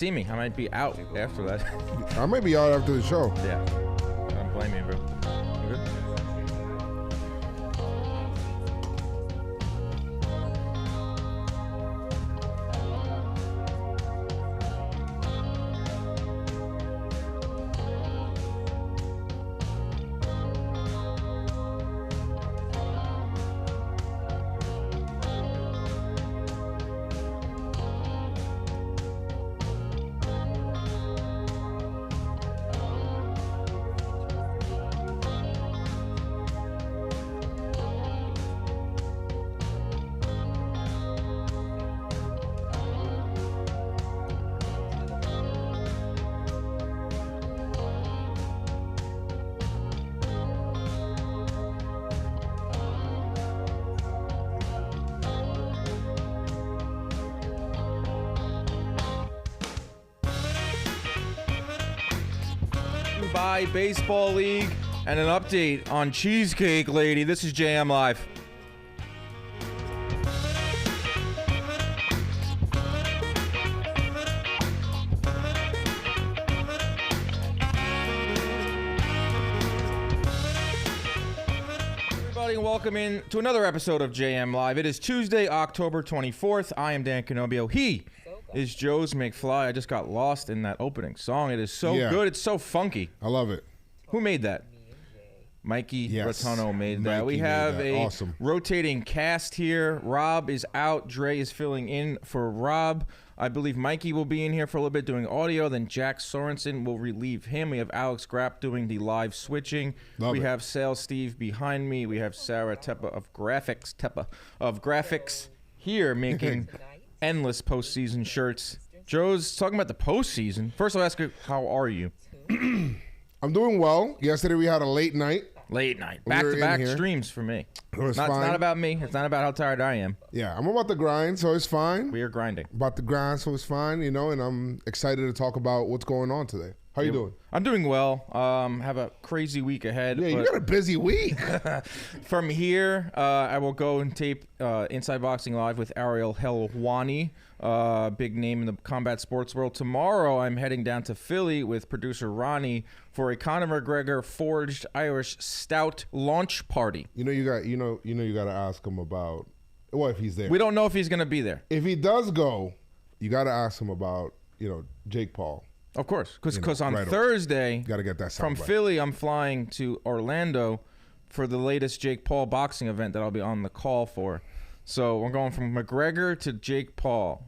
see me. I might be out after that. I might be out after the show. Yeah. I don't blame you, bro. You good? By Baseball League and an update on Cheesecake Lady. This is JM Live. Everybody, welcome in to another episode of JM Live. It is Tuesday, October 24th. I am Dan Canobbio. He is Joez McFly. I just got lost in that opening song. It is so good. It's so funky. I love it. Who made that? Mikey, yes. Rotunno made that. Mikey We have made that. a Awesome. rotating cast here. Rob is out. Dre is filling in for Rob. I believe Mikey will be in here for a little bit doing audio. Then Jack Sorensen will relieve him. We have Alex Grapp doing the live switching. We have Sale Steve behind me. We have Sarah Teppa of graphics here making endless postseason shirts. Joe's talking about the postseason. First, I'll ask you, how are you? I'm doing well. Yesterday we had a late night. Back-to-back streams for me. It's not about me. It's not about how tired I am. Yeah, I'm about to grind, so it's fine. We are grinding. About to grind, so it's fine, and I'm excited to talk about what's going on today. How you doing? I'm doing well. Have a crazy week ahead. Yeah, you got a busy week. From here, I will go and tape Inside Boxing Live with Ariel Helwani, big name in the combat sports world. Tomorrow, I'm heading down to Philly with producer Ronnie for a Conor McGregor Forged Irish Stout launch party. You got to ask him about if he's there. We don't know if he's going to be there. If he does go, you got to ask him about Jake Paul. Of course, because on Thursday, gotta get that from Philly, I'm flying to Orlando for the latest Jake Paul boxing event that I'll be on the call for. So we're going from McGregor to Jake Paul,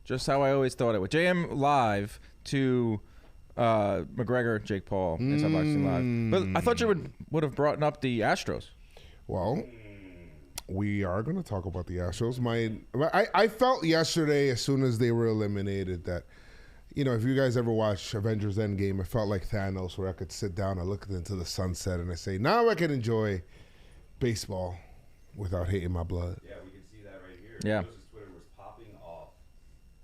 just how I always thought it would. JM Live to McGregor, Jake Paul, Inside Boxing Live. But I thought you would have brought up the Astros. Well, we are going to talk about the Astros. I felt yesterday, as soon as they were eliminated, that if you guys ever watch Avengers Endgame, it felt like Thanos, where I could sit down and look into the sunset and I say, now I can enjoy baseball without hating my blood. Yeah, we can see that right here. Yeah. Joez's Twitter was popping off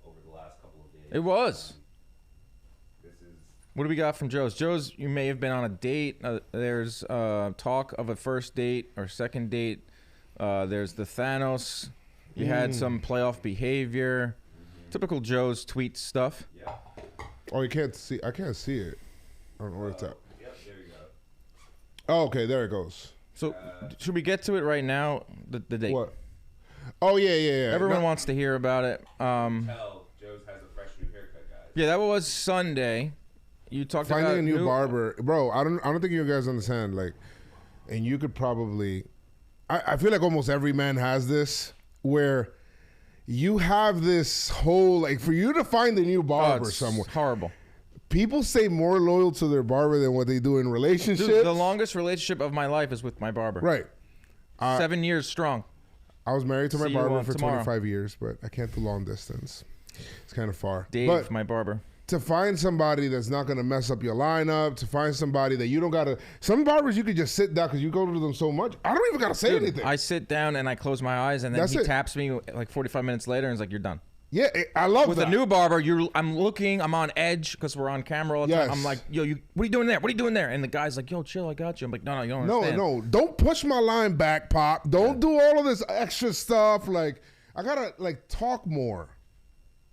over the last couple of days. It was. What do we got from Joez? Joez, you may have been on a date. There's talk of a first date or second date. There's the Thanos. You had some playoff behavior. Typical Joe's tweet stuff. Yeah. Oh, you can't see. I can't see it. I don't know where it's at. Yep, there you go. Oh, okay, there it goes. So, should we get to it right now? The date. What? Oh, yeah. Everyone wants to hear about it. Tell Joez has a fresh new haircut, guys. Yeah, that was Sunday. You talked about finding a new barber, bro. I don't think you guys understand. Like, and you could probably. I feel like almost every man has this where. You have this whole, for you to find a new barber somewhere. Horrible. People stay more loyal to their barber than what they do in relationships. Dude, the longest relationship of my life is with my barber. Right. 7 years strong. I was married to my barber for tomorrow. 25 years, but I can't do long distance. It's kind of far. Dave, my barber. To find somebody that's not going to mess up your lineup, to find somebody that you don't got to... Some barbers, you could just sit down because you go to them so much. I don't even got to say anything. I sit down and I close my eyes, and then he taps me like 45 minutes later and is like, you're done. Yeah, I love With that. a new barber, I'm looking, I'm on edge because we're on camera all the time. I'm like, yo, what are you doing there? What are you doing there? And the guy's like, yo, chill, I got you. I'm like, no, you don't understand. No, don't push my line back, Pop. Don't do all of this extra stuff. Like, I got to, talk more.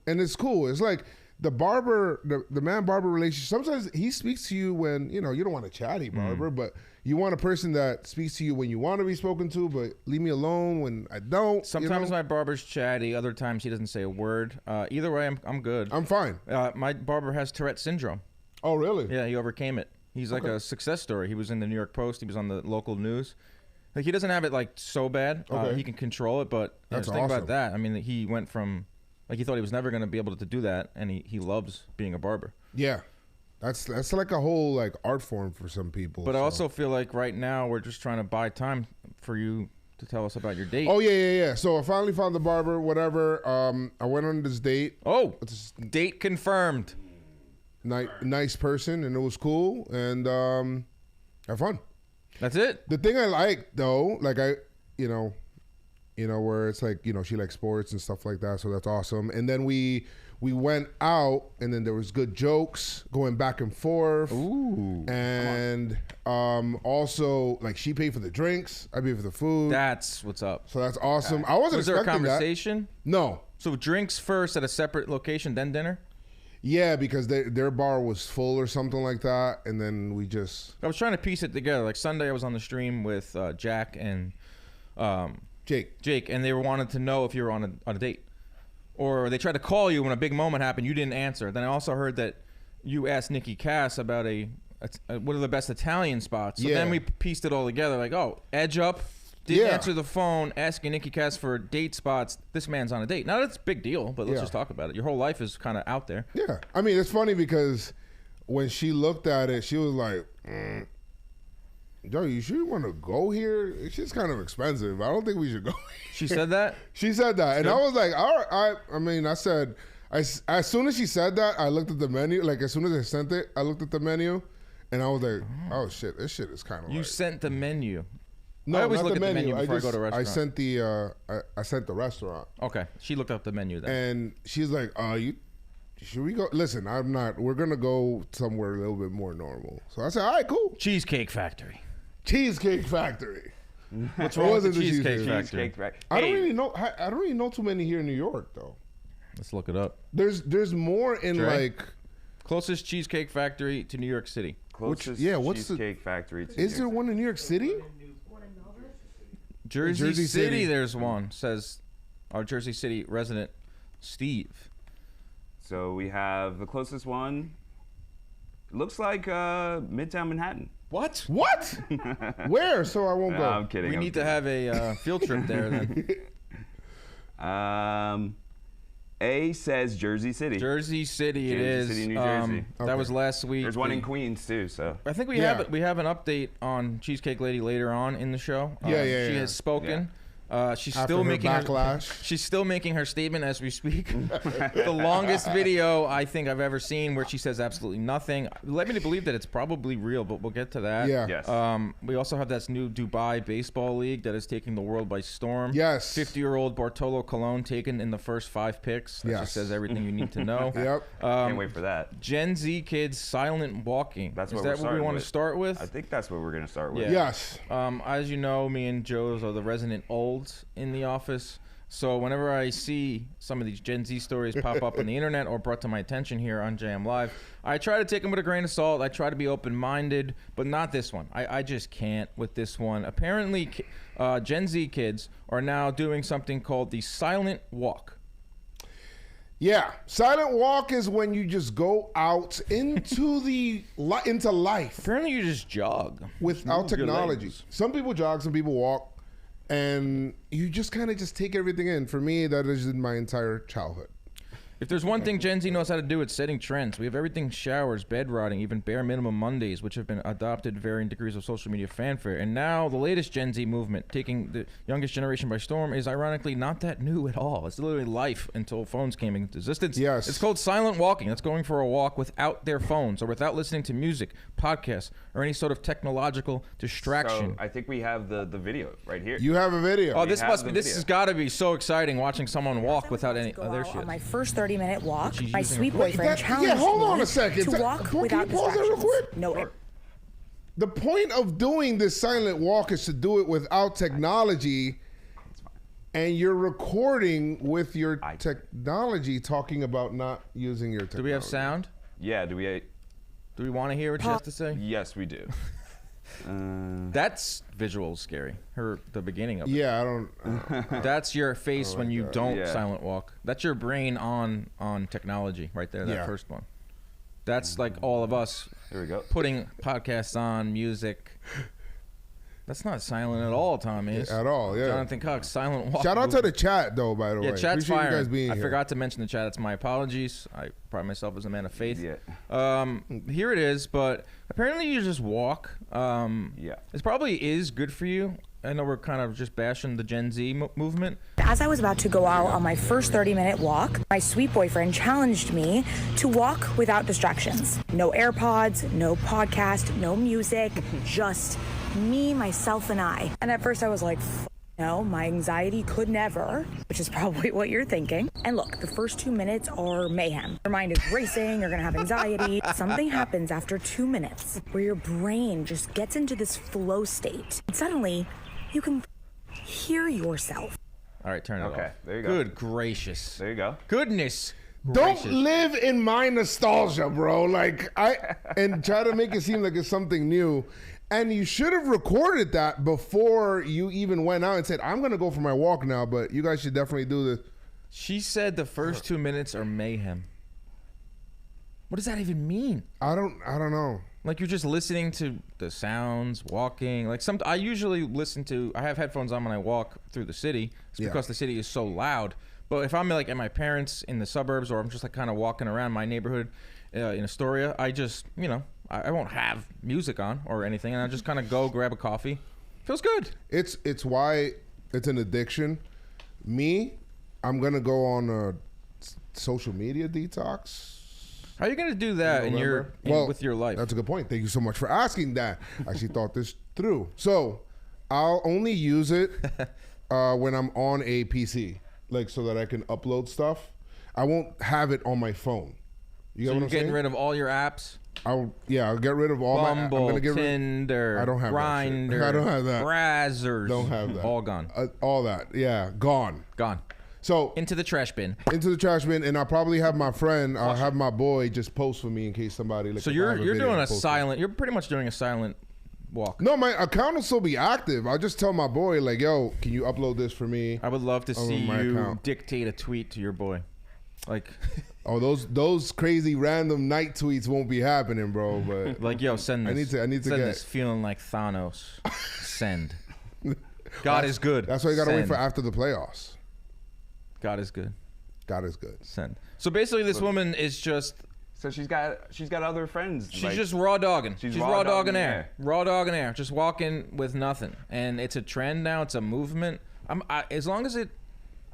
And it's cool. It's like... the barber, the man barber relationship. Sometimes he speaks to you when you don't want a chatty barber, but you want a person that speaks to you when you want to be spoken to, but leave me alone when I don't. Sometimes my barber's chatty. Other times he doesn't say a word. Either way, I'm good. I'm fine. My barber has Tourette syndrome. Oh, really? Yeah, he overcame it. He's like a success story. He was in the New York Post. He was on the local news. Like he doesn't have it like so bad. Okay. He can control it, but That's think awesome. about that. I mean, he went from like he thought he was never going to be able to do that, and he loves being a barber. Yeah. That's like a whole like art form for some people. But I also feel like right now we're just trying to buy time for you to tell us about your date. Oh yeah. So I finally found the barber. Whatever. I went on this date. Oh, date confirmed. Nice person, and it was cool, and have fun. That's it. The thing I like though, like where it's like she likes sports and stuff like that, so that's awesome. And then we went out, and then there was good jokes going back and forth. Ooh. And also like she paid for the drinks, I paid for the food. That's what's up. So that's awesome. I wasn't Was there a expecting conversation? that. No. So drinks first at a separate location, then dinner? Yeah, because their bar was full or something like that, and then we just... I was trying to piece it together. Like Sunday, I was on the stream with Jack and Jake, and they wanted to know if you were on a date, or they tried to call you when a big moment happened. You didn't answer. Then I also heard that you asked Nikki Cass about what are the best Italian spots. So then we pieced it all together. Like, oh, Edge Up. Didn't answer the phone, asking Nikki Cass for date spots. This man's on a date. Now that's a big deal, but let's just talk about it. Your whole life is kind of out there. Yeah. I mean, it's funny because when she looked at it, she was like, Joe, you sure you want to go here? It's just kind of expensive. I don't think we should go here. She said that? She said that. And I was like, all right. I said, as soon as she said that, I looked at the menu. Like, as soon as I sent it, I looked at the menu. And I was like, oh, shit, this shit is kind of You sent the menu. No, I always not look the at the menu. menu before I go to a restaurant. I sent the restaurant. Okay. She looked up the menu then. And she's like, should we go? Listen, we're going to go somewhere a little bit more normal. So I said, all right, cool. Cheesecake Factory. Cheesecake Factory. What's wrong with the Cheesecake Factory? I don't really know too many here in New York, though. Let's look it up. There's more in like... Closest Cheesecake Factory to New York City. Closest Cheesecake Factory to Is there one in New York City? Jersey City, there's one, says our Jersey City resident, Steve. So we have the closest one. Looks like Midtown Manhattan. What? Where? So I won't go. I'm kidding. We need to have a field trip there then. A says Jersey City. Jersey City it is. Jersey City, New Jersey. That was last week. There's one in Queens too. So I think we have an update on Cheesecake Lady later on in the show. She has spoken. She's After still her making backlash. She's still making her statement as we speak. The longest video I think I've ever seen where she says absolutely nothing. Led me to believe that it's probably real, but we'll get to that. Yeah. Yes. We also have this new Dubai baseball league that is taking the world by storm. Yes. 50-year-old Bartolo Colon taken in the first 5 picks. That just says everything you need to know. Yep. Can't wait for that. Gen Z kids silent walking. That's is what that we're what we want to with. start with? I think that's what we're gonna start with. Yeah. Yes. As you know, me and Joez are the resident olds in the office. So whenever I see some of these Gen Z stories pop up on the internet or brought to my attention here on JM Live, I try to take them with a grain of salt. I try to be open-minded, but not this one. I just can't with this one. Apparently, Gen Z kids are now doing something called the silent walk. Yeah, silent walk is when you just go out into into life Apparently, you just jog. without Move your technology. legs. Some people jog, some people walk, and you just kind of just take everything in. For me, that is in my entire childhood. If there's one thing Gen Z knows how to do, it's setting trends. We have everything showers, bed rotting, even bare minimum Mondays, which have been adopted varying degrees of social media fanfare. And now the latest Gen Z movement, taking the youngest generation by storm, is ironically not that new at all. It's literally life until phones came into existence. Yes. It's called silent walking. That's going for a walk without their phones or without listening to music, podcasts, or any sort of technological distraction. So I think we have the video right here. You have a video. Oh, this have the this video. has got to be so exciting watching someone walk without any. Go Oh, there out she on is. my first 30-minute walk. She's My using sweet her- boyfriend challenged hold on me a second. to walk Can you without pause that real distractions. quick? No. The point of doing this silent walk is to do it without technology. and you're recording with your technology, talking about not using your technology. Do we have sound? Yeah, do we want to hear what she has to say? Yes, we do. That's visual scary. The beginning of it. Yeah, I don't. That's your face when you don't Yeah. silent walk. That's your brain on technology right there. That first one. That's like all of us. Here we go. Putting podcasts on, music. That's not silent at all, Tommy. At all, yeah. Jonathan Cox, silent walk. Shout out to the chat, though, by the way. Yeah, chat's Appreciate fire. you guys being I here. forgot to mention the chat. It's my apologies. I pride myself as a man of faith. Yeah. Here it is, but apparently you just walk. Yeah. It probably is good for you. I know we're kind of just bashing the Gen Z movement. As I was about to go out on my first 30-minute walk, my sweet boyfriend challenged me to walk without distractions. No AirPods, no podcast, no music, just me, myself, and I. And at first I was like, no, my anxiety could never, which is probably what you're thinking. And look, the first 2 minutes are mayhem. Your mind is racing, you're gonna have anxiety. Something happens after 2 minutes where your brain just gets into this flow state. And suddenly, you can hear yourself. All right, turn it off. Okay, there you go. Good gracious. There you go. Goodness. Don't gracious. live in my nostalgia, bro. And try to make it seem like it's something new. And you should have recorded that before you even went out and said, I'm going to go for my walk now, but you guys should definitely do this. She said the first 2 minutes are mayhem. What does that even mean? I don't know. Like you're just listening to the sounds, walking. Like I usually I have headphones on when I walk through the city. It's because the city is so loud. But if I'm like at my parents in the suburbs, or I'm just like kind of walking around my neighborhood in Astoria, I just, I won't have music on or anything, and I just kind of go grab a coffee. Feels good. It's why it's an addiction. I'm gonna go on a social media detox. How are you gonna do that with your life? That's a good point. Thank you so much for asking that. I actually thought this through. So I'll only use it when I'm on a PC, like so that I can upload stuff. I won't have it on my phone. You So get what you're I'm getting saying? rid of all your apps? I'll get rid of all Bumble, I'm gonna get Tinder, I don't have that shit. Grindr, I don't have that. Brazzers. Don't have that. All gone. all that. Yeah, gone. Gone. So Into the trash bin. into the trash bin, and I'll probably have my friend, I'll have my boy just post for me in case somebody. Like, So if I have you're video doing to a post silent. You're pretty much doing a silent walk. No, my account will still be active. I'll just tell my boy, like, yo, can you upload this for me? I would love to see my you account. dictate a tweet to your boy. Like, Oh, those crazy random night tweets won't be happening, bro. But like, yo, send this. I need to send get this feeling like Thanos. Send. God is good. That's why you gotta wait Send. for after the playoffs. God is good. God is good. Send. So basically, this woman is just. So she's got other friends. She's just raw dogging. She's raw dogging air. air. Raw dogging air. Just walking with nothing. And it's a trend now. It's a movement. As long as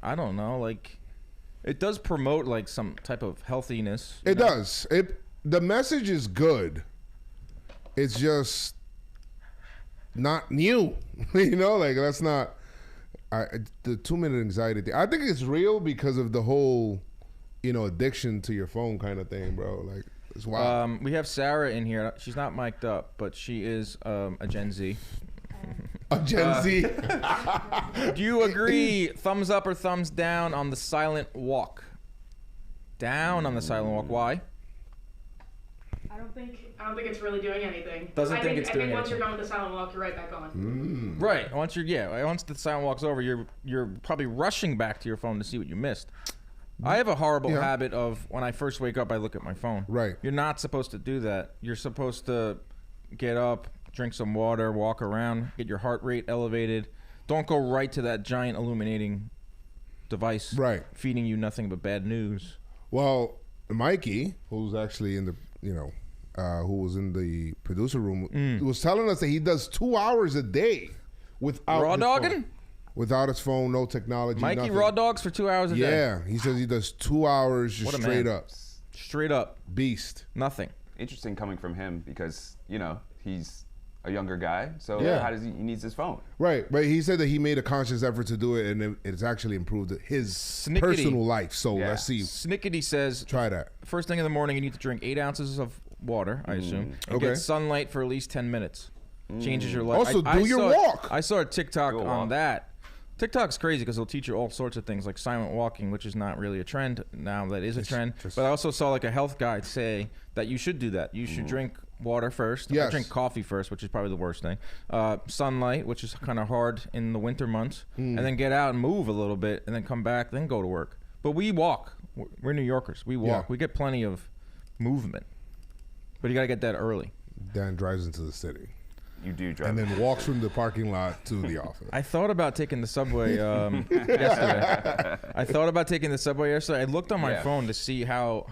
I don't know, like, it does promote like some type of healthiness. It does. The message is good. It's just not new. Like that's not the 2 minute anxiety thing. I think it's real because of the whole, addiction to your phone kind of thing, bro. Like it's wild. We have Sarah in here. She's not mic'd up, but she is a Gen Z. A Gen Z. Do you agree? Thumbs up or thumbs down on the silent walk? Down on the silent walk. Why? I don't think it's really doing anything. Doesn't think it's doing I think once anything. you're done with the silent walk, you're right back on. Right. Once the silent walk's over, you're probably rushing back to your phone to see what you missed. I have a horrible habit of when I first wake up, I look at my phone. Right. You're not supposed to do that. You're supposed to get up, drink some water, walk around, get your heart rate elevated. Don't go right to that giant illuminating device. Right. Feeding you nothing but bad news. Well, Mikey, who's actually in the, who was in the producer room, was telling us that he does 2 hours a day without Raw his dogging? phone. Without his phone, no technology, Mikey nothing. raw dogs for 2 hours a day. Yeah, he says he does 2 hours just What a straight man. up. Straight up. Beast. Nothing. Interesting coming from him because he's a younger guy, so Yeah. how does he needs his phone? Right, but he said that he made a conscious effort to do it, and it's actually improved his Snickety. personal life. So Yeah. let's see. Snickety says, Try that. first thing in the morning, you need to drink 8 ounces of water, I assume, and Okay. get sunlight for at least 10 minutes. Changes your life. Also, I do your saw- walk. I saw a TikTok Do a on walk. that. TikTok's crazy because it'll teach you all sorts of things like silent walking, which is not really a trend now. That is a trend. But I also saw like a health guide say that you should do that. You should drink water first. Yes. Or drink coffee first, which is probably the worst thing. Sunlight, which is kind of hard in the winter months, and then get out and move a little bit, and then come back, then go to work. But we walk. We're New Yorkers. We walk. Yeah. We get plenty of movement. But you got to get that early. Dan drives into the city. You do drive. And then walks from the parking lot to the office. I thought about taking the subway yesterday. I looked on my phone to see how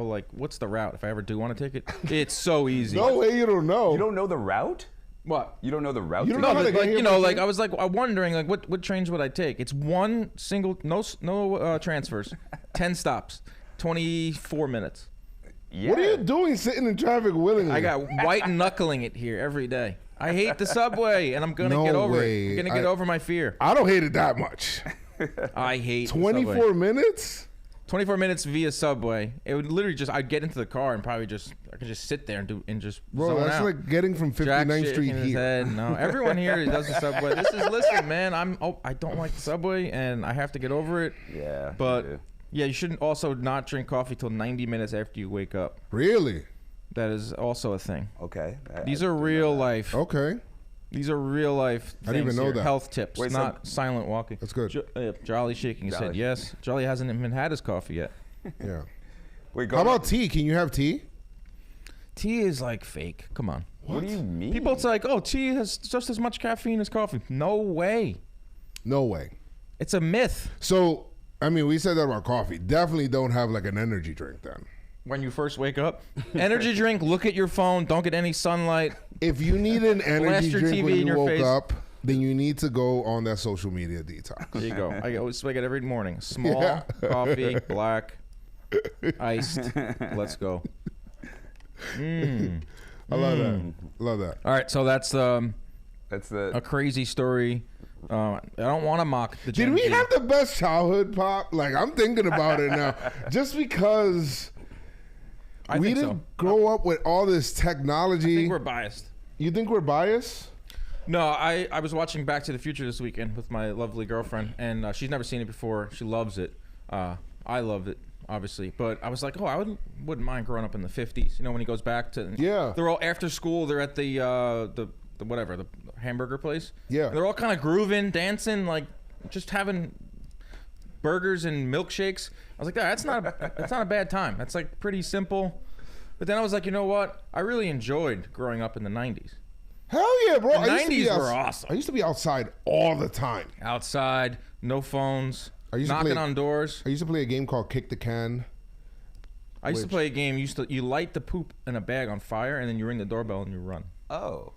like what's the route if I ever do want to take it. It's so easy. No way you don't know. You don't know the route? What? You don't know the route? You don't to know get how to Like, get here you know, by like train? I was like wondering like what trains would I take? It's one single no transfers, 10 stops, 24 minutes. Yeah. What are you doing sitting in traffic willingly? I got white knuckling it here every day. I hate the subway, and I'm gonna No get over way. it. I'm gonna get over my fear. I don't hate it that much. I hate 24 the subway. minutes? 24 minutes via subway. It would literally just I'd get into the car and probably I could just sit there and just Bro, zone that's out. like getting from Jack 59th Street shaking his here. head. No, everyone here does the subway. Listen, man. I don't like the subway, and I have to get over it. Yeah. But you do. yeah, you shouldn't also not drink coffee till 90 minutes after you wake up. Really? That is also a thing. Okay. These are real life. Okay. These are real life. I didn't even things know here. that. Health tips, Wait, not silent walking. That's good. Jolly shaking his head. Jolly. Yes. Jolly hasn't even had his coffee yet. Yeah. Wait, How about tea? Can you have tea? Tea is like fake. Come on. What do you mean? People, it's like, oh, tea has just as much caffeine as coffee. No way. No way. It's a myth. So, I mean, we said that about coffee. Definitely don't have like an energy drink then. When you first wake up, energy drink. Look at your phone. Don't get any sunlight. If you need an energy your drink TV when in you your woke face. up, then you need to go on that social media detox. There you go. I always wake up every morning. Small Yeah. coffee, black, iced. Let's go. I love that. Love that. All right, so that's That's a the. crazy story. I don't want to mock the Did Gen we Z. have the best childhood, Pop? Like, I'm thinking about it now. Just because I we think didn't so. grow up with all this I technology. think we're biased. You think we're biased? No, I was watching Back to the Future this weekend with my lovely girlfriend, and she's never seen it before. She loves it. I loved it, obviously, but I was like, oh, I wouldn't mind growing up in the 50s. You know, when he goes back to they're all after school. They're at the whatever, the hamburger place. Yeah. And they're all kind of grooving, dancing, like just having burgers and milkshakes. I was like, that's not a bad time. That's like pretty simple. But then I was like, you know what? I really enjoyed growing up in the 90s. Hell yeah, bro. The I used to be 90s were awesome. I used to be outside all the time. Outside, no phones, I used to knocking play- on doors. I used to play a game called Kick the Can. I used to play a game. You light the poop in a bag on fire, and then you ring the doorbell and you run. Oh.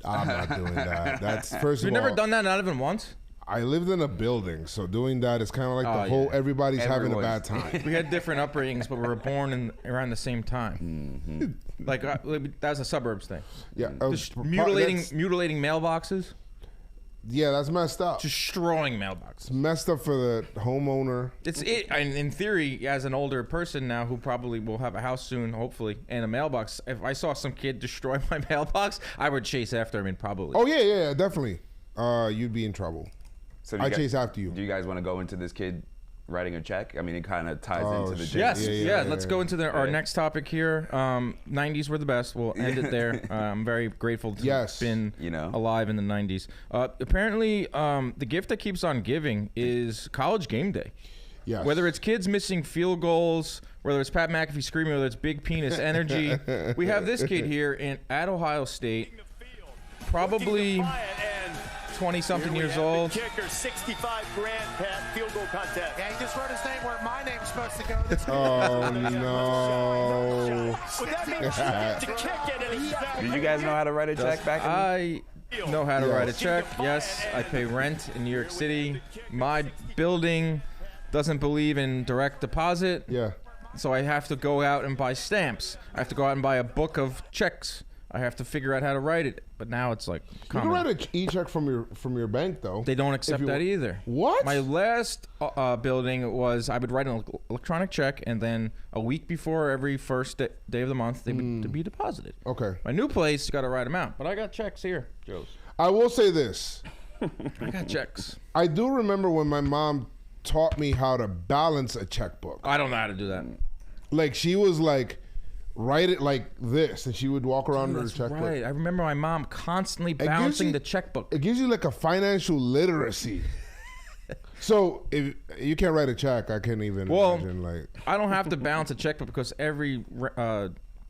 I'm not doing that. That's first You've of all. never done that, not even once. I lived in a building, so doing that is kind of like the Oh, whole yeah. everybody's having a Everyone's- bad time. We had different upbringings, but we were born around the same time. Like that was a suburbs thing. Yeah, Just mutilating that's- mailboxes, Yeah, that's messed up. destroying mailboxes. It's messed up for the homeowner. In theory, as an older person now who probably will have a house soon, hopefully, and a mailbox. If I saw some kid destroy my mailbox, I would chase after him. Probably. Oh yeah, definitely. You'd be in trouble. So do I you guys- chase after you. Do you guys want to go into this kid writing a check? I mean, it kind of ties Oh, into the shit. Gen Yes, Z. yeah. Let's go into our Yeah. next topic here. 90s were the best. We'll end it there. I'm very grateful to Yes. have been alive in the 90s. Apparently, the gift that keeps on giving is college game day. Yes. Whether it's kids missing field goals, whether it's Pat McAfee screaming, whether it's big penis energy, we have this kid here at Ohio State, probably 20-something years old. Kicker, 65 grand Pat field goal contest. Yeah, he just wrote his name where my name's supposed to go. That's Oh no. Would that mean to kick it and it's Did you guys know how to write a check back in I know how to write a check. Yes, I pay rent in New York City. My building doesn't believe in direct deposit. Yeah. So I have to go out and buy stamps. I have to go out and buy a book of checks. I have to figure out how to write it. But now it's like You can write an e-check from your bank though. They don't accept that either. What? My last building was I would write an electronic check, and then a week before every first day of the month, they would be deposited. Okay. My new place got to write them out, but I got checks here, Joe's. I will say this. I got checks. I do remember when my mom taught me how to balance a checkbook. I don't know how to do that. Like she was like, write it like this, and she would walk around with her checkbook. Right. I remember my mom constantly balancing the checkbook. It gives you like a financial literacy. So if you can't write a check, I can't even imagine. Like, I don't have to balance a checkbook because every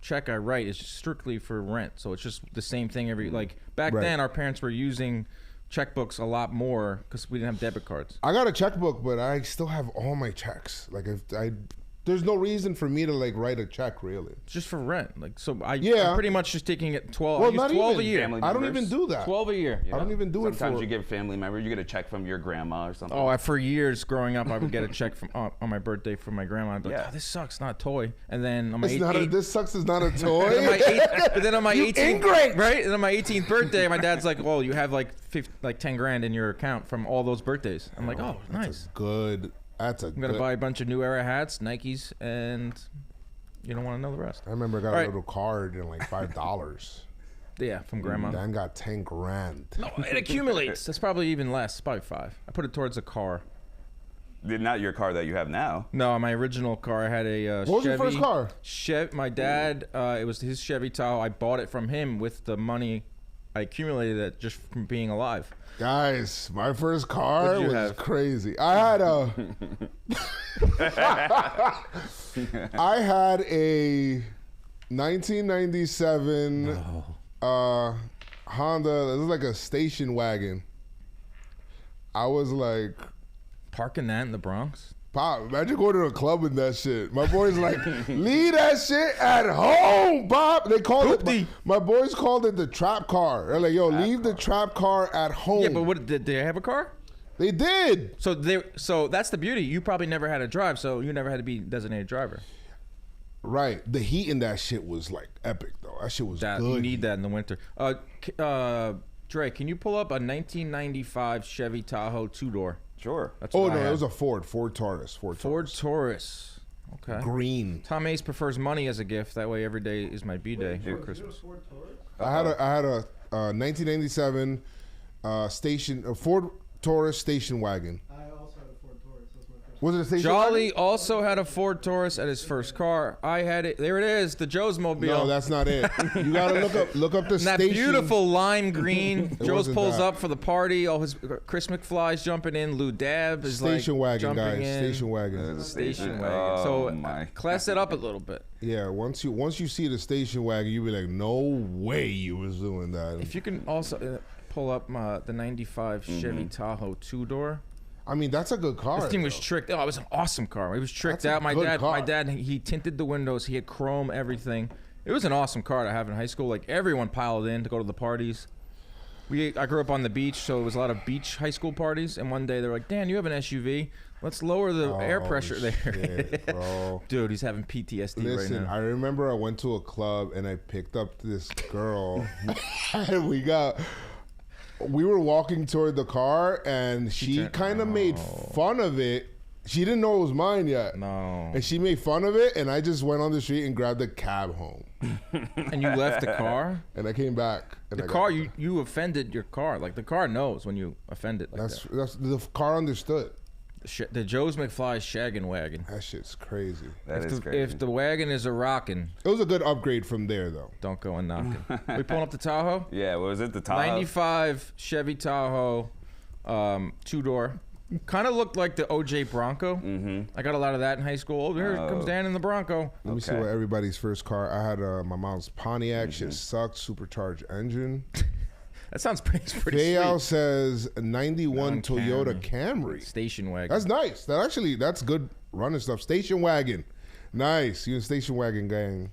check I write is strictly for rent. So it's just the same thing every like back then. Our parents were using checkbooks a lot more because we didn't have debit cards. I got a checkbook, but I still have all my checks. Like there's no reason for me to like write a check really. It's just for rent. Like so, I'm pretty much just taking it 12. Well, I use not 12 even. a year. Family I don't members. even do that. 12 a year. I don't even do it. Sometimes you give family members. You get a check from your grandma or something. Oh, for years growing up, I would get a check from on my birthday from my grandma. I'd be like, Yeah. oh, this sucks, not a toy. And then on my This sucks is not a toy. but then on my 18th, ingrate! right? And on my 18th birthday, my dad's like, "Well, you have like 10 grand in your account from all those birthdays." I'm like, "Oh, nice." That's a I'm gonna buy a bunch of New Era hats, Nikes, and you don't want to know the rest. I remember I got a little card and like $5. Yeah, from grandma. Dan got 10 grand. No, it accumulates. That's probably even less. Probably 5. I put it towards a car. Not your car that you have now. No, my original car. I had a What was Chevy. your first car? My dad. It was his Chevy Tahoe. I bought it from him with the money I accumulated it just from being alive. Guys, my first car What'd you was have? crazy. I had a 1997 Honda. It was like a station wagon. I was like, Parking that in the Bronx? Pop, imagine going to a club with that shit. My boys like, leave that shit at home, Pop. They called it, my boys called it the trap car. They're like, yo, leave the trap car at home. Yeah, but what did they have a car? They did. So that's the beauty. You probably never had to drive, so you never had to be designated driver. Right. The heat in that shit was like epic, though. That shit was good. You need that in the winter. Dre, can you pull up a 1995 Chevy Tahoe 2-door? Sure. That's Oh, what I no, it had. was a Ford Taurus. Ford Taurus. Okay. Green. Tom Ace prefers money as a gift. That way every day is my B-day for Christmas. I had a 1997 Ford Taurus station wagon. I also had a Ford Taurus. That's my first. Was it a station Jolly wagon? also had a Ford Taurus at his first car. I had it. There it is, the Joe's Mobile. No, that's not it. You gotta look up the And that station. beautiful lime green. Joe's wasn't pulls that. up for the party. All his Chris McFly's jumping in. Lou Dab is Station like wagon, jumping guys. in. Station wagon. Station wagon. Oh, So my. class it up a little bit. Yeah, once you see the station wagon, you be like, no way you was doing that. If you can also pull up the 95 Chevy Tahoe 2-door. I mean, that's a good car. This thing was though. tricked. Oh, it was an awesome car. It was tricked That's a out. My good dad, car. he tinted the windows. He had chrome everything. It was an awesome car to have in high school. Like everyone piled in to go to the parties. I grew up on the beach, so it was a lot of beach high school parties. And one day they're like, "Dan, you have an SUV. Let's lower the air pressure there." Shit, bro. Dude, he's having PTSD Listen, right now. I remember I went to a club and I picked up this girl, and we were walking toward the car, and she kind of made fun of it. She didn't know it was mine yet. No. And she made fun of it, and I just went on the street and grabbed a cab home. And you left the car? And I came back. And The I car, got- you offended your car. Like the car knows when you offend it like that. That's the car understood. The Joe's McFly shaggin' wagon. That shit's crazy. That is crazy. If the wagon is a rockin', It was a good upgrade from there, though. don't go and knock it. We pulling up the Tahoe? Yeah, what was it? The Tahoe? 95 Chevy Tahoe, 2-door. Kind of looked like the OJ Bronco. Mm-hmm. I got a lot of that in high school. Oh, here comes Dan in the Bronco. Let me see what everybody's first car. I had my mom's Pontiac. Shit sucked. Supercharged engine. That sounds pretty Bayal sweet. says 91 Toyota Camry. Camry. Station wagon. That's nice. That's good running stuff. Station wagon. Nice. You in station wagon gang.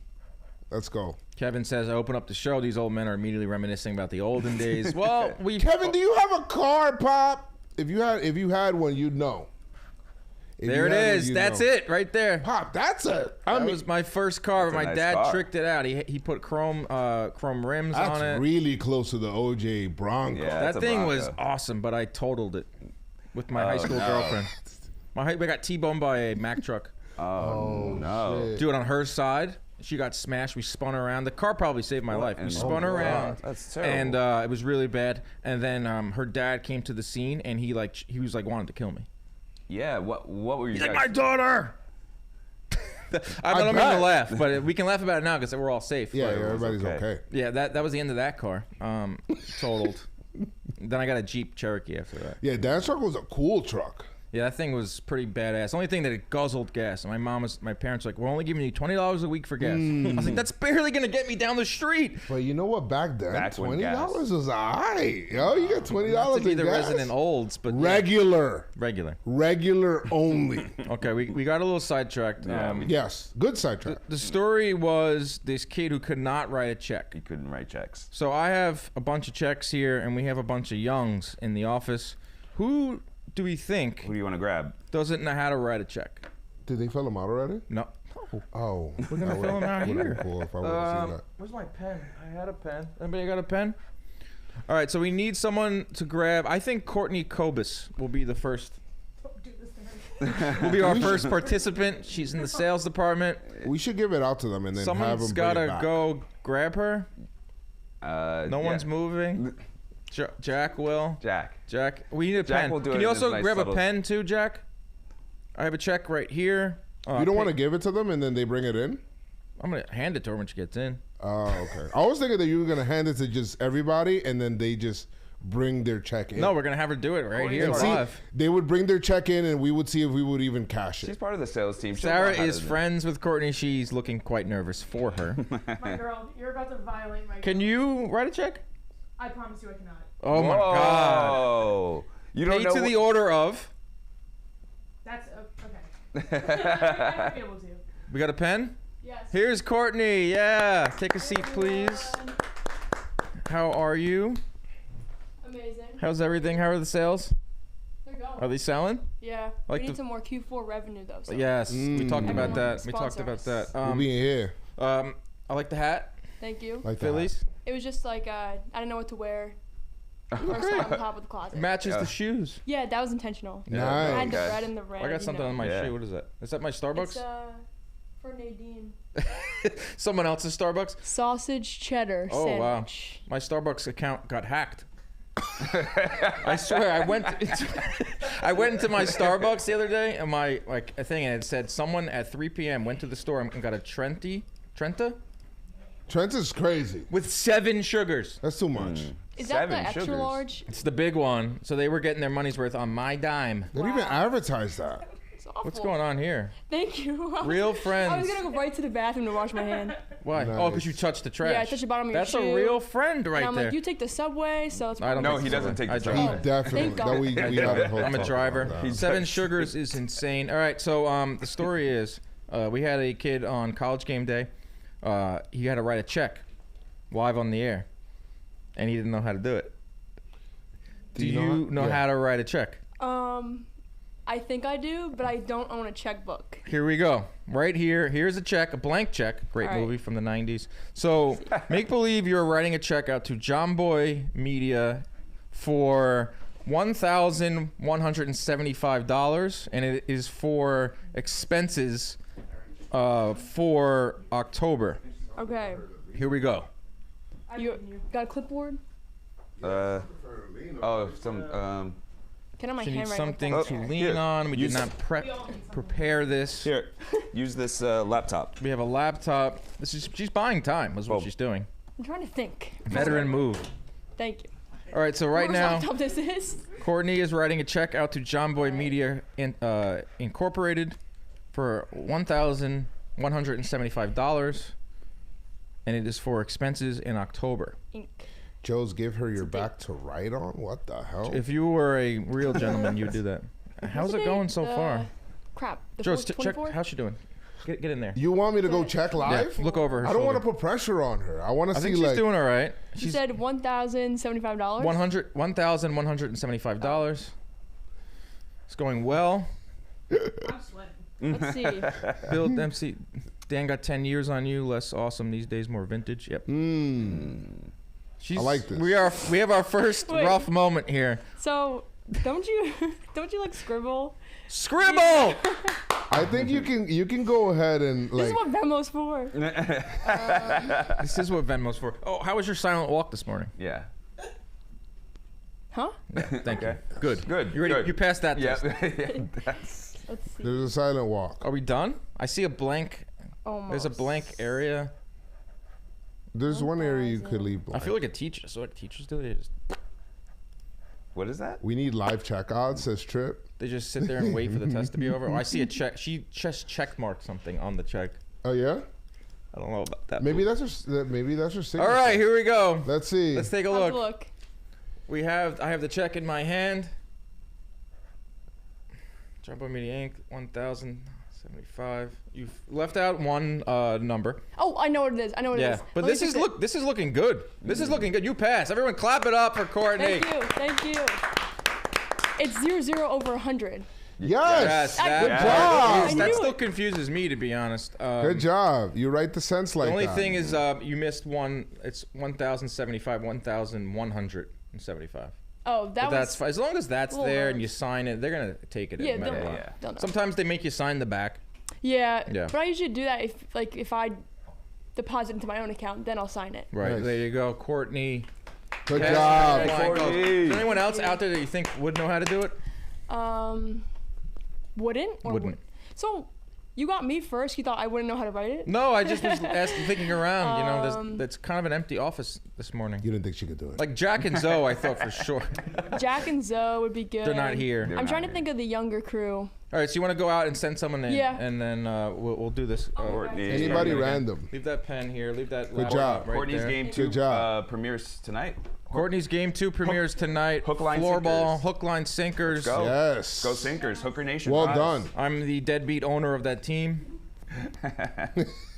Let's go. Kevin says, I open up the show. These old men are immediately reminiscing about the olden days. Well, Kevin, do you have a car, Pop? If you had one, you'd know. There it is. That's it right there. Pop, that's a. That was my first car, but That's a my nice dad car. tricked it out. He put chrome rims on it. That's really close to the OJ Bronco. Yeah. That That's a thing was Bronco. awesome, but I totaled it with my high school girlfriend. We got T-boned by a Mack truck. Oh, no. shit. Do it on her side. She got smashed. We spun her around. The car probably saved my life. We spun her around. That's terrible. And it was really bad. And then her dad came to the scene, and he was like wanted to kill me. Yeah. What were you? He's guys? like, my daughter. I don't mean to laugh, but we can laugh about it now because we're all safe. Yeah, But- everybody's okay. Yeah, that was the end of that car. Totaled. Then I got a Jeep Cherokee after that. Yeah, Dan's truck was a cool truck. Yeah, that thing was pretty badass. Only thing that it guzzled gas. And my parents were like, we're only giving you $20 a week for gas. I was like, that's barely gonna get me down the street. But you know what? Back then, Back when $20 was alright. Yo, you get $20 Not to be in the gas. resident olds, but yeah. Regular only. Okay, we got a little sidetracked. Yes, good sidetrack. The story was this kid who could not write a check. He couldn't write checks. So I have a bunch of checks here, and we have a bunch of youngs in the office. Who do we think Who do you want to grab? doesn't know how to write a check? Did they fill them out already? No. Oh, We're gonna fill them out Would've here. been cool if I would have seen that. Where's my pen? I had a pen. Anybody got a pen? All right, so we need someone to grab. I think Courtney Kobus will be the first. Don't do this to me. Will be our first participant. She's in the sales department. We should give it out to them and then have Someone's them bring it gotta back. go grab her. No one's yeah. moving. Jack will. Jack, we need a Jack pen. will do Can it you in his also nice grab subtle- a pen too, Jack? I have a check right here. You don't want to give it to them and then they bring it in? I'm gonna hand it to her when she gets in. Oh, okay. I was thinking that you were gonna hand it to just everybody and then they just bring their check in. No, we're gonna have her do it right here And see, live. they would bring their check in and we would see if we would even cash She's it. part of the sales team. She'll Sarah know how is to do it. friends with Courtney. She's looking quite nervous for her. My girl, you're about to violate my. Can you write a check? I promise you I cannot. Oh my God! Oh, you don't Pay know to the order of. That's okay. I might be able to. We got a pen. Yes. Here's Courtney. Yeah, take a seat, please. How are you? Amazing. How's everything? How are the sales? They're going. Are they selling? Yeah. Like we need the- some more Q4 revenue though. So. Yes, we talked about Everyone that. We sponsor talked about us. that. We'll be in here. I like the hat. Thank you. Like Phillies It was just like I didn't know what to wear. First time on top of the closet. matches the shoes. Yeah, that was intentional. Nice. I had the Okay. red and the red. I got you something know. on my Yeah. shoe. What is that? Is that my Starbucks? It's for Nadine. Someone else's Starbucks? Sausage cheddar Oh wow! sandwich. My Starbucks account got hacked. I swear, I went into my Starbucks the other day, and my a thing, and it said someone at 3 p.m. went to the store and got a Trenta Trent is crazy. with 7 sugars. That's too much. Is that the 7 extra sugars. large? It's the big one, so they were getting their money's worth on my dime. They don't even advertise that. It's awful. What's going on here? Thank you. Real I was friends. gonna go right to the bathroom to wash my hand. Why? Nice. Oh, because you touched the trash. Yeah, I touched the bottom of your That's shoe. a real friend right And I'm there. like, you take the subway, so it's I don't No, take he the doesn't subway. take I the drive. He subway. definitely. Thank That God. we had a whole I'm a talk driver. about that. 7 sugars is insane. All right, so the story is we had a kid on college game day. He had to write a check live on the air, and he didn't know how to do it. Do you know Yeah. how to write a check? I think I do, but I don't own a checkbook. Here we go. Right here. Here's a check, a blank check. Great All right. movie from the 90s. So make believe you're writing a check out to Jomboy Media for $1,175, and it is for expenses for October. Okay. Here we go. You got a clipboard? Oh, some. Can I have my She needs handwriting? something Oh, to lean here. on. We did Use- not prepare this. Here, use this laptop. We have a laptop. She's buying time. Was what Oh. she's doing. I'm trying to think. Veteran move. Thank you. All right, so right Whose now, laptop this is? Courtney is writing a check out to Jomboy Media Incorporated for $1,175, and it is for expenses in October. Ink. Joe's give her your back to write on? What the hell? If you were a real gentleman, you'd do that. How's it going so far? Crap. The Joe, 4th, check. 24th? How's she doing? Get in there. You want me to go check Yeah, live? look over her I don't want to shoulder. put pressure on her. I want to I see think she's like doing all right. She She's said $1,075. $1,175. It's going well. I'm sweating. Let's see. Bill Dempsey, Dan got 10 years on you. Less awesome these days, more vintage. Yep. She's, I like this. We have our first Wait. rough moment here. So, don't you like scribble? Scribble. I think you can go ahead and This is like. what Venmo's for. This is what Venmo's for. Oh, how was your silent walk this morning? Yeah. Huh? Thank you. Okay. Good. Good. You ready? Good. You passed that Yeah. test. Let's see. There's a silent walk. Are we done? I see a blank. Almost. There's a blank area. There's one area you could leave I blank. feel like a teacher. So what teachers do? What is that? We need live checkouts, says Trip. They just sit there and wait for the test to be over. Oh, I see a check. She just check marked something on the check. Oh yeah? I don't know about that. Maybe that's her signature. All right, here we go. Let's see. Let's take a Have look. a look. I have the check in my hand. Jomboy Media Inc. 1,075. You've left out one number. Oh, I know what it is. I know what it Yeah, is. but Let me this is fix it. this is looking good. This is looking good. You passed. Everyone, clap it up for Courtney. Thank you. Thank you. It's 0 over 100. Yes. Good job. I That knew still it. confuses me, to be honest. Good job. You write the sense like The only that. thing is you missed one. It's 1,075, 1,175. Oh, that But was. that's fine. As long as that's little there nerves. and you sign it, they're gonna take it. Yeah, no matter they'll what. know. They'll know. Sometimes they make you sign the back. Yeah, Yeah. but I usually do that if I deposit into my own account, then I'll sign it. Right. Nice. There you go, Courtney. Good Yes. job. Flying colors. Courtney. Is there anyone else out there that you think would know how to do it? Wouldn't or Wouldn't. would? So, you got me first. You thought I wouldn't know how to write it? No, I just was thinking around. You know, that's kind of an empty office this morning. You didn't think she could do it. Like Jack and Zoe, I thought for sure. Jack and Zoe would be good. They're not here. I'm trying to think of the younger crew. All right, so you want to go out and send someone in, Yeah. and then we'll do this. Courtney. Anybody Again. random. Leave that pen here. Leave that. Good laptop job. Right Courtney's there. game 2 Good job. premieres tonight. Courtney's game 2 premieres tonight. Hook, line, Floorball, sinkers. hook, line, sinkers. Go. Yes. Go Sinkers. Hooker Nation. Well rise. done. I'm the deadbeat owner of that team. All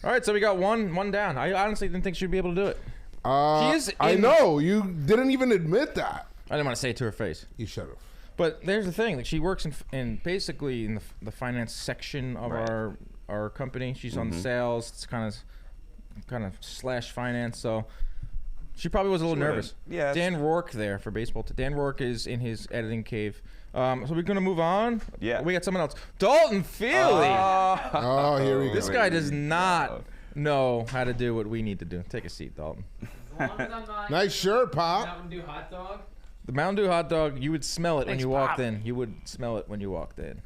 right, so we got one down. I honestly didn't think she'd be able to do it. She is I in- know. You didn't even admit that. I didn't want to say it to her face. You should have. But there's the thing. Like she works in basically in the finance section of Right. our company. She's on sales. It's kind of slash finance. So she probably was a little Sort of. nervous. Yes. Dan Rourke there for baseball. Dan Rourke is in his editing cave. So we're gonna move on. Yeah. We got someone else. Dalton Feely. Oh, here we go. This guy does not know how to do what we need to do. Take a seat, Dalton. As long as I'm not Nice shirt, Pop. Mountain Dew hot dog. The Mountain Dew hot dog, you would smell it when Thanks, you walked Pop. in. You would smell it when you walked in.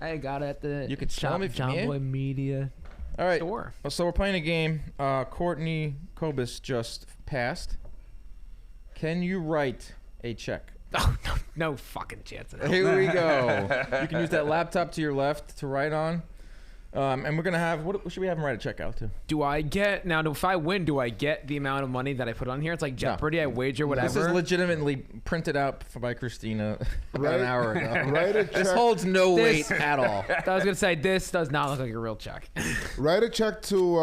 I got it at the You could smell me from here? Jomboy Media All right. store. So we're playing a game. Courtney Kobus just passed. Can you write a check? Oh, no fucking chance. of it. Here we go. You can use that laptop to your left to write on. And we're going to have, what should we have him write a check out to? Do I get, now if I win, do I get the amount of money that I put on here? It's like Jeopardy, I wager whatever. This is legitimately printed out by Christina about Right. an hour ago. Write a This check. holds no This- weight at all. I was going to say, this does not look like a real check. Write a check to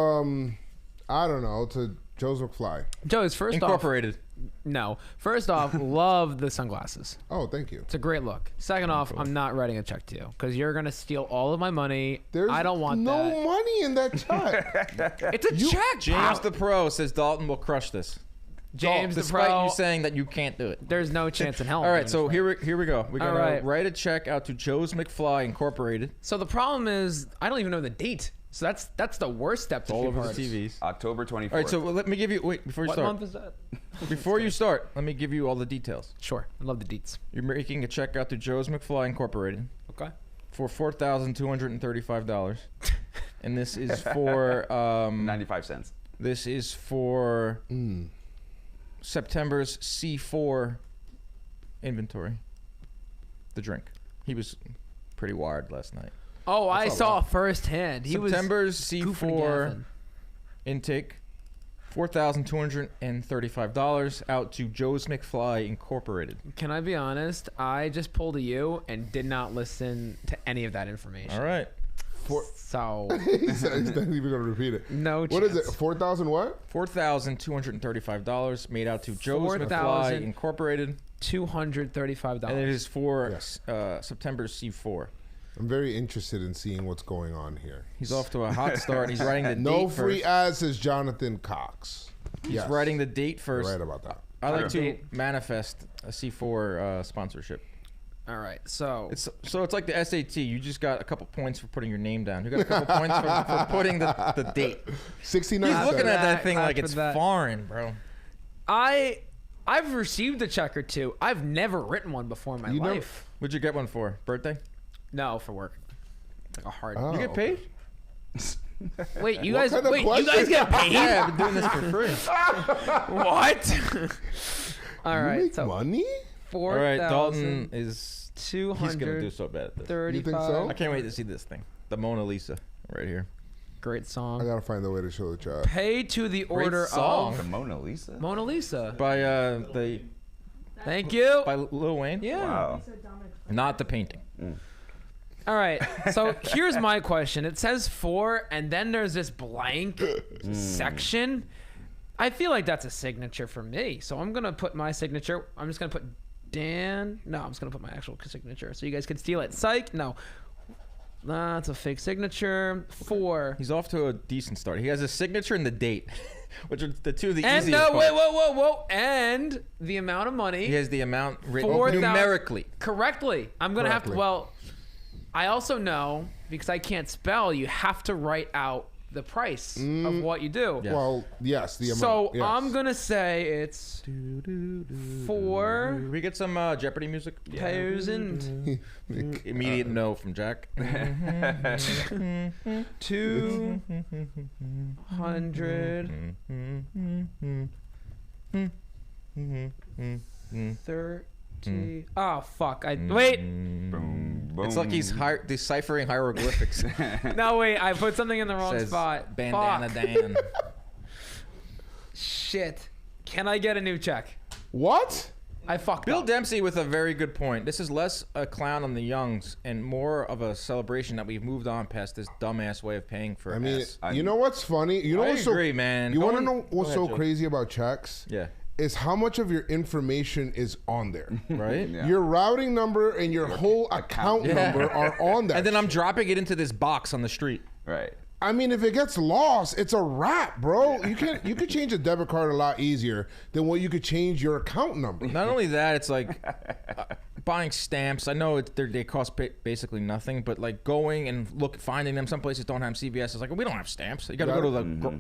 I don't know, to Joe's McFly. Joez, first Incorporated. off, no. First off, love the sunglasses. Oh, thank you. It's a great look. Second off, I'm not writing a check to you because you're going to steal all of my money. There's I don't want no that. money in that check. It's a check, James Pop. the Pro says Dalton will crush this. James the Despite Pro. you saying that you can't do it. There's no chance in hell. All I'm right, so doing this. here we go. We're All gonna right. write a check out to Joe's McFly Incorporated. So the problem is, I don't even know the date. So that's the worst step to All be over the part of. TVs. October 24th. All right, so let me give you. Wait, before you What start. month is that? Before you start, let me give you all the details. Sure, I love the deets. You're making a check out to Joe's McFly Incorporated Okay. for $4,235, and this is for 95 cents. this is for September's C4 inventory. The drink. He was pretty wired last night. Oh, I saw firsthand. He September's was goofing and C4 gaffing. intake, $4,235 out to Joe's McFly Incorporated. Can I be honest? I just pulled a U and did not listen to any of that information. All right. So He's not even going to repeat it. no What chance. is it? 4,000 what? $4,235 made out to Joe's McFly 4,000. Incorporated, $235. and it is for Yes. September's C4. I'm very interested in seeing what's going on here. He's off to a hot start. He's writing the No date free first. ads, says Jonathan Cox. He's writing the date You're first. right about that. I like to Date. manifest a C4 sponsorship. All right, so It's like the SAT. You just got a couple points for putting your name down. You got a couple points for putting the date. 69. He's looking at that thing Clap like for it's that. foreign, bro. I've received a check or two. I've never written one before in my life. What'd you get one for? Birthday? No, for work. Like a hard. Oh. You get paid? Wait, you What guys. kind of Wait, you guys question? get paid? Yeah, I've been doing this for free. What? All You right, make so money? All right, Dalton is. 235. He's gonna do so bad at this. You think so? I can't wait to see this thing. The Mona Lisa, right here. Great song. I gotta find a way to show the chat. Pay to the order song. of The Mona Lisa? Mona Lisa. By Thank you. by Lil Wayne. Yeah. Wow. Not the painting. All right. So here's my question. It says 4, and then there's this blank section. I feel like that's a signature for me. So I'm gonna put my signature. I'm just gonna put Dan. No, I'm just gonna put my actual signature, so you guys can steal it. Psych. No. That's a fake signature. 4. He's off to a decent start. He has a signature and the date, which are the two of the And easiest. no, wait, parts. whoa. And the amount of money. He has the amount written 4,000 numerically. Correctly. I'm going to have to, Correctly. well, I also know, because I can't spell, you have to write out the price of what you do. Yeah. Well, yes, the amount. So yes. I'm going to say it's 4 We get some Jeopardy music. pairs and Immediate no from Jack. 200 30. Oh fuck! Wait. Boom, boom. It's like he's deciphering hieroglyphics. No wait! I put something in the wrong Says spot. Bandana Fuck. Dan. Shit! Can I get a new check? What? I fucked Bill up. Dempsey with a very good point. This is less a clown on the youngs and more of a celebration that we've moved on past this dumbass way of paying for I mean, ass. you know what's funny? You know I what's agree, so, man. You want to Going- know what's Go so ahead, Joe. crazy about checks? Yeah. Is how much of your information is on there. Right? Yeah. Your routing number and your whole account Yeah. number are on that. And then I'm shit. dropping it into this box on the street. Right. I mean, if it gets lost, it's a wrap, bro. You could change a debit card a lot easier than what you could change your account number. Not only that, it's like buying stamps. I know they cost basically nothing, but like going and finding them. Some places don't have CVS. It's like, we don't have stamps. You got to go to the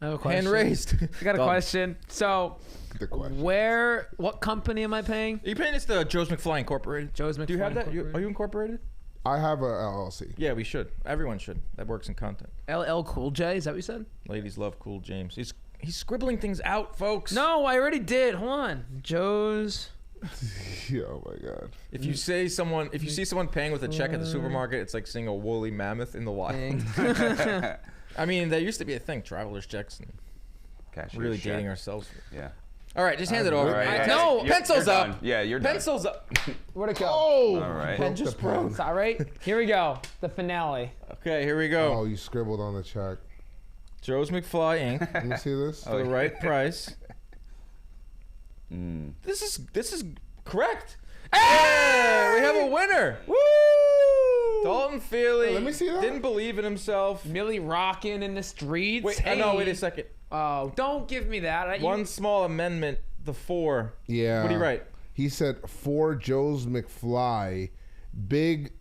I have a question. hand raised. I got a question. So, The question. what company am I paying? Are you paying this to Joe's McFly Incorporated? Joe's Do you have McFly that? Incorporated. Are you incorporated? I have a LLC. Yeah, we should. Everyone should. That works in content. LL Cool J? Is that what you said? Ladies love Cool James. He's scribbling things out, folks. No, I already did. Hold on. Joe's. Yeah, oh my god. If you see someone paying with a check at the supermarket, it's like seeing a woolly mammoth in the wild. I mean, there used to be a thing, traveler's checks, and Cashier really check. dating ourselves. Yeah. All right, just hand it over. All right, No, you're pencils done. up. Yeah, you're done. Pencils up. Where'd it go? Oh! All right. Broke the pen. It's all right. Here we go. The finale. Okay, here we go. Oh, you scribbled on the check. Joe's McFly Inc. Let me see this. for the right price. This is correct. Hey, we have a winner. Woo! Dalton Feely. Let me see that. Didn't believe in himself. Millie rocking in the streets. Wait, hey. no, wait a second. Oh, don't give me that. One small amendment. The 4. Yeah. What do you write? He said for Joe's McFly, big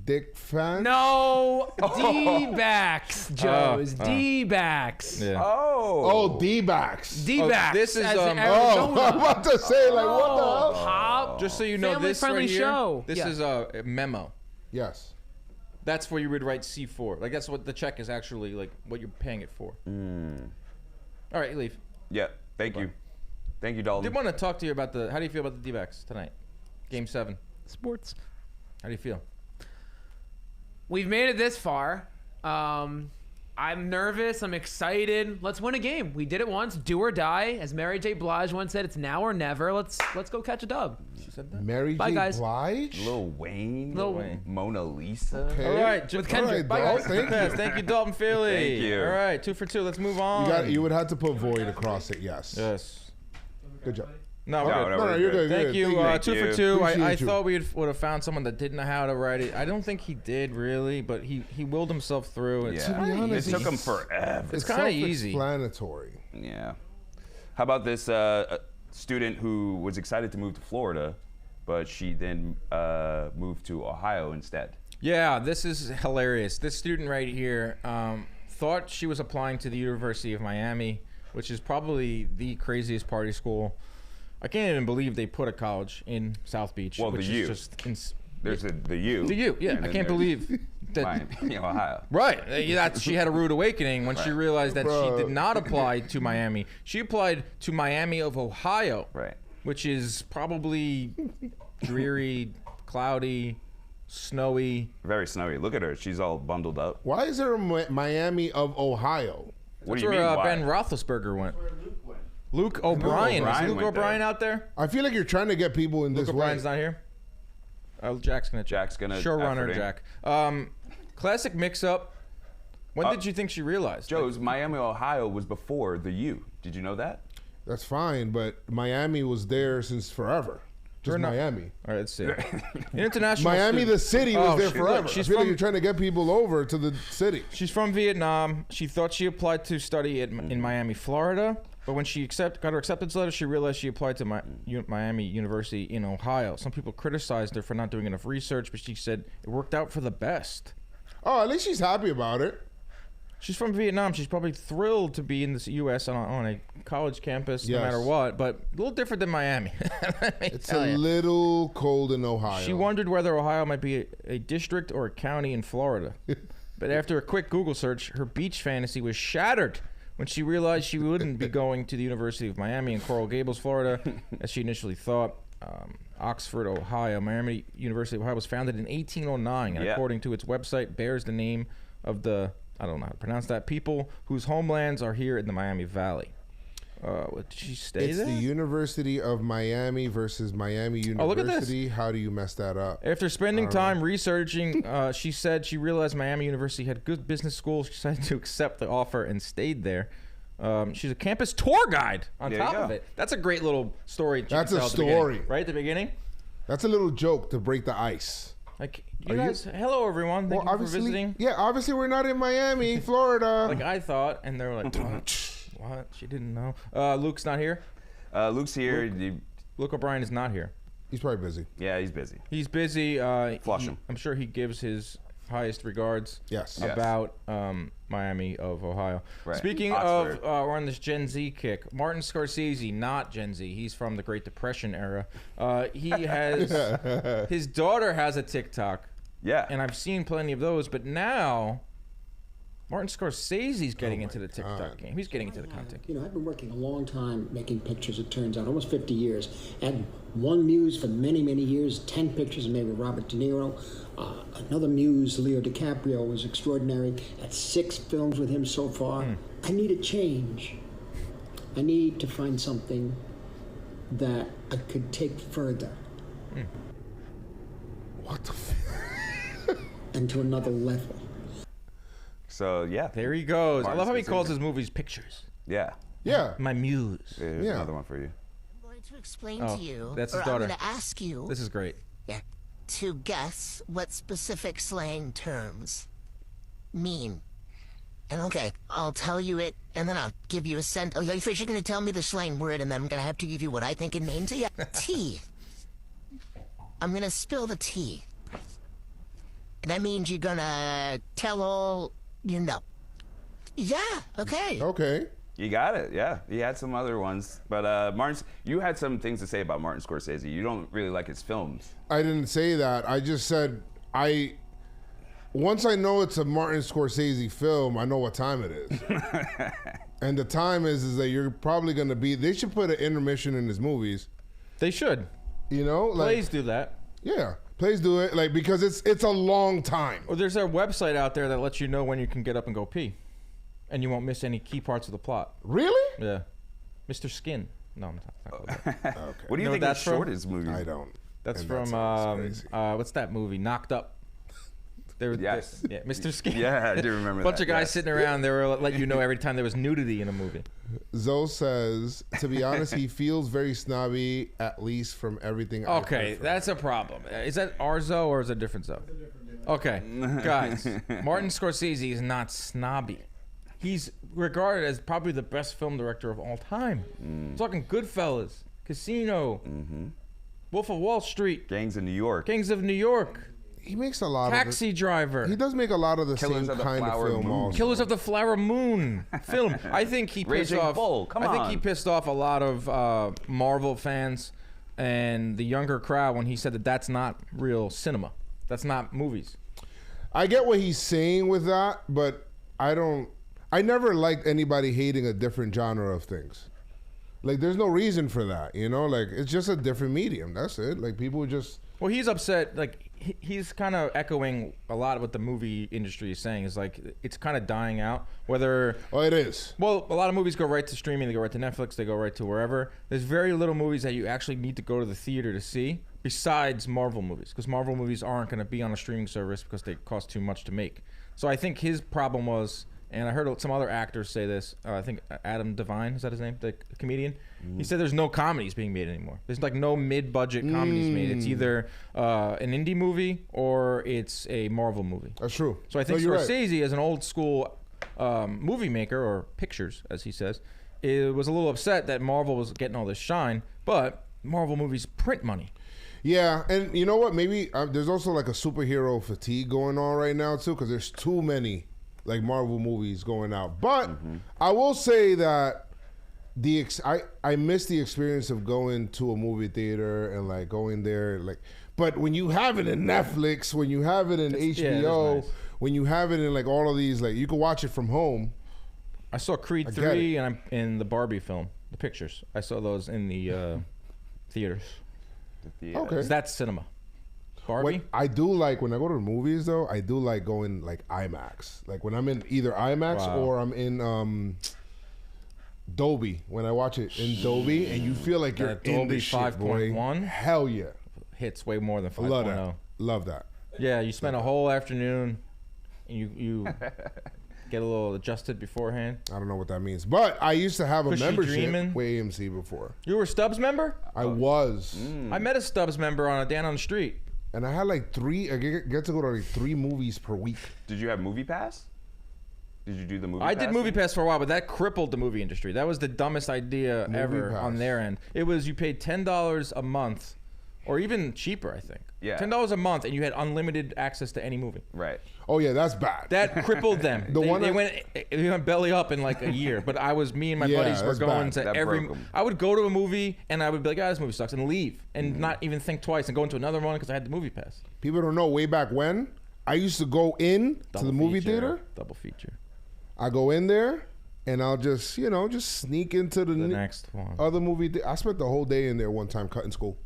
dick fan. No, D-backs, Joe's. D-backs. Yeah. Oh, D-backs. D-backs. this is, as in Oh, I'm Arizona. about to say, like, what the hell? Pop. Just so you know, this Family-friendly right here, show. this Yeah. is a memo. Yes. That's where you would write C4. Like, that's what the check is actually, like, what you're paying it for. All right, leave. Yeah. Thank you. Thank you, Dalton. Did want to talk to you about how do you feel about the D-backs tonight? Game 7. Sports. How do you feel? We've made it this far. I'm nervous. I'm excited. Let's win a game. We did it once. Do or die. As Mary J. Blige once said, it's now or never. Let's go catch a dub. She said that? Mary Bye, J. guys. Blige? Lil Wayne. Lil Wayne. Mona Lisa. Okay. All right, With Kendrick. All right, Bye, Dal, guys. thank you. Yes, thank you, Dalton Feely. Thank you. All right, 2 for 2. Let's move on. You would have to put void across it, yes. Yes. Good job. No, No, we're good. no, No, we're you're good. good. Thank you. Thank 2 for you. 2. I Appreciate you. thought we would have found someone that didn't know how to write it. I don't think he did really, but he willed himself through. It's Yeah. be honest, it took him forever. It's kind of easy. Self-explanatory. Yeah. How about this student who was excited to move to Florida, but she then moved to Ohio instead. Yeah, this is hilarious. This student right here thought she was applying to the University of Miami, which is probably the craziest party school. I can't even believe they put a college in South Beach. Well, which the U. is just There's the U. The U, yeah. and I then can't there's believe that. Miami, Ohio. Right. She had a rude awakening when she Right. realized that Bro. she did not apply to Miami. She applied to Miami of Ohio, Right. which is probably dreary, cloudy, snowy. Very snowy. Look at her. She's all bundled up. Why is there a Miami of Ohio? What That's do you mean? where why? Ben Roethlisberger went. Luke O'Brien. Is O'Brien Luke went O'Brien there. out there? I feel like you're trying to get people in Luke this O'Brien's way. not here. Oh, Jack's gonna showrunner efforting. Jack. Classic mix-up. When did you think she realized? Joe's Miami, Ohio was before the U. Did you know that? That's fine, but Miami was there since forever. Just We're not- Miami. All right, let's see. International. Miami, student. the city, was Oh, there shit. forever. Look, she's I feel like from- you're trying to get people over to the city. She's from Vietnam. She thought she applied to study in Miami, Florida, but when she got her acceptance letter, she realized she applied to Miami University in Ohio. Some people criticized her for not doing enough research, but she said it worked out for the best. Oh, at least she's happy about it. She's from Vietnam. She's probably thrilled to be in the U.S. on a college campus, no Yes. matter what, but a little different than Miami. Let me It's tell a ya. little cold in Ohio. She wondered whether Ohio might be a district or a county in Florida. But after a quick Google search, her beach fantasy was shattered when she realized she wouldn't be going to the University of Miami in Coral Gables, Florida, as she initially thought. Oxford, Ohio. Miami University of Ohio was founded in 1809, and Yeah. according to its website, bears the name of the, I don't know how to pronounce that, people whose homelands are here in the Miami Valley. Did she stay It's there? the University of Miami versus Miami University. Oh, look at this. How do you mess that up? After spending time researching, she said she realized Miami University had good business schools. She decided to accept the offer and stayed there. She's a campus tour guide on There you top go. of it. That's a great little story. she That's can a tell at the beginning, story. right at the beginning. That's a little joke to break the ice. Like, Are you you- guys, hello everyone. Thank you for obviously, visiting. yeah, obviously we're not in Miami, Florida. Like I thought, and they were like, what? She didn't know. Luke's not here. Luke's here. Luke O'Brien is not here. He's probably busy. Yeah, he's busy. He's busy. Flush him. I'm sure he gives his highest regards Yes. about Miami of Ohio. Right. Speaking Oxford. of, we're on this Gen Z kick. Martin Scorsese, not Gen Z. He's from the Great Depression era. He has, his daughter has a TikTok, Yeah. and I've seen plenty of those, but now Martin Scorsese's getting into the TikTok game. He's getting into the content game. You know, I've been working a long time making pictures, it turns out, almost 50 years. Had one muse for many, many years, 10 pictures made with Robert De Niro. Another muse, Leo DiCaprio, was extraordinary. Had 6 films with him so far. I need a change. I need to find something that I could take further. What the and to another level. So, yeah. There he goes. Martin I love how he Scorsese. calls his movies pictures. Yeah. Yeah. My muse. Here's Yeah. another one for you. I'm going to explain Oh, to you, that's or his daughter. I'm going to ask you This is great. to guess what specific slang terms mean. And okay, I'll tell you it, and then I'll give you a sentence. Oh, first you're going to tell me the slang word, and then I'm going to have to give you what I think it means. Yeah, tea. I'm going to spill the tea. That means you're going to tell all you know. Yeah, okay. Okay. You got it. Yeah. He had some other ones. But, Martin, you had some things to say about Martin Scorsese. You don't really like his films. I didn't say that. I just said once I know it's a Martin Scorsese film, I know what time it is. And the time is that you're probably going to be. They should put an intermission in his movies. They should. You know, like Plays do that. yeah, plays do it like because it's a long time. Or there's a website out there that lets you know when you can get up and go pee, and you won't miss any key parts of the plot. Really? Yeah, Mr. Skin. No, I'm not called that. Okay. What do you know think what of that's from? shortest movies? I don't. That's And from sounds crazy. what's that movie? Knocked Up. Yes. Yeah, Mr. Skin. Yeah, I do remember Bunch that, of guys yes. sitting around. They were letting you know every time there was nudity in a movie. Zoe says, to be honest, he feels very snobby, at least from everything I've Okay, heard from that's a problem. Is that our Zoe or is it a different Zoe? Okay, guys, Martin Scorsese is not snobby. He's regarded as probably the best film director of all time. I'm talking Goodfellas, Casino. Wolf of Wall Street. Gangs of New York. Gangs of New York. He makes a lot Taxi Driver. He does make a lot of the Killers same of the kind of Flower film. Moon. Also. Killers of the Flower Moon film. I think he pissed Raging off. Bull, come I think on. he pissed off a lot of Marvel fans and the younger crowd when he said that that's not real cinema. That's not movies. I get what he's saying with that, but I never liked anybody hating a different genre of things. Like, there's no reason for that, you know? Like, it's just a different medium. That's it. Like, people just... Well, he's upset. Like, he's kind of echoing a lot of what the movie industry is saying. Is like, it's kind of dying out. Whether... Oh, it is. Well, a lot of movies go right to streaming. They go right to Netflix. They go right to wherever. There's very little movies that you actually need to go to the theater to see, besides Marvel movies. Because Marvel movies aren't going to be on a streaming service because they cost too much to make. So I think his problem was... And I heard some other actors say this. I think Adam Devine, is that his name? The comedian? He said there's no comedies being made anymore. There's like no mid-budget comedies made. It's either an indie movie or it's a Marvel movie. That's true. So I think you're Scorsese, as an old school movie maker, or pictures, as he says, was a little upset that Marvel was getting all this shine. But Marvel movies print money. Yeah, and you know what? Maybe there's also like a superhero fatigue going on right now, too, because there's too many like Marvel movies going out. But I will say that I miss the experience of going to a movie theater and like going there, like. But when you have it in Netflix, when you have it in HBO, nice. When you have it in like all of these, like you can watch it from home. I saw Creed 3 and I'm in the Barbie film, the pictures. I saw those in the theaters. Okay, that's cinema. Barbie? I do like when I go to the movies though. I do like going like IMAX. Like when I'm in either IMAX or I'm in Dolby. When I watch it in Dolby, and you feel like you're in the shit, 5.1. Hell yeah, hits way more than 5.0. Love that. Yeah, you spend a whole afternoon, and you get a little adjusted beforehand. I don't know what that means, but I used to have a membership with AMC before. You were a Stubbs member? I was. I met a Stubbs member down on the street. And I had like I get to go to like 3 movies per week. Did you have Movie Pass? Did you do the Movie Pass? I did Movie Pass for a while, but that crippled the movie industry. That was the dumbest idea ever on their end. It was you paid $10 a month, or even cheaper, I think. Yeah. $10 a month, and you had unlimited access to any movie. Right. Oh yeah, that's bad. That crippled them. They went belly up in like a year. But me and my buddies were going to every. I would go to a movie and I would be like, "Ah, this movie sucks," and leave, and not even think twice, and go into another one because I had the Movie Pass. People don't know. Way back when, I used to go to the movie theater. Double feature. I go in there, and I'll just sneak into the next one. Other movie. I spent the whole day in there one time cutting school.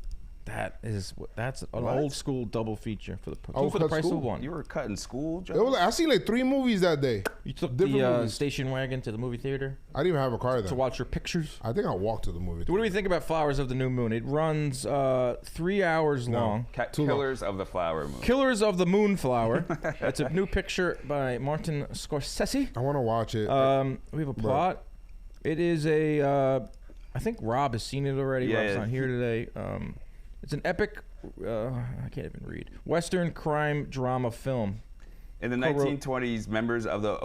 That's an old school double feature for the price of one. You were cutting school, Joe? I seen like 3 movies that day. You took the station wagon to the movie theater? I didn't even have a car then. To watch your pictures? I think I walked to the movie theater. What do we think about Flowers of the New Moon? It runs 3 hours long. Killers of the Flower Moon. Killers of the Moonflower. That's a new picture by Martin Scorsese. I want to watch it. We have a plot. It is I think Rob has seen it already. Yeah, Rob's not here today. It's an epic, I can't even read, Western crime drama film. In the 1920s, members of the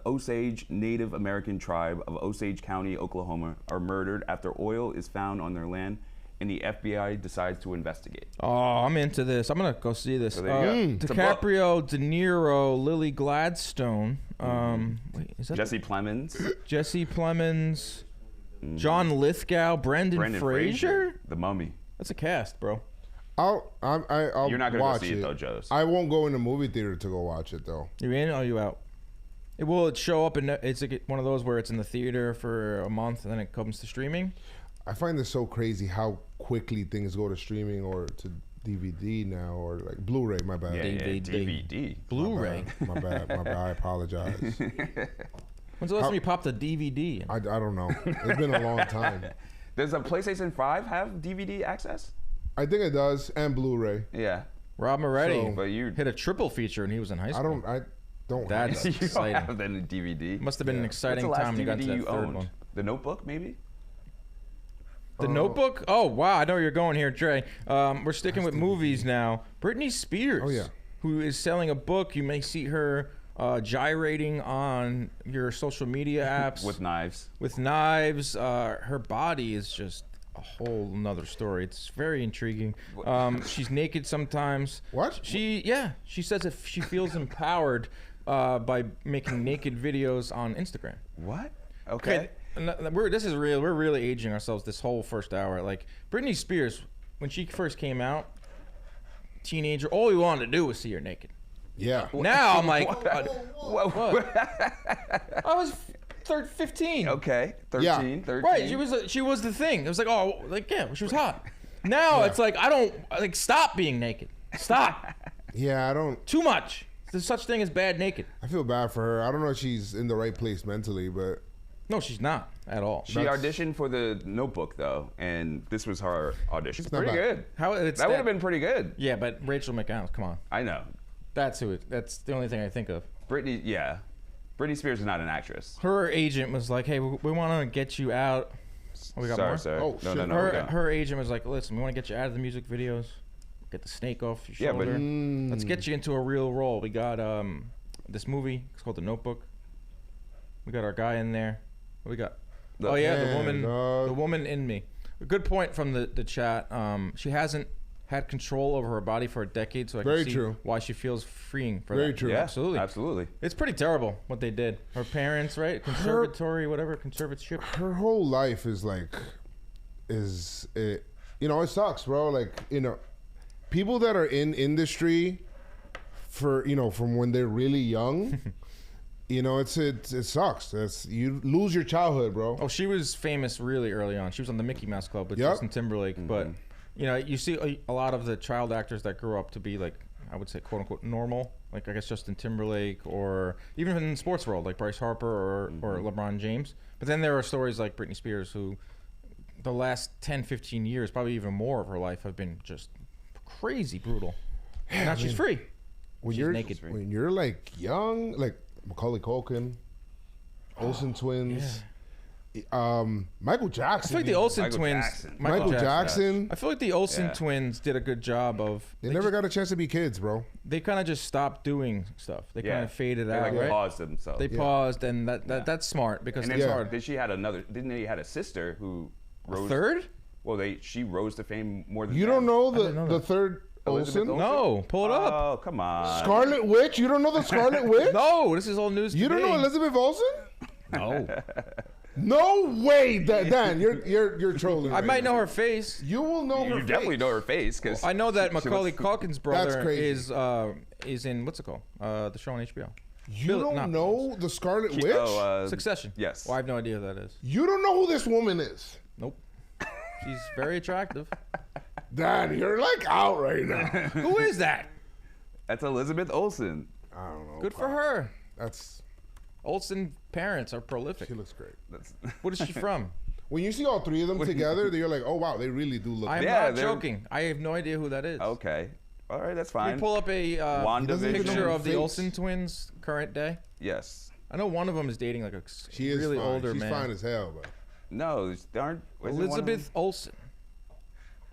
Osage Native American tribe of Osage County, Oklahoma, are murdered after oil is found on their land, and the FBI decides to investigate. Oh, I'm into this. I'm going to go see this. So there you go. DiCaprio, De Niro, Lily Gladstone. Is that Jesse Plemons. Jesse Plemons. John Lithgow. Brendan Fraser? The Mummy. That's a cast, bro. I'll You're not gonna watch go see it though, Joez. I won't go in the movie theater to go watch it though. You in or are you out? It will show up it's like one of those where it's in the theater for a month and then it comes to streaming. I find this so crazy how quickly things go to streaming or to DVD now, or like Blu-ray. My bad. DVD. Blu-ray. My bad. I apologize. When's the last time you popped a DVD in? I don't know. It's been a long time. Does a PlayStation 5 have DVD access? I think it does, and Blu-ray. Yeah. Rob Moretti but you hit a triple feature and he was in high school. I don't. That's you exciting. don't have then a DVD. Must have been an exciting What's the time last when you got DVD to that you third owned? one. The Notebook, maybe? The Notebook? Oh, wow. I know where you're going here, Dre. We're sticking with movies now. Britney Spears, who is selling a book. You may see her gyrating on your social media apps. With knives. With knives. Her body is just a whole nother story. It's very intriguing. She's naked sometimes. What? She says if she feels empowered by making naked videos on Instagram. What? Okay. This is real. We're really aging ourselves this whole first hour. Like Britney Spears, when she first came out, teenager, all we wanted to do was see her naked. Yeah. Now I'm like, What? I was 15. Okay. 13. Yeah. 13. Right. She was the thing. It was like, she was hot. Now it's like, I don't, like, stop being naked. Stop. Yeah, I don't. Too much. There's such thing as bad naked. I feel bad for her. I don't know if she's in the right place mentally, but. No, she's not at all. She auditioned for The Notebook, though, and this was her audition. Pretty good. That would have been pretty good. Yeah, but Rachel McAdams, come on. I know. That's the only thing I think of. Britney Spears is not an actress. Her agent was like, hey, we want to get you out. Oh, we got more? Sorry. Oh, no, shit. no. Her agent was like, listen, we want to get you out of the music videos. Get the snake off your shoulder. Let's get you into a real role. We got this movie. It's called The Notebook. We got our guy in there. What we got? The woman in me. A good point from the chat. She hasn't had control over her body for a decade, so I can see why she feels freeing for that. Very true. Yeah, absolutely. It's pretty terrible what they did. Her parents, right? Conservatory, conservatorship. Her whole life is like, it sucks, bro. Like, people that are in industry for, from when they're really young, it sucks. You lose your childhood, bro. Oh, she was famous really early on. She was on the Mickey Mouse Club with Justin Timberlake, but you see a lot of the child actors that grew up to be like, I would say, quote unquote, normal. Like, I guess Justin Timberlake, or even in the sports world, like Bryce Harper or LeBron James. But then there are stories like Britney Spears, who the last 10, 15 years, probably even more of her life, have been just crazy brutal. And now she's free. When she's naked. When you're like young, like Macaulay Culkin, Olsen twins. Michael Jackson. I feel like the Olsen twins. Michael Jackson. I feel like the Olsen twins did a good job of. They never got a chance to be kids, bro. They kind of just stopped doing stuff. They kind of faded out. They right? paused themselves. They paused, and that's smart because and it's hard. Didn't he had a sister who rose? A third? Well, she rose to fame more than. You don't know the third Olsen? No, pull it up. Oh, come on. Scarlet Witch? You don't know the Scarlet Witch? No, this is all news. You don't know Elizabeth Olsen? No. No way, Dan. You're trolling. I might know her face. You will know her face. You definitely know her face because I know that Macaulay Culkin's brother is in what's it called? The show on HBO. You don't know the Scarlet Witch? Succession. Yes. Well, I have no idea who that is. You don't know who this woman is? Nope. She's very attractive. Dan, you're like out right now. Who is that? That's Elizabeth Olsen. I don't know. Good for her. That's Olsen parents are prolific. She looks great. What is she from? When you see all three of them together, you're like, oh wow, they really do look. I'm not joking. I have no idea who that is. Okay. All right, that's fine. Can you pull up a picture of the Olsen twins current day? Yes. I know one of them is dating like a really older man. She's fine as hell, but. No, they aren't. Elizabeth Olsen.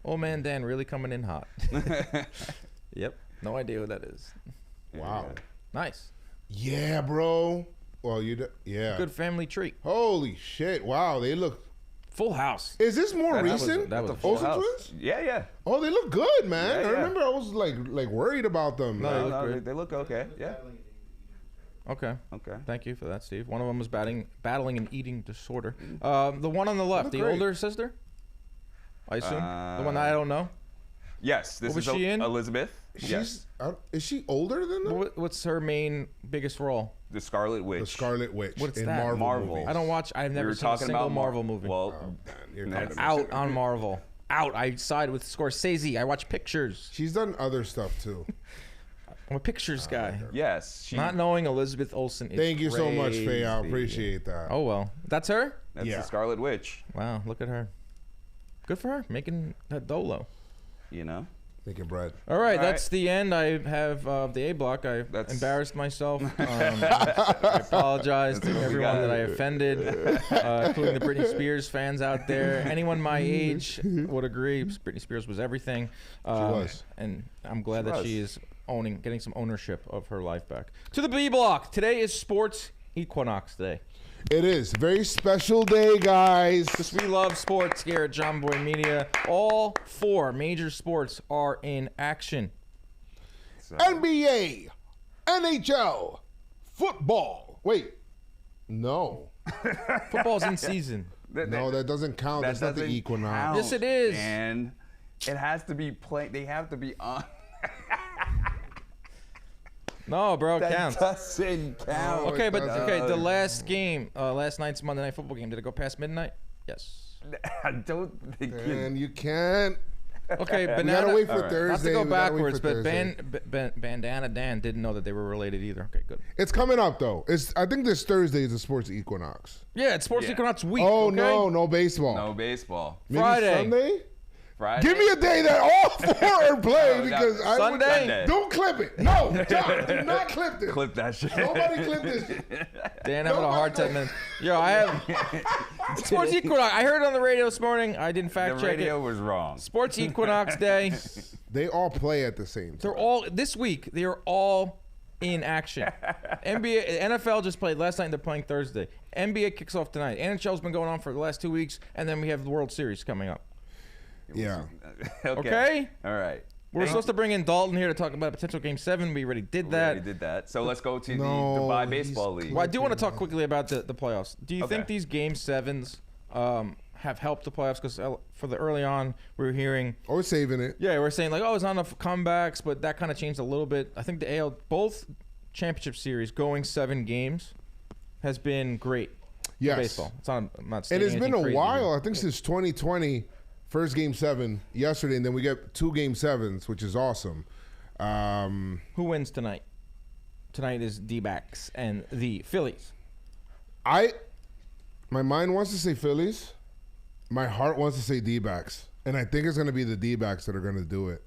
Old man Dan really coming in hot. Yep. No idea who that is. Wow. Nice. Yeah, bro. Well, yeah. Good family treat. Holy shit! Wow, they look. Full House. Is this more recent? That was the Olsen twins? Yeah. Oh, they look good, man. Yeah, I remember I was like worried about them. No, they look okay. Yeah. Okay. Okay. Thank you for that, Steve. One of them was battling an eating disorder. The one on the left, the older sister, I assume, the one that I don't know. Yes. This what was is she in? Elizabeth. Yes. Is she older than them? What's her biggest role? The Scarlet Witch. The Scarlet Witch. What's in that? Marvel. I don't watch. I've never seen a single Marvel movie. Well, I'm out on Marvel. Out. I side with Scorsese. I watch pictures. She's done other stuff too. I'm a pictures guy. Yes. Not knowing Elizabeth Olsen is Thank you crazy. so much, Faye. I appreciate that. Oh, well. That's her? That's the Scarlet Witch. Wow, look at her. Good for her, making that dolo. You know? Making bread. All right, that's the end. I have the A block. I embarrassed myself. I apologize to everyone that I offended, including the Britney Spears fans out there. Anyone my age would agree. Britney Spears was everything. She was. And I'm glad that she is getting some ownership of her life back. To the B block. Today is Sports Equinox Day. It is. Very special day, guys. Because we love sports here at Jomboy Media. All 4 major sports are in action. NBA, NHL, football. Wait. No. Football's in season. No, that doesn't count. That's not the equinox. Yes, it is. And it has to be played. They have to be on. No, bro, it That counts. doesn't count. Okay, but the last game, last night's Monday Night Football game, did it go past midnight? Yes. I don't think And you can't. Okay, We Banana. gotta wait for Not to Thursday. go We gotta wait backwards, for but Thursday. Bandana Dan didn't know that they were related either. Okay, good. It's coming up though. I think this Thursday is the sports equinox. Yeah, it's Sports Equinox week. Oh okay? no baseball. No baseball. Maybe Friday. Sunday. Friday. Give me a day that all 4 are playing because I would. Sunday. Don't clip it. No, John, do not clip this. Clip that shit. Nobody clip this shit. Dan having a hard 10 minutes. Yo, I have Sports Equinox. I heard it on the radio this morning. I didn't fact The check radio it. was wrong. Sports Equinox Day. They all play at the same time. They're all this week. They are all in action. NFL just played last night. And they're playing Thursday. NBA kicks off tonight. NHL's been going on for the last 2 weeks, and then we have the World Series coming up. Yeah. Okay. All right. We're supposed to bring in Dalton here to talk about a potential Game 7. We already did that. We already did that. So let's go to the Dubai Baseball League. Well, I do want to talk quickly about the playoffs. Do you Okay. think these Game 7s have helped the playoffs? Because for the early on, we were hearing... Oh, we're saving it. Yeah, we're saying like, oh, it's not enough comebacks, but that kind of changed a little bit. I think the AL, both championship series going 7 games has been great Yes. for baseball. It's not, I'm not And stating it's been anything a crazy while. here. I think since 2020, first Game 7 yesterday, and then we get 2 Game 7s, which is awesome. Who wins tonight? Tonight is D-backs and the Phillies. My mind wants to say Phillies. My heart wants to say D-backs. And I think it's going to be the D-backs that are going to do it.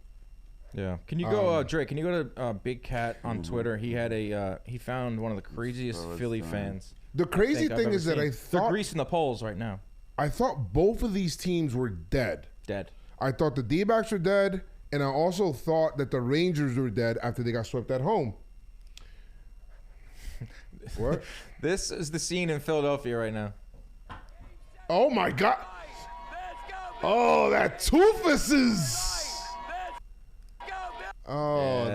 Yeah. Can you go, Drake? Can you go to Big Cat on Twitter? He had he found one of the craziest Philly fans. The crazy I've thing ever is that seen. I They're thought greasing the polls right now. I thought both of these teams were dead. Dead. I thought the D-backs were dead, and I also thought that the Rangers were dead after they got swept at home. What? This is the scene in Philadelphia right now. Oh my God! Oh, that Toofuses! Oh.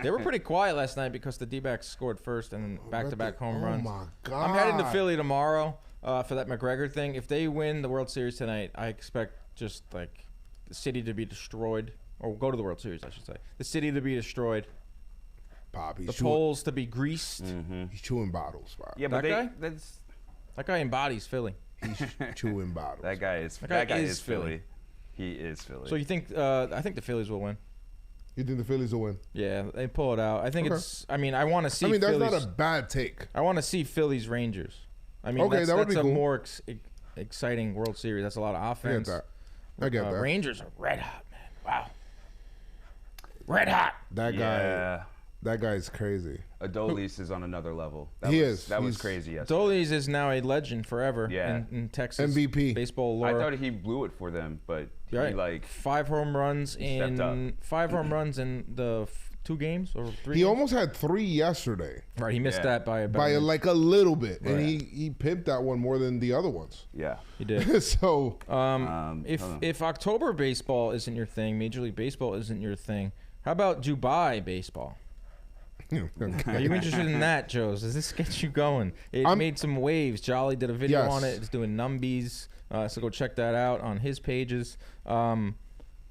They were pretty quiet last night because the D-backs scored first and then back-to-back home runs. Oh my God! I'm heading to Philly tomorrow for that McGregor thing. If they win the World Series tonight, I expect just like the city to be destroyed, or go to the World Series, I should say. The city to be destroyed. Pop, The polls to be greased. He's chewing bottles, Pop. Yeah, That but guy? that's That guy embodies Philly. He's chewing bottles. that guy is Philly. He is Philly. So you think? I think the Phillies will win. You think the Phillies will win? Yeah, they pull it out. I think Okay. it's. I mean, I want to see. I mean, that's Phillies, not a bad take. I want to see Phillies Rangers. I mean, Okay, that's, that would that's be a cool. more exciting World Series. That's a lot of I get offense. that. I get that. Rangers are red hot, man. Wow. Red hot. That guy. That guy's crazy. Adolis is on another level. That He was, is. That was He's- crazy yesterday. Dolis is now a legend forever Yeah. in Texas. MVP. Baseball lore. I thought he blew it for them, but he Right. like 5 home runs stepped up. in 5 home runs in the 2 games or 3 He games? almost had 3 yesterday. Right, he missed Yeah. that by By about like a little bit. And Right. he pimped that one more than the other ones. yeah. he did. So If October baseball isn't your thing, Major League Baseball isn't your thing, how about Dubai baseball? Are you interested in that, Joez? Does this get you going? It made some waves. Jolly did a video Yes. on it. It's doing numbies. So go check that out on his pages.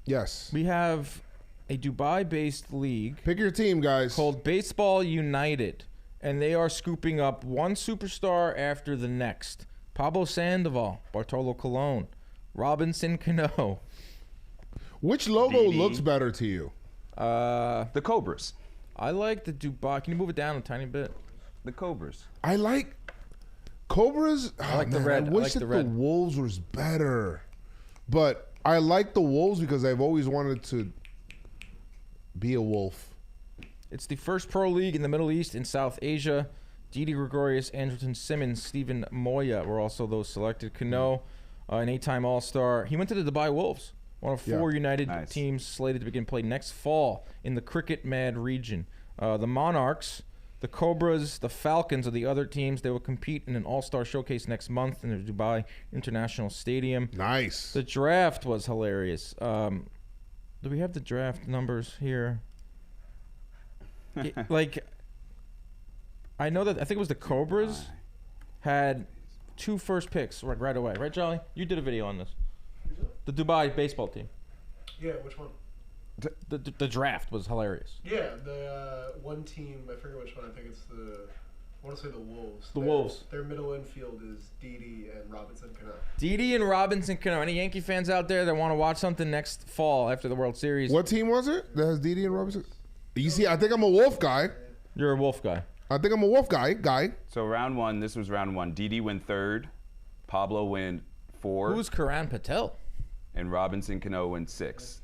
yes. We have a Dubai-based league Pick your team, guys. called Baseball United, and they are scooping up one superstar after the next. Pablo Sandoval, Bartolo Colon, Robinson Cano. Which logo Didi. looks better to you? The Cobras. I like the Dubai. Can you move it down a tiny bit? The Cobras. I like Cobras. I like the red. I I wish like that the the red. Wolves was better. But I like the Wolves because I've always wanted to be a wolf. It's the first pro league in the Middle East and South Asia. Didi Gregorius, Andrelton Simmons, Stephen Moya were also those selected. Cano, an 8-time All-Star. He went to the Dubai Wolves, one of 4 United Nice. teams slated to begin play next fall in the cricket mad region. The Monarchs The Cobras, the Falcons are the other teams. They will compete in an all-star showcase next month in the Dubai International Stadium. Nice. The draft was hilarious. Do we have the draft numbers here? I know that I think it was the Cobras had 2 first picks right away. Right, Jolly? You did a video on this. The Dubai baseball team. Yeah, which one? The draft was hilarious. Yeah, the one team, I forget which one. I think it's I want to say the Wolves. Wolves. Their middle infield is Didi and Robinson Cano. Didi and Robinson Cano. Any Yankee fans out there that want to watch something next fall after the World Series? What team was it that has Didi and Robinson? You see, I think I'm a Wolf guy. You're a Wolf guy. I think I'm a Wolf guy. So round 1, this was round 1. Didi went 3rd. Pablo went 4. Who's Karan Patel? And Robinson Cano went 6.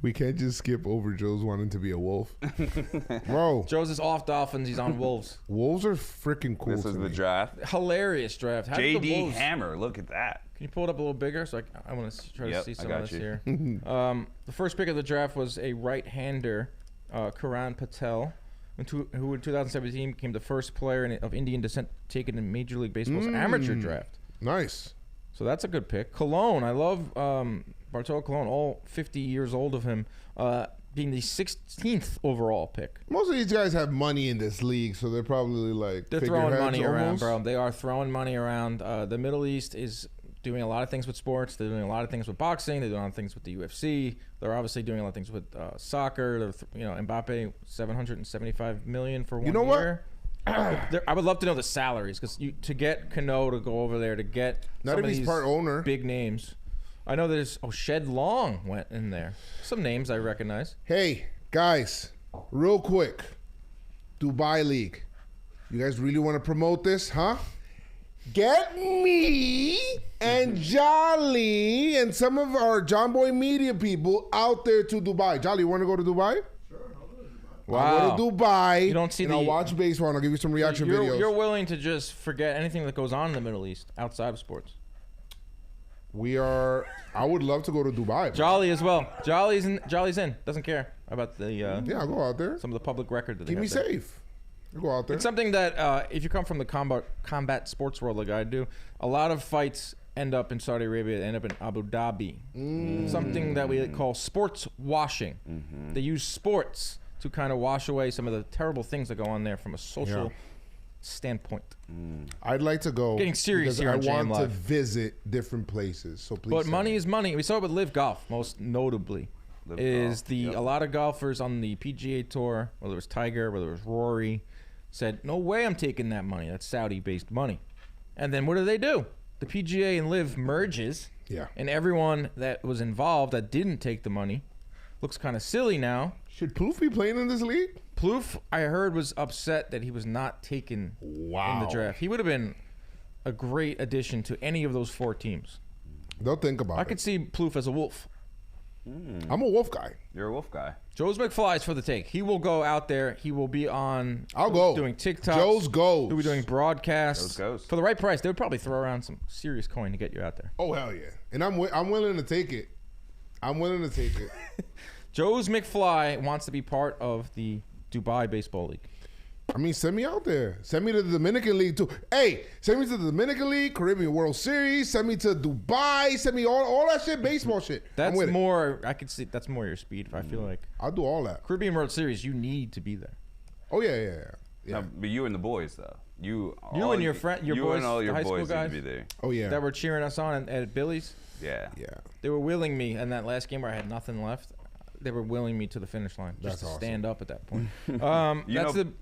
We can't just skip over Joe's wanting to be a Wolf. Bro. Joe's is off Dolphins. He's on Wolves. Wolves are freaking cool. This is the draft. Hilarious draft. How did the JD Wolves... Hammer. Look at that. Can you pull it up a little bigger so I want to try to see some of this here. The first pick of the draft was a right-hander, Karan Patel, who in 2017 became the first player of Indian descent taken in Major League Baseball's amateur draft. Nice. So that's a good pick. Colon, I love Bartolo Colon, all 50 years old of him, being the 16th overall pick. Most of these guys have money in this league, so they're probably like they're throwing money around, almost. bro. They are throwing money around. The Middle East is doing a lot of things with sports. They're doing a lot of things with boxing. They're doing a lot of things with the UFC. They're obviously doing a lot of things with soccer. Mbappe, $775 million for 1 year. You know what? I would love to know the salaries because to get Cano to go over there to get not if he's part owner, big names. I know there's Shed Long went in there. Some names I recognize. Hey guys, real quick, Dubai League. You guys really want to promote this, huh? Get me and Jolly and some of our Jomboy Media people out there to Dubai. Jolly, you want to go to Dubai? Wow. I'll go to Dubai. You don't see and I'll watch baseball and I'll give you some reaction videos. You're willing to just forget anything that goes on in the Middle East outside of sports. I would love to go to Dubai. Jolly as well. Jolly's in. Doesn't care about the. Yeah, I'll go out there. Some of the public record that keep me safe. I'll go out there. It's something that if you come from the combat sports world like I do, a lot of fights end up in Saudi Arabia, they end up in Abu Dhabi. Something that we call sports washing. They use sports to kind of wash away some of the terrible things that go on there from a social standpoint. I'd like to go. Getting serious here. I want to visit different places. So please. But money is money. We saw it with Live Golf, most notably. A lot of golfers on the PGA Tour, whether it was Tiger, whether it was Rory, said, no way I'm taking that money. That's Saudi-based money. And then what do? The PGA and Live merges. Yeah. And everyone that was involved that didn't take the money looks kind of silly now. Should Plouffe be playing in this league? Plouffe, I heard, was upset that he was not taken in the draft. He would have been a great addition to any of those 4 teams. They'll think about it. I could see Plouffe as a Wolf. I'm a Wolf guy. You're a Wolf guy. Joe's McFly's for the take. He will go out there. He will be on. I'll go. Doing TikToks. Joe's goes. He'll be doing broadcasts. Joe's goes. For the right price, they would probably throw around some serious coin to get you out there. Oh, hell yeah. And I'm willing to take it. Joe's McFly wants to be part of the Dubai Baseball League. I mean, send me out there. Send me to the Dominican League too. Hey, send me to the Dominican League, Caribbean World Series. Send me to Dubai. Send me all that shit, baseball shit. That's more. I could see that's more your speed. I feel like I'll do all that. Caribbean World Series, you need to be there. Oh yeah. No, but you and the boys though. You and your friend, your boys, and all your the high boys school guys. need to be there. Oh yeah. That were cheering us on at Billy's. Yeah. They were willing me in that last game where I had nothing left. They were willing me to the finish line just to stand up at that point.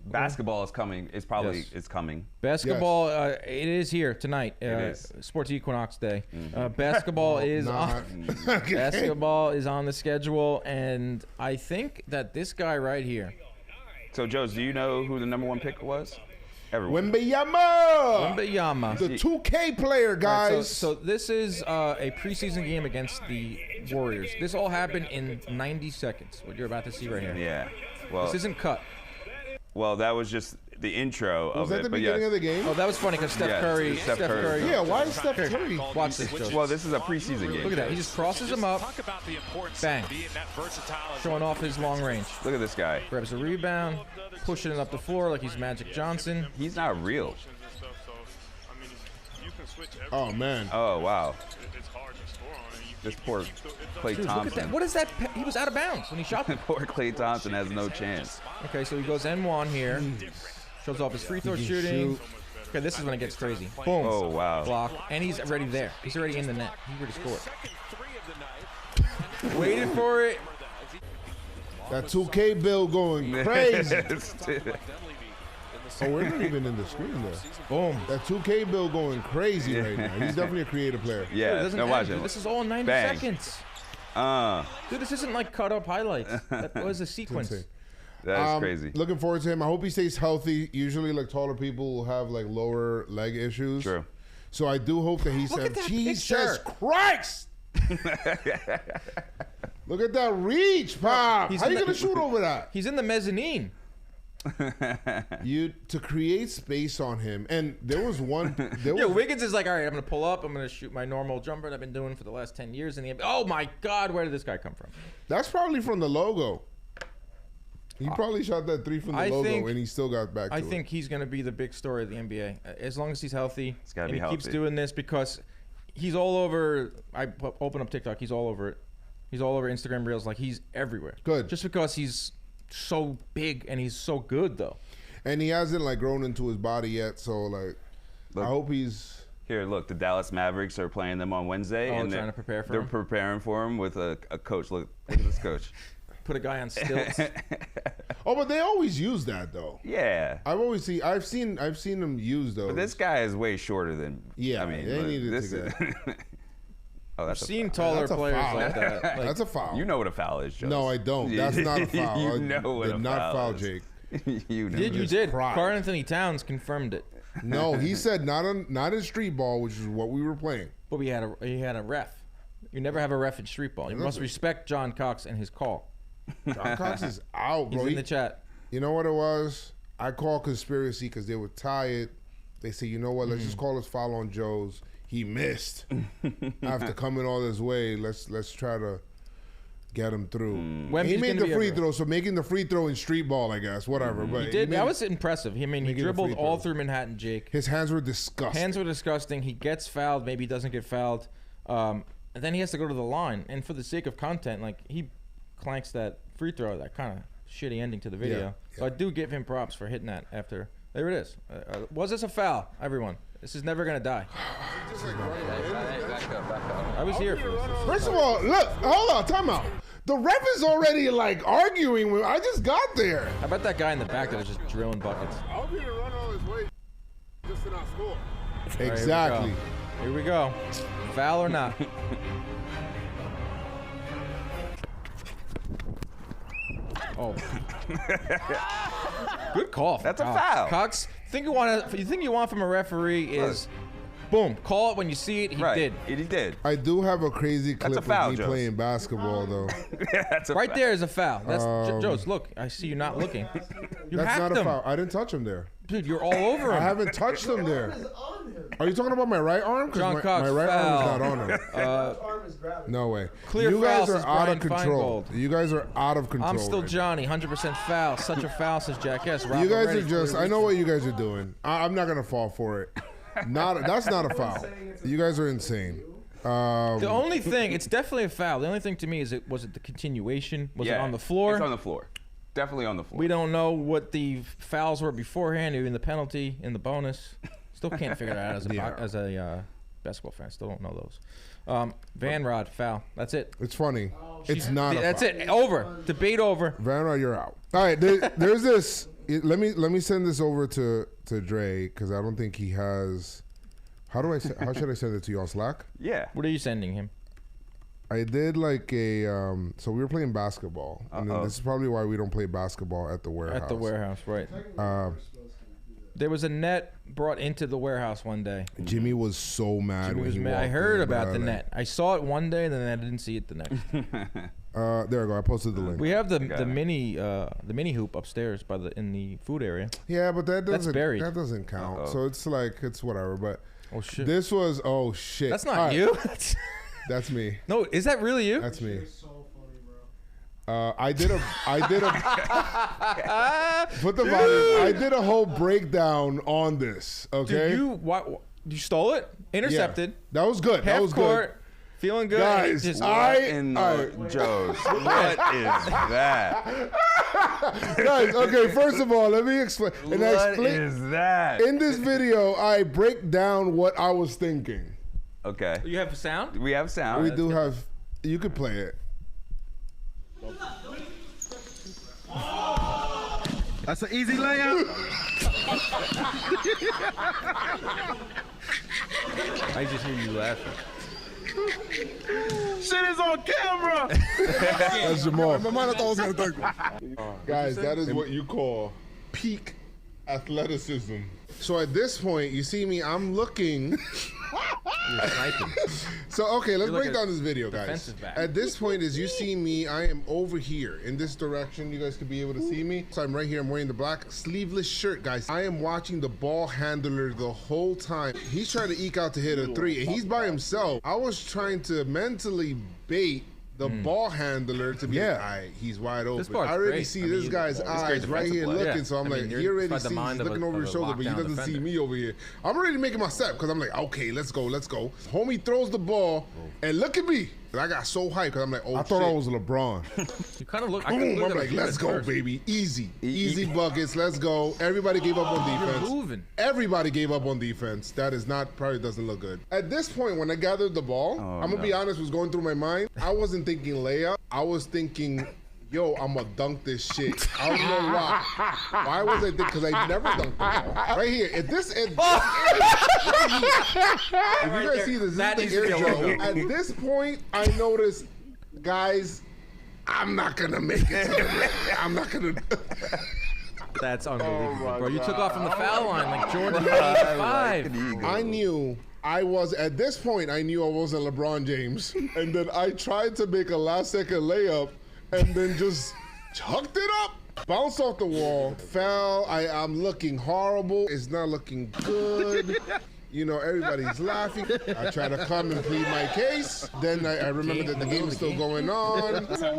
Basketball is coming. It's probably it's coming. Basketball, it is here tonight. It is Sports Equinox Day. Basketball is basketball is on the schedule, and I think that this guy right here. So, Joez, do you know who the #1 pick was? Everyone. Wembanyama. The 2K player, guys. Right, so this is a preseason game against the Warriors. This all happened in 90 seconds, what you're about to see right here. Yeah. Well, this isn't cut. Well, that was just the intro Was of that it. the but beginning yes. of the game? Oh, that was funny because Steph Yeah, Curry. Steph Curry. Yeah, why is Steph Curry? Watch this, Joe. Well, this is a preseason game. Look at that. He just crosses him up. Bang. Showing off his long range. Look at this guy. Grabs a rebound, pushing it up the floor like he's Magic Johnson. He's not real. Oh man. Oh wow. This poor Klay Dude, Thompson. look at that. What is that? He was out of bounds when he shot. Poor Klay Thompson has no chance. Okay, so he goes N1 here. Shows off his free throw He can shooting. shoot. Okay, this is when it gets crazy. Boom. Oh wow. Block. And he's already there. He's already in the net. He already scored. Waited for it. That 2K bill going crazy. Oh, we're not even in the screen there. Boom. That 2K bill going crazy right now. He's definitely a creative player. Dude, it Yeah, doesn't no, end, watch dude. it. This is all 90 Bang. seconds. Uh, Dude, this isn't like cut up highlights. That was a sequence. insane. that is crazy. Looking forward to him. I hope he stays healthy. Usually, like taller people will have like lower leg issues. True. So I do hope that he's. Look at that Jesus picture. Christ! Look at that reach, Pop. He's How in you the- gonna shoot over that? He's in the mezzanine. You to create space on him, and there was one. There Yo, was, Wiggins is like, all right, I'm gonna pull up. I'm gonna shoot my normal jumper that I've been doing for the last 10 years in the NBA. Oh my God, where did this guy come from? that's probably from the logo. He probably shot that three from the I logo, think- and he still got back to I it. think he's gonna be the big story of the NBA as long as he's healthy. He's gotta and be he keeps healthy. doing this because he's all over. Open up TikTok. He's all over it. He's all over Instagram Reels. Like he's everywhere. Good. Just because he's so big and he's so good though. And he hasn't like grown into his body yet, so like, Look. I hope he's. Here, look, the Dallas Mavericks are playing them on Wednesday, Oh, and trying to prepare for they're him? preparing for him with a coach. Look at this coach. Put a guy on stilts. Oh, but they always use that though. Yeah, I've seen them use those. but this guy is way shorter than. Yeah, I mean, they look, needed this to is. Oh, that's a Seen foul. taller That's a players foul. like that. Like, That's a foul. You know what a foul is, Joe. No, I don't. That's not a foul. I you know what did a not foul foul is. Jake. You know. you His did. pride. Karl Anthony Towns confirmed it. No, he said not in street ball, which is what we were playing. But he had a ref. You never have a ref in street ball. You must respect John Cox and his call. John Cox is out, He's bro. in the chat. You know what it was? I call conspiracy because they were tired. They say, you know what? Let's just call this foul on Joe's. He missed. After coming all this way, let's try to get him through. Wemby's He made gonna the be free everywhere. throw, so making the free throw in street ball, I guess, whatever. But He did. made- That was impressive. He Making the dribbled free all throws. through Manhattan, Jake. his hands were disgusting. Hands were disgusting. He gets fouled. Maybe he doesn't get fouled. And then he has to go to the line. And for the sake of content, like he clanks that free throw, that kind of shitty ending to the video. Yeah, So I do give him props for hitting that after. There it is. Was this a foul, everyone? This is never going to die. I was here for this. First of all, look, hold on, time out. The ref is already like arguing with. I just got there. How about that guy in the back that was just drilling buckets? I'll be to run all this way just to not score. All right, Exactly. Here we go. Foul or not? Oh. Good call. from That's a Cox. foul. Cox, you think you want from a referee is, boom, call it when you see it. He Right. did. He did. I do have a crazy That's clip a foul, of me Joe. playing basketball, though. Yeah, that's a Right foul. there is a foul. That's Joe's. Look, I see you not looking. You That's hacked not a him, foul. I didn't touch him there. dude. You're all over I him. haven't touched him there. Are you talking about my right arm? Because John my, Cox, my right arm is foul. not on him. Arm is grabbing. No way. Clear you foul, guys are says out Brian of control. Feingold. You guys are out of control. I'm still right Johnny. 100% foul. Such a foul, says Jackass. now. You guys are just. I know what you guys are doing. I'm not gonna fall for it. That's not a foul. You guys are insane. The only thing, it's definitely a foul. The only thing to me is, was it the continuation? Was it on the floor? It's on the floor. Definitely on the floor. We don't know what the fouls were beforehand, even the penalty and the bonus. Still can't figure that out as a basketball fan. Still don't know those. Van Rod, foul. That's it. It's funny. It's not. That's a it. Over. Debate over. Van Rod, you're out. All right. There's this. Let me send this over to Dre because I don't think he has. How should I send it to you on Slack? Yeah. What are you sending him? I did like a so we were playing basketball, and then this is probably why we don't play basketball at the warehouse. At the warehouse, right. There was a net brought into the warehouse one day. Jimmy was so mad. Jimmy when was he mad. I walked heard in, about bro, the like- net. I saw it one day, and then I didn't see it the next. There we go. I posted the link. We have the mini hoop upstairs in the food area. Yeah, but that That's doesn't buried. that doesn't count. So it's like it's whatever. But oh shit, this was shit. That's not All right. you. That's me. No, is that really you? That's me. I did a put the volume. I did a whole breakdown on this. Okay, Dude, you stole it? Intercepted. Yeah. That was good. Half that was court. good. Feeling good. Guys, Just- Joes, what is that? Guys, okay, first of all, let me explain. And What is that? In this video, I break down what I was thinking. Okay. You have sound? We have sound. We do have. You could play it. That's an easy layup. I just hear you laughing. Shit is on camera. That's Jamal. Hermano, todos se lo Guys, that is what you call peak athleticism. So at this point, you see me, I'm looking. You're sniping. So, okay, let's You're like break a down this video, guys. defensive back. At this point, as you see me, I am over here in this direction. You guys could be able to see me. So I'm right here. I'm wearing the black sleeveless shirt, guys. I am watching the ball handler the whole time. He's trying to eke out to hit a three, and he's by himself. I was trying to mentally bait the ball handler to be like, all right, he's wide open. part's I already great. see I this mean, guy's it's great eyes right defensive here play. looking. Yeah. So I'm I mean, like, you're he already inside the sees, he's mind of looking a- over of his a shoulder, but he lockdown doesn't see defender. me over here. I'm already making my step because I'm like, okay, let's go. Homie throws the ball, and look at me. And I got so hyped because I'm like, oh, I thought shit. I was LeBron. You kind of look. Boom, I'm like, let's go, baby. Easy buckets. Let's go. Everybody gave up on defense. You're moving. Everybody gave up on defense. That is not, probably doesn't look good. At this point, when I gathered the ball, I'm going to be honest, was going through my mind. I wasn't thinking layup. I was thinking, yo, I'm going to dunk this shit. I don't know why. Why was I thinking? Because I never dunked the ball. Right here. If you guys see this, That this needs is to the be a air logo. Joe. At this point, I noticed, guys, I'm not going to make it to the rim. I'm not going to. That's unbelievable, bro. You took off from the foul line like Jordan 85. I knew I was, at this point, I knew I wasn't LeBron James. And then I tried to make a last second layup and then just chucked it up. Bounced off the wall, fell. I'm looking horrible. It's not looking good. You know, everybody's laughing. I try to come and plead my case. Then I remember that the game was still going on. Let's talk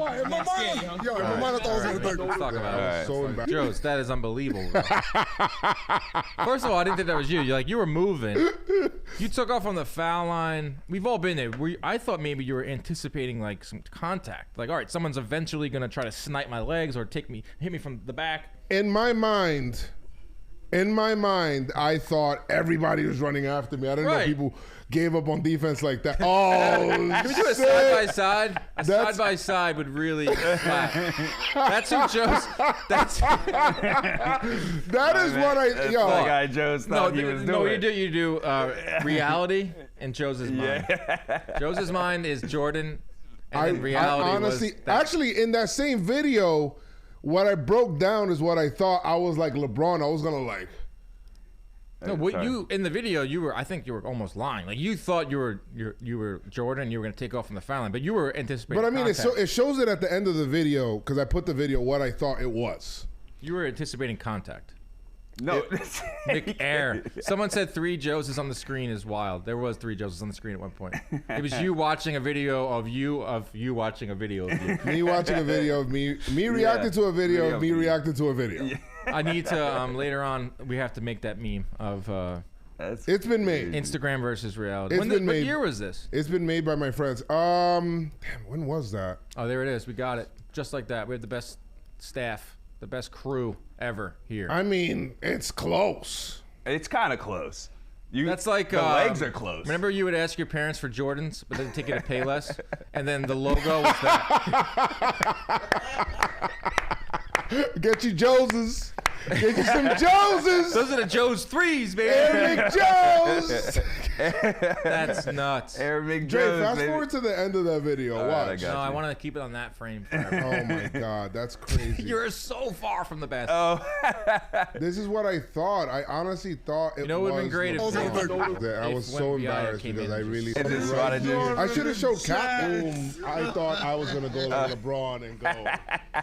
about it. So embarrassed. Joez, that is unbelievable. Bro. First of all, I didn't think that was you. You were moving. You took off on the foul line. We've all been there. I thought maybe you were anticipating like some contact. Like, all right, someone's eventually gonna try to snipe my legs or hit me from the back. In my mind, I thought everybody was running after me. I didn't know Right. people gave up on defense like that. Oh, Can we do a side by side? A side by side would really clap. That's who Joez. That is what I. Yo, The guy Joez thought he was doing. No, you do reality in Joez's mind. Joez's mind is Jordan, and then reality honestly, was that. actually, in that same video, what I broke down is what I thought. I was like LeBron. I was gonna like. No, what you in the video I think you were almost lying. Like you thought you were Jordan, you were gonna take off from the foul line, but you were anticipating. But I mean, contact. it shows it at the end of the video because I put the video what I thought it was. You were anticipating contact. No. Air. Someone said 3 Joezes on the screen is wild. There was 3 Joezes on the screen at one point. It was you watching a video of you watching a video of you. Me watching a video of me reacting to a video of me reacting to a video. Yeah. I need to later on. We have to make that meme of. It's been made. Instagram versus reality. It's been made. What year was this? It's been made by my friends. Damn, when was that? Oh, there it is. We got it. Just like that. We have the best staff, the best crew ever here. I mean, it's close. It's kind of close. That's like the legs are close. Remember, you would ask your parents for Jordans, but then take you to Payless, and then the logo was that. Get you Joeses. Get you some Joeses. Those are the Joez 3s, baby. Eric Joez. That's nuts. Arabic Dre, Joez, fast baby. forward to the end of that video. All right, I Watch. got No, I you. want to keep it on that frame forever. Oh my God, that's crazy. You're so far from the best. Oh, This is what I thought. I honestly thought it You know, it was. would've been great if I was if so Wemby embarrassed came because in I and really. It is what I do. I should have showed Cap. Boom. I thought I was gonna go like LeBron and go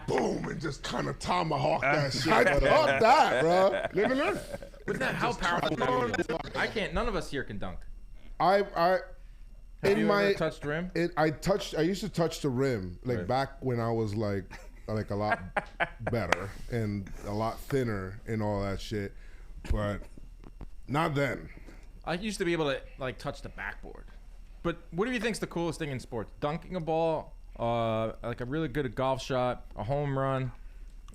boom and just kind of tomahawk that shit. I thought that, bro. Live and learn. Wouldn't that how powerful that is? I can't. None of us here can dunk. I Have in you my ever touched rim? I used to touch the rim like back when I was like a lot better and a lot thinner and all that shit, but not then. I used to be able to like touch the backboard. But what do you think's the coolest thing in sports? Dunking a ball, like a really good golf shot, a home run,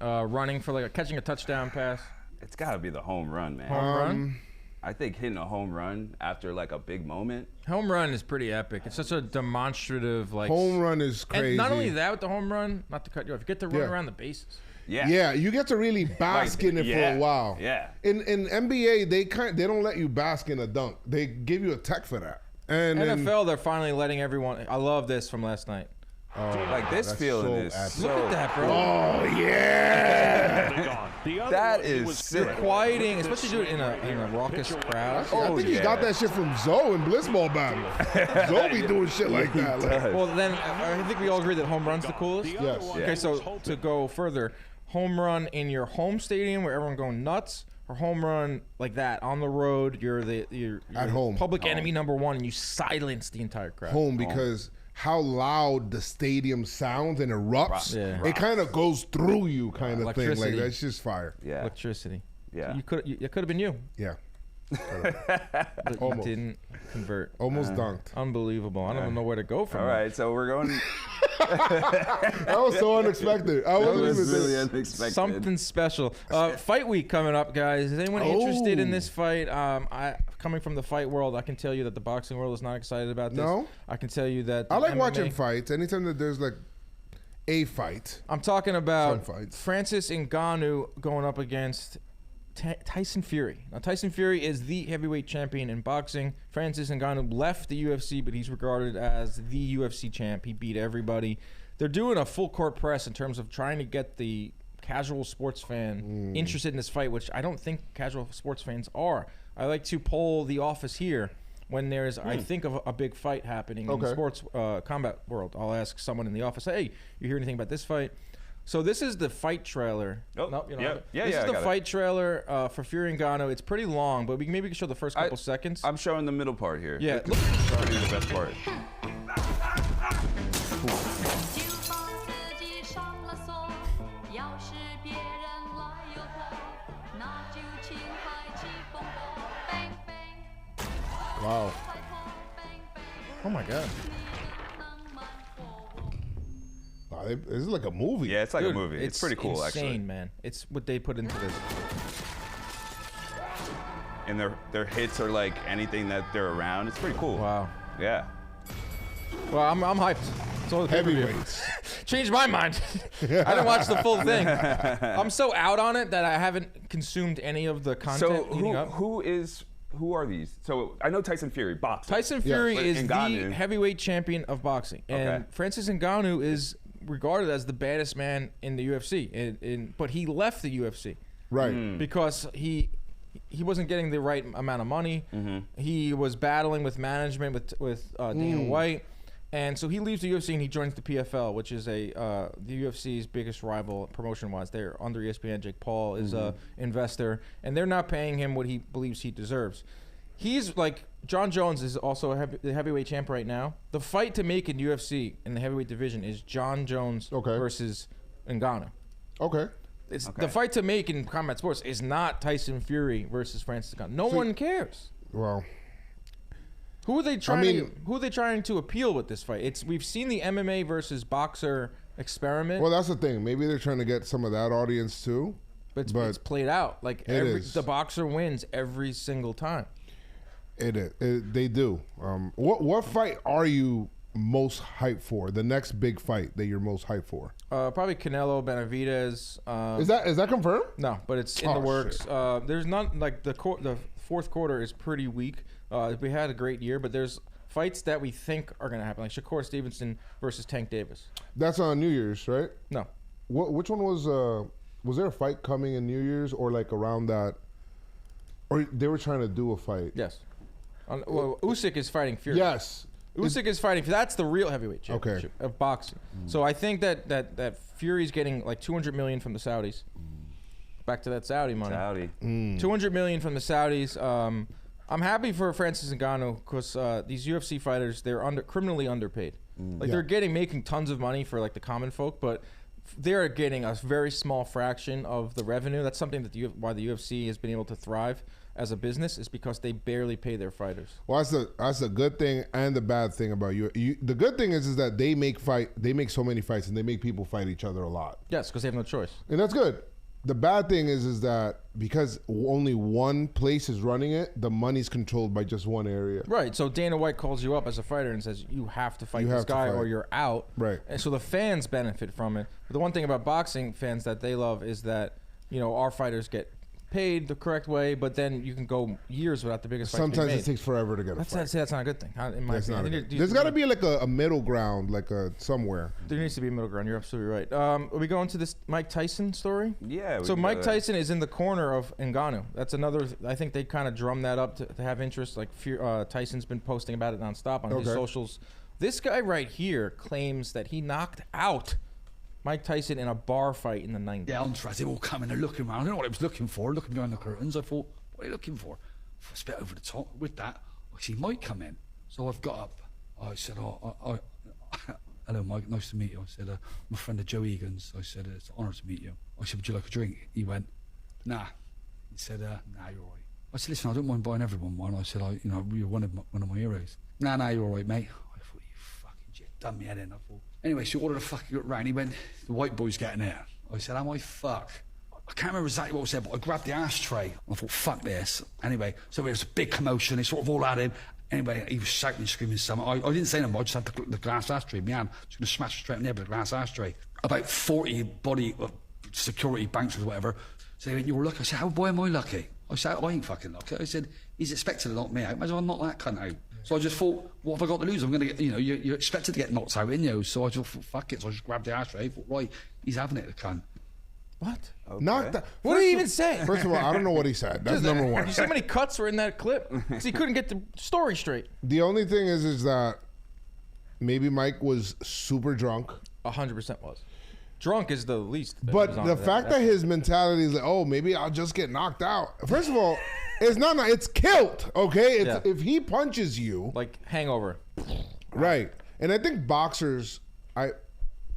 running for like catching a touchdown pass. it's got to be the home run, man. Home run. I think hitting a home run after like a big moment. Home run is pretty epic. It's such a demonstrative like. Home run is crazy. And not only that, with the home run, not to cut you off, you get to run Yeah. around the bases. Yeah. Yeah, you get to really bask in it for a while. Yeah. In NBA, they don't let you bask in a dunk. They give you a tech for that. And NFL, they're finally letting everyone. I love this from last night. Like this that's feeling so is epic. so. Look at that, bro. Oh yeah! That is sick. Quieting, especially do it in a raucous crowd. I think he got that shit from Zoe in Blitzball Battle. Zoe be doing shit like that. Like, Well, then I think we all agree that home run's the coolest. yes. Okay, so to go further, home run in your home stadium where everyone going nuts, or home run like that on the road, you're At home. public enemy number one, and you silence the entire crowd. Home because how loud the stadium sounds and erupts, Yeah. it kind of goes through you, kind of thing. Like Electricity. that's just fire. Yeah. Electricity. Yeah. It could have been you, Yeah. but Almost. you didn't convert. Almost dunked. Unbelievable. I don't know where to go from All that. right, so we're going. That was so unexpected. I wasn't even really think- unexpected. Something special. Fight week coming up, guys. Is anyone interested in this fight? Coming from the fight world, I can tell you that the boxing world is not excited about this. No? I can tell you that I the like MMA watching fights. Anytime that there's like a fight. I'm talking about Fun fights. Francis Ngannou going up against Tyson Fury. Now, Tyson Fury is the heavyweight champion in boxing. Francis Ngannou left the UFC, but he's regarded as the UFC champ. He beat everybody. They're doing a full court press in terms of trying to get the casual sports fan interested in this fight, which I don't think casual sports fans are. I like to poll the office here when there's, I think, of a big fight happening in the sports combat world. I'll ask someone in the office, hey, you hear anything about this fight? So this is the fight trailer. Oh, Nope, you don't yeah, have it. yeah, This yeah, is I the got it. fight trailer for Fury and Ngannou. It's pretty long, but maybe we can show the first couple seconds. I'm showing the middle part here. Yeah, This is probably the best part. Wow. Oh my god. Wow, this is like a movie. Yeah, it's like Dude, a movie. It's pretty cool, insane, actually. man. It's what they put into this. And their hits are like anything that they're around. It's pretty cool. Wow. Yeah. Well, I'm hyped. So Heavyweights. Changed my mind. I didn't watch the full thing. I'm so out on it that I haven't consumed any of the content So leading up. who are these? So I know Tyson Fury, boxing. Tyson Fury But is Ngannou- the heavyweight champion of boxing, and Okay. Francis Ngannou is regarded as the baddest man in the UFC. But he left the UFC Right. because he wasn't getting the right amount of money. He was battling with management with Dana White, and so he leaves the UFC and he joins the PFL, which is the UFC's biggest rival promotion-wise. They're under ESPN. Jake Paul is a investor, and they're not paying him what he believes he deserves. He's like John Jones is also the heavyweight champ right now. The fight to make in UFC in the heavyweight division is John Jones versus Ngannou. Okay. It's the fight to make in combat sports is not Tyson Fury versus Francis Ngannou. No one cares. Well, who are they trying to appeal with this fight? We've seen the MMA versus boxer experiment. Well, that's the thing. Maybe they're trying to get some of that audience too. But it's played out. Like is. the boxer wins every single time. It is. They do. What fight are you most hyped for? The next big fight that you're most hyped for? Probably Canelo Benavidez. Is that confirmed? No, but it's in the works. There's not like the fourth quarter is pretty weak. We had a great year, but there's fights that we think are going to happen, like Shakur Stevenson versus Tank Davis. That's on New Year's, right? No. Which one was there a fight coming in New Year's or like around that? Or they were trying to do a fight? Yes. Well, Usyk is fighting Fury. Yes. Usyk is fighting. That's the real heavyweight championship of boxing. So I think that Fury's getting like $200 million from the Saudis. Back to that Saudi money. $200 million from the Saudis. I'm happy for Francis Ngannou because these UFC fighters, they're criminally underpaid. Like they're making tons of money for like the common folk, but they're getting a very small fraction of the revenue. That's something that why the UFC has been able to thrive as a business, is because they barely pay their fighters. Well, that's the good thing and the bad thing about you. The good thing is that they make so many fights and they make people fight each other a lot. Yes, because they have no choice. And that's good. The bad thing is that because only one place is running it, the money's controlled by just one area. Right. So Dana White calls you up as a fighter and says, you have to fight this guy or you're out. Right. And so the fans benefit from it. But the one thing about boxing fans that they love is that, our fighters get paid the correct way, but then you can go years without the biggest fight. Sometimes it takes forever to get a fight. That's not a good thing. In my opinion. There's got to be like a middle ground, like somewhere. There needs to be a middle ground. You're absolutely right. Are we going to this Mike Tyson story? Yeah. So Mike Tyson is in the corner of Ngannou. That's another. I think they kind of drummed that up to have interest. Like Tyson's been posting about it nonstop on his socials. This guy right here claims that he knocked out Mike Tyson in a bar fight in the 90s. Yeah, entourage, they all coming and looking around. I don't know what I was looking for, looking behind the curtains. I thought, what are you looking for? I was a bit over the top. With that, I see Mike come in. So I've got up. I said, hello, Mike, nice to meet you. I said, I'm a friend of Joe Egan's. I said, it's an honour to meet you. I said, would you like a drink? He went, nah. He said, nah, you're all right. I said, listen, I don't mind buying everyone one. I said, you're one of my heroes. Nah, you're all right, mate. I thought, you fucking shit, done me head in. I thought. Anyway, so ordered a fucking round. He went, the white boy's getting here. I said, am I fuck? I can't remember exactly what I said, but I grabbed the ashtray. I thought, fuck this. Anyway, so there was a big commotion. They sort of all had him. Anyway, he was shouting and screaming something. I didn't say nothing. I just had the glass ashtray in my hand. I was going to smash it straight in there with the glass ashtray. About 40 body security bouncers or whatever. So they went, you're lucky. I said, how boy am I lucky? I said, I ain't fucking lucky. I said, he's expected to knock me out. Might as well knock that cunt out. So I just thought, what have I got to lose? I'm going to get, you're expected to get knocked out, ain't you? So I just thought, fuck it. So I just grabbed the ashtray. I thought, right, he's having it, the cunt. What? Okay. Knocked that. What did he even say? First of all, I don't know what he said. That's number one. You see how many cuts were in that clip? Because he couldn't get the story straight. The only thing is that maybe Mike was super drunk. 100% was. Drunk is the least. But the fact that his mentality is like, oh, maybe I'll just get knocked out. First of all, it's not. It's killed. Okay, if he punches you, like hangover, right? And I think boxers,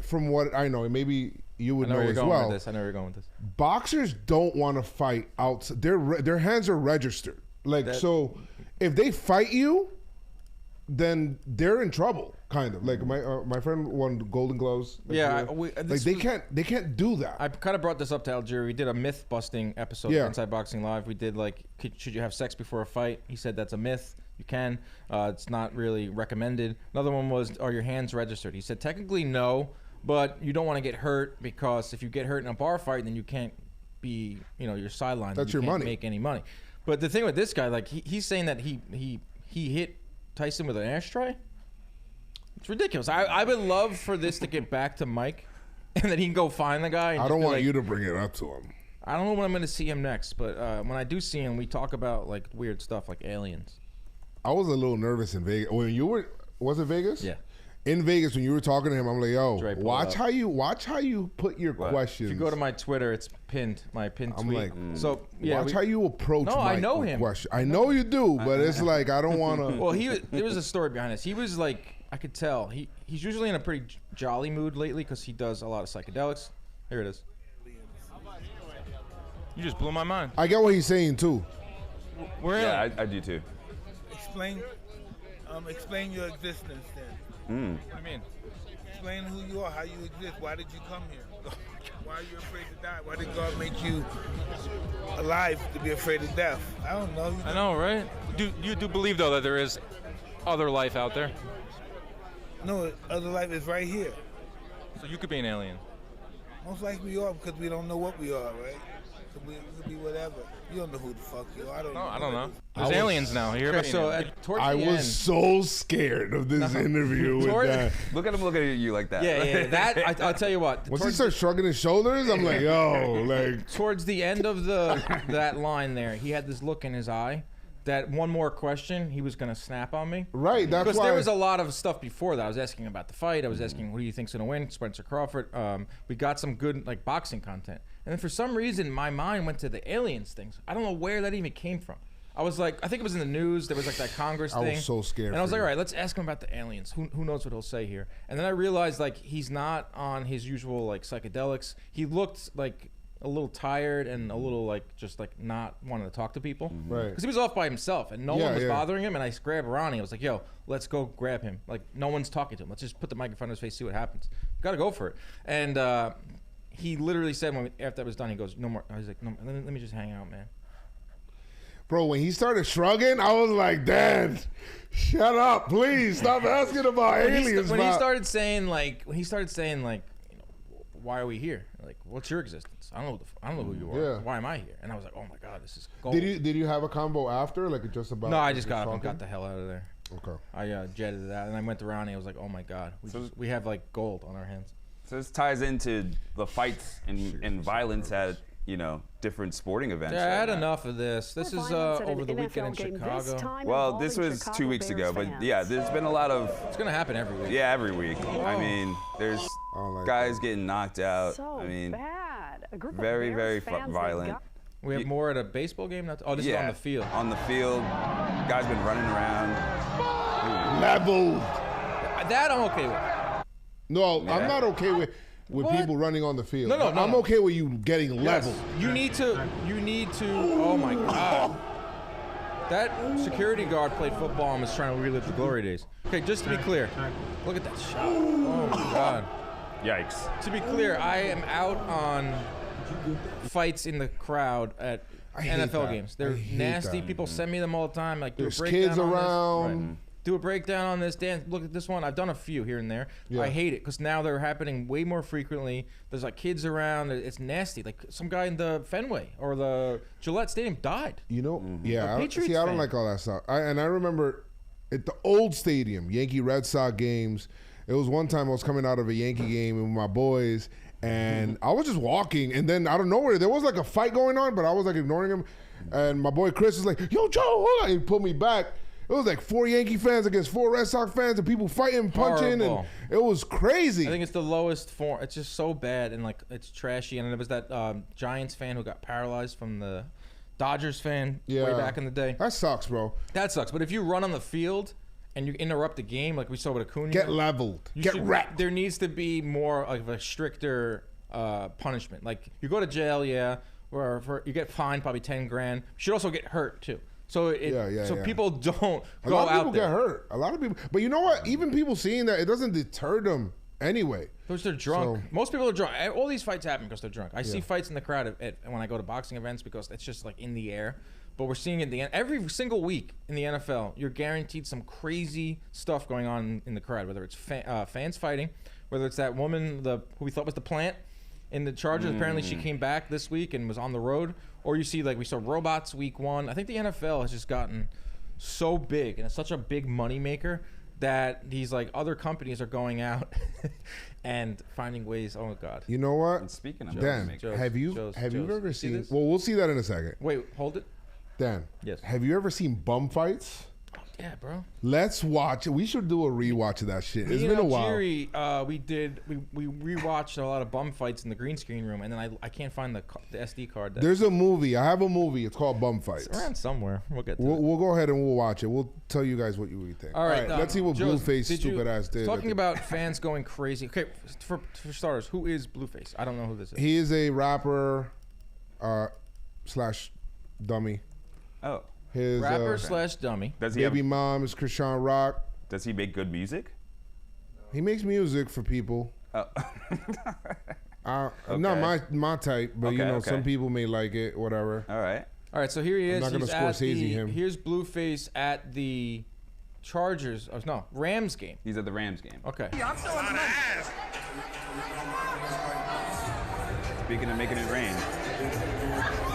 from what I know, maybe you would know as well. I know where you're going with this. Boxers don't want to fight out. Their hands are registered. So, if they fight you, then they're in trouble. Kind of like my friend won Golden Gloves. They can't do that. I kind of brought this up to Algeria. We did a myth busting episode of Inside Boxing Live. We did should you have sex before a fight? He said that's a myth. You can. It's not really recommended. Another one was, are your hands registered? He said technically no, but you don't want to get hurt, because if you get hurt in a bar fight, then you can't be, you're sidelined. That's you your can't money. Make any money. But the thing with this guy, he's saying that he hit Tyson with an ashtray. It's ridiculous. I would love for this to get back to Mike, and then he can go find the guy. And I don't want you to bring it up to him. I don't know when I'm going to see him next, but when I do see him, we talk about weird stuff like aliens. I was a little nervous in Vegas when you were. Was it Vegas? Yeah. In Vegas, when you were talking to him, I'm like, yo, Dre, watch how you put your questions. If you go to my Twitter, it's pinned. My pinned tweet. So watch how you approach. No, Mike I know with him. Question. I know you do, but it's like I don't want to. Well, there was a story behind this. He was I could tell he's usually in a pretty jolly mood lately because he does a lot of psychedelics. Here it is. You just blew my mind. I get what he's saying too. I do too. Explain your existence then. What do you mean? Explain who you are, how you exist. Why did you come here? Why are you afraid to die? Why did God make you alive to be afraid of death? I don't know. I know, right? You do believe though that there is other life out there? No, other life is right here. So you could be an alien. Most likely we are, because we don't know what we are, right? It could be whatever. You don't know who the fuck you are. I don't know. There's aliens now. You hear about towards I the was end, so scared of this interview with that. Look at him looking at you like that. Yeah. That I'll tell you what. Once he starts shrugging his shoulders, I'm like, yo, like. Towards the end of that line there, he had this look in his eye. That one more question, he was gonna snap on me. Right, that's because why there was a lot of stuff before that. I was asking about the fight. I was asking who do you think's gonna win, Spencer Crawford. We got some good like boxing content, and then for some reason my mind went to the aliens things. I don't know where that even came from. I was like, I think it was in the news. There was like that Congress thing. I was so scared. And I was like, all right, let's ask him about the aliens. Who knows what he'll say here? And then I realized like he's not on his usual like psychedelics. He looked like a little tired and a little like just like not wanting to talk to people, right? Because he was off by himself and no one was bothering him. And I grabbed Ronnie. I was like, "Yo, let's go grab him." Like no one's talking to him. Let's just put the mic in front of his face, see what happens. Got to go for it. And he literally said after that was done, he goes, "No more." I was like, "No, let me just hang out, man." Bro, when he started shrugging, I was like, "Dad, shut up, please. Stop asking about aliens." When he started saying like, why are we here? Like, what's your existence? I don't know who you are. Yeah. Why am I here? And I was like, oh my god, this is gold. Did you have a combo after, like just about? No, I just got up and got the hell out of there. Okay. I jetted it out and I went to Ronnie. I was like, oh my god, we have like gold on our hands. So this ties into the fights and violence at different sporting events. Yeah, I had enough of this. This is over the weekend in Chicago. Well, this was 2 weeks ago, but yeah, there's been a lot of. It's gonna happen every week. Yeah, every week. I mean, there's guys getting knocked out. So I mean, bad. A group of very, Bears very fans violent. We have more at a baseball game. This is on the field. On the field, guys been running around. Leveled. That I'm okay with. No, I'm not okay with people running on the field. No, I'm okay with you getting leveled. You need to. Oh my god. That security guard played football and was trying to relive the glory days. Okay, just to be clear, look at that shot. Oh my god. Yikes. To be clear, I am out on fights in the crowd at NFL games. They're nasty. People send me them all the time. Like, there's kids around. Right. Do a breakdown on this. Dan, look at this one. I've done a few here and there. Yeah. I hate it because now they're happening way more frequently. There's like kids around. It's nasty. Like some guy in the Fenway or the Gillette Stadium died. Yeah. I Patriots don't fan. like all that stuff. I remember at the old stadium, Yankee Red Sox games. It was one time I was coming out of a Yankee game with my boys, and I was just walking, and then out of nowhere there was like a fight going on, but I was like ignoring him, and my boy Chris was like, "Yo, Joe, hold on!" He pulled me back. It was like 4 Yankee fans against 4 Red Sox fans, and people fighting, punching, Horrible. and it was crazy. I think it's the lowest form. It's just so bad and like it's trashy. And there was that Giants fan who got paralyzed from the Dodgers fan way back in the day. That sucks, bro. That sucks. But if you run on the field and you interrupt the game, like we saw with Acuna, Get leveled. Get wrecked. There needs to be more of a stricter punishment. Like you go to jail, or you get fined probably 10 grand. You should also get hurt too. So people don't A go lot of out people there. get hurt. A lot of people. But you know what? Even people seeing that, it doesn't deter them anyway. Because they're drunk. So- Most people are drunk. All these fights happen because they're drunk. I see fights in the crowd when I go to boxing events because it's just like in the air. But we're seeing it every single week in the NFL. You're guaranteed some crazy stuff going on in the crowd, whether it's fans fighting, whether it's that woman who we thought was the plant in the Chargers. Apparently she came back this week and was on the road. Or you see, like we saw robots week 1. I think the NFL has just gotten so big and it's such a big moneymaker that these like other companies are going out and finding ways. Oh God! You know what? And speaking of Dan, have you ever seen? Well, we'll see that in a second. Wait, hold it. Dan, yes. Have you ever seen bum fights? Yeah, bro. Let's watch it. We should do a rewatch of that shit. It's Me been a and while. we rewatched a lot of bum fights in the green screen room, and then I can't find the SD card. There's a movie. I have a movie. It's called Bum Fights. It's around somewhere. We'll get to it. We'll go ahead and we'll watch it. We'll tell you guys what you think. All right, let's see what Joez, Blueface stupid ass did. Talking about fans going crazy. Okay, for starters, who is Blueface? I don't know who this is. He is a rapper slash dummy. Oh. His rapper slash dummy. Does he baby mom is Krishan Rock. Does he make good music? He makes music for people. Oh. Not my type, but some people may like it. Whatever. All right. So here he is. I'm not gonna Scorsese him. Here's Blueface at the Chargers. Oh, no, Rams game. He's at the Rams game. Okay. Yeah, I'm throwing the ass. Speaking of making it rain.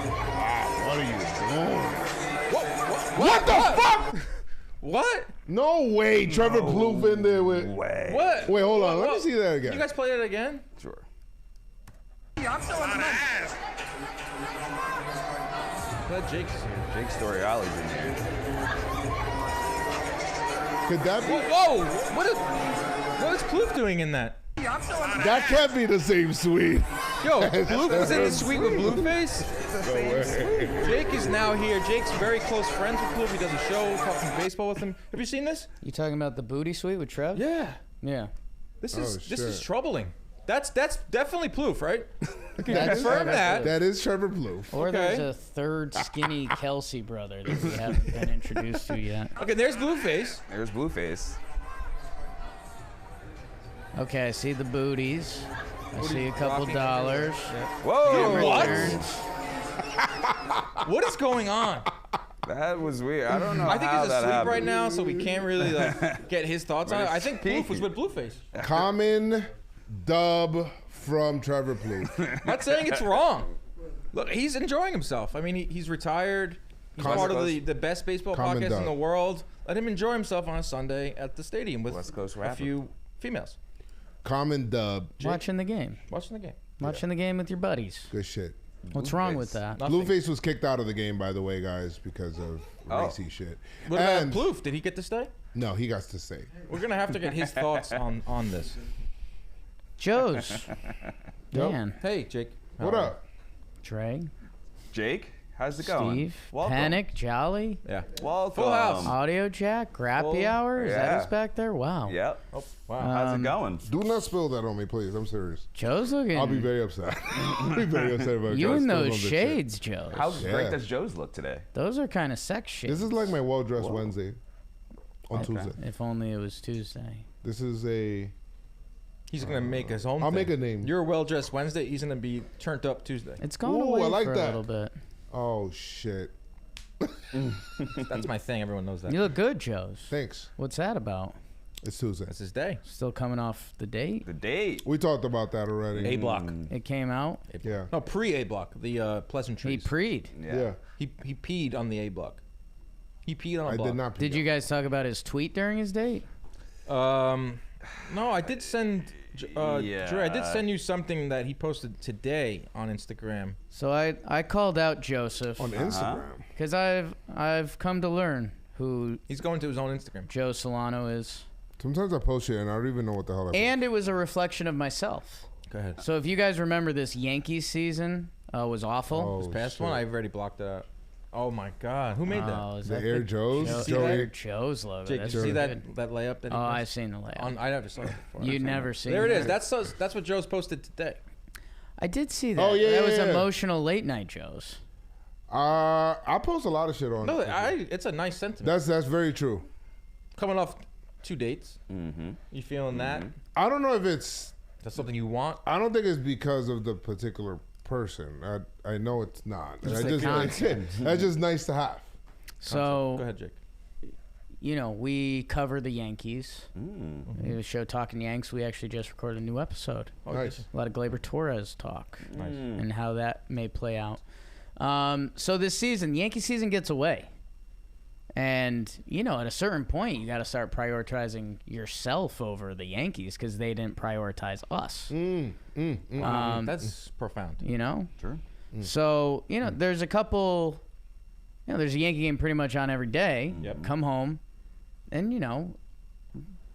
What are you doing? What the fuck? What? No way. Trevor Plouffe in there with. What? Wait, hold on. Let me see that again. You guys play that again? Sure. I'm still on the money. Glad Jake's here. Jake Storyali's in here. Could that be? Whoa! What is Plouffe doing in that? That can't be the same suite. Yo, Plouffe is in the suite with Blueface? No way. Jake is now here. Jake's very close friends with Plouffe. He does a show talking baseball with him. Have you seen this? You talking about the booty suite with Trev? Yeah. Yeah. This is troubling. That's definitely Plouffe, right? Can you That is confirm that? That is Trevor Plouffe. Or there's a third skinny Kelsey brother that we haven't been introduced to yet. Okay, there's Blueface. There's Blueface. Okay, I see the booties. I see a couple dollars. Whoa! What? What is going on? That was weird. I don't know. I think how he's that asleep happened. right now, so we can't really get his thoughts on it. I think Plouffe was with Blueface. Common dub from Trevor Plouffe. Not saying it's wrong. Look, he's enjoying himself. I mean, he's retired. He's part of the best baseball Common podcast dub. in the world. Let him enjoy himself on a Sunday at the stadium with West Coast a rapper. few females. Common dub. Watching the game. Watching the game. Watching the game with your buddies. Good shit. What's wrong with that? Blueface was kicked out of the game, by the way, guys, because of racy shit. What about Plouffe? Did he get to stay? No, he got to stay. We're going to have to get his thoughts on this. Joe's. Dan. Hey, Jake. What up? Trey. Jake, how's it going? Steve. Welcome. Panic. Jolly. Yeah. Welcome. Full house. Audio Jack. Grappy Hour. Is that us back there? Wow. Yep. Oh, wow. How's it going? Do not spill that on me, please. I'm serious. Joe's looking. I'll be very upset. I'll be very upset about You guys and spilling those on this shit. shades, Joe. How great does Joe's look today? Those are kind of sex shades. This is like my well-dressed Wednesday on Tuesday. If only it was Tuesday. This is a... He's going to make his own I'll thing. make a name. You're well-dressed Wednesday. He's going to be turned up Tuesday. It's gone Ooh, away I like for that. a little bit. Oh, shit. That's my thing. Everyone knows that. You look good, Joe's. Thanks. What's that about? It's Tuesday. That's his day. Still coming off the date? The date. We talked about that already. A block. It came out? Yeah. No, pre-A block. The pleasantries. He preed. Yeah. He peed on the A block. He peed on a I block. did not. Did you guys talk about his tweet during his date? No, I did send. Dre, I did send you something that he posted today on Instagram. So I called out Joseph on Instagram because I've come to learn who he's going to his own Instagram. Joe Solano is. Sometimes I post shit and I don't even know what the hell I post. And it was a reflection of myself. Go ahead. So if you guys remember, this Yankees season was awful. This past one, I've already blocked it out. Oh my God, who made that? Oh, is The that Air Joe's? Joe's logo. Jake, did you see that layup? That he Oh, posted? I've seen the layup. I never saw it before. You'd never seen There it is. that? That's what Joe's posted today. I did see that. Oh, yeah, that was yeah. emotional late night Joe's. I post a lot of shit on. No, it's a nice sentiment. That's very true. Coming off 2 dates, you feeling that? I don't know if it's. That's something you want. I don't think it's because of the particular person. I know it's not. It's the concept. That's just nice to have. So Go ahead, Jake. You know, we cover the Yankees. We have a show Talking Yanks. We actually just recorded a new episode. Oh, Nice. A lot of Gleyber Torres talk. Nice. And how that may play out. So this season, Yankee season gets away. And, you know, at a certain point, you got to start prioritizing yourself over the Yankees because they didn't prioritize us. That's profound. You know? Sure. So, you know, there's a couple, you know, there's a Yankee game pretty much on every day. Yep. Come home. And, you know,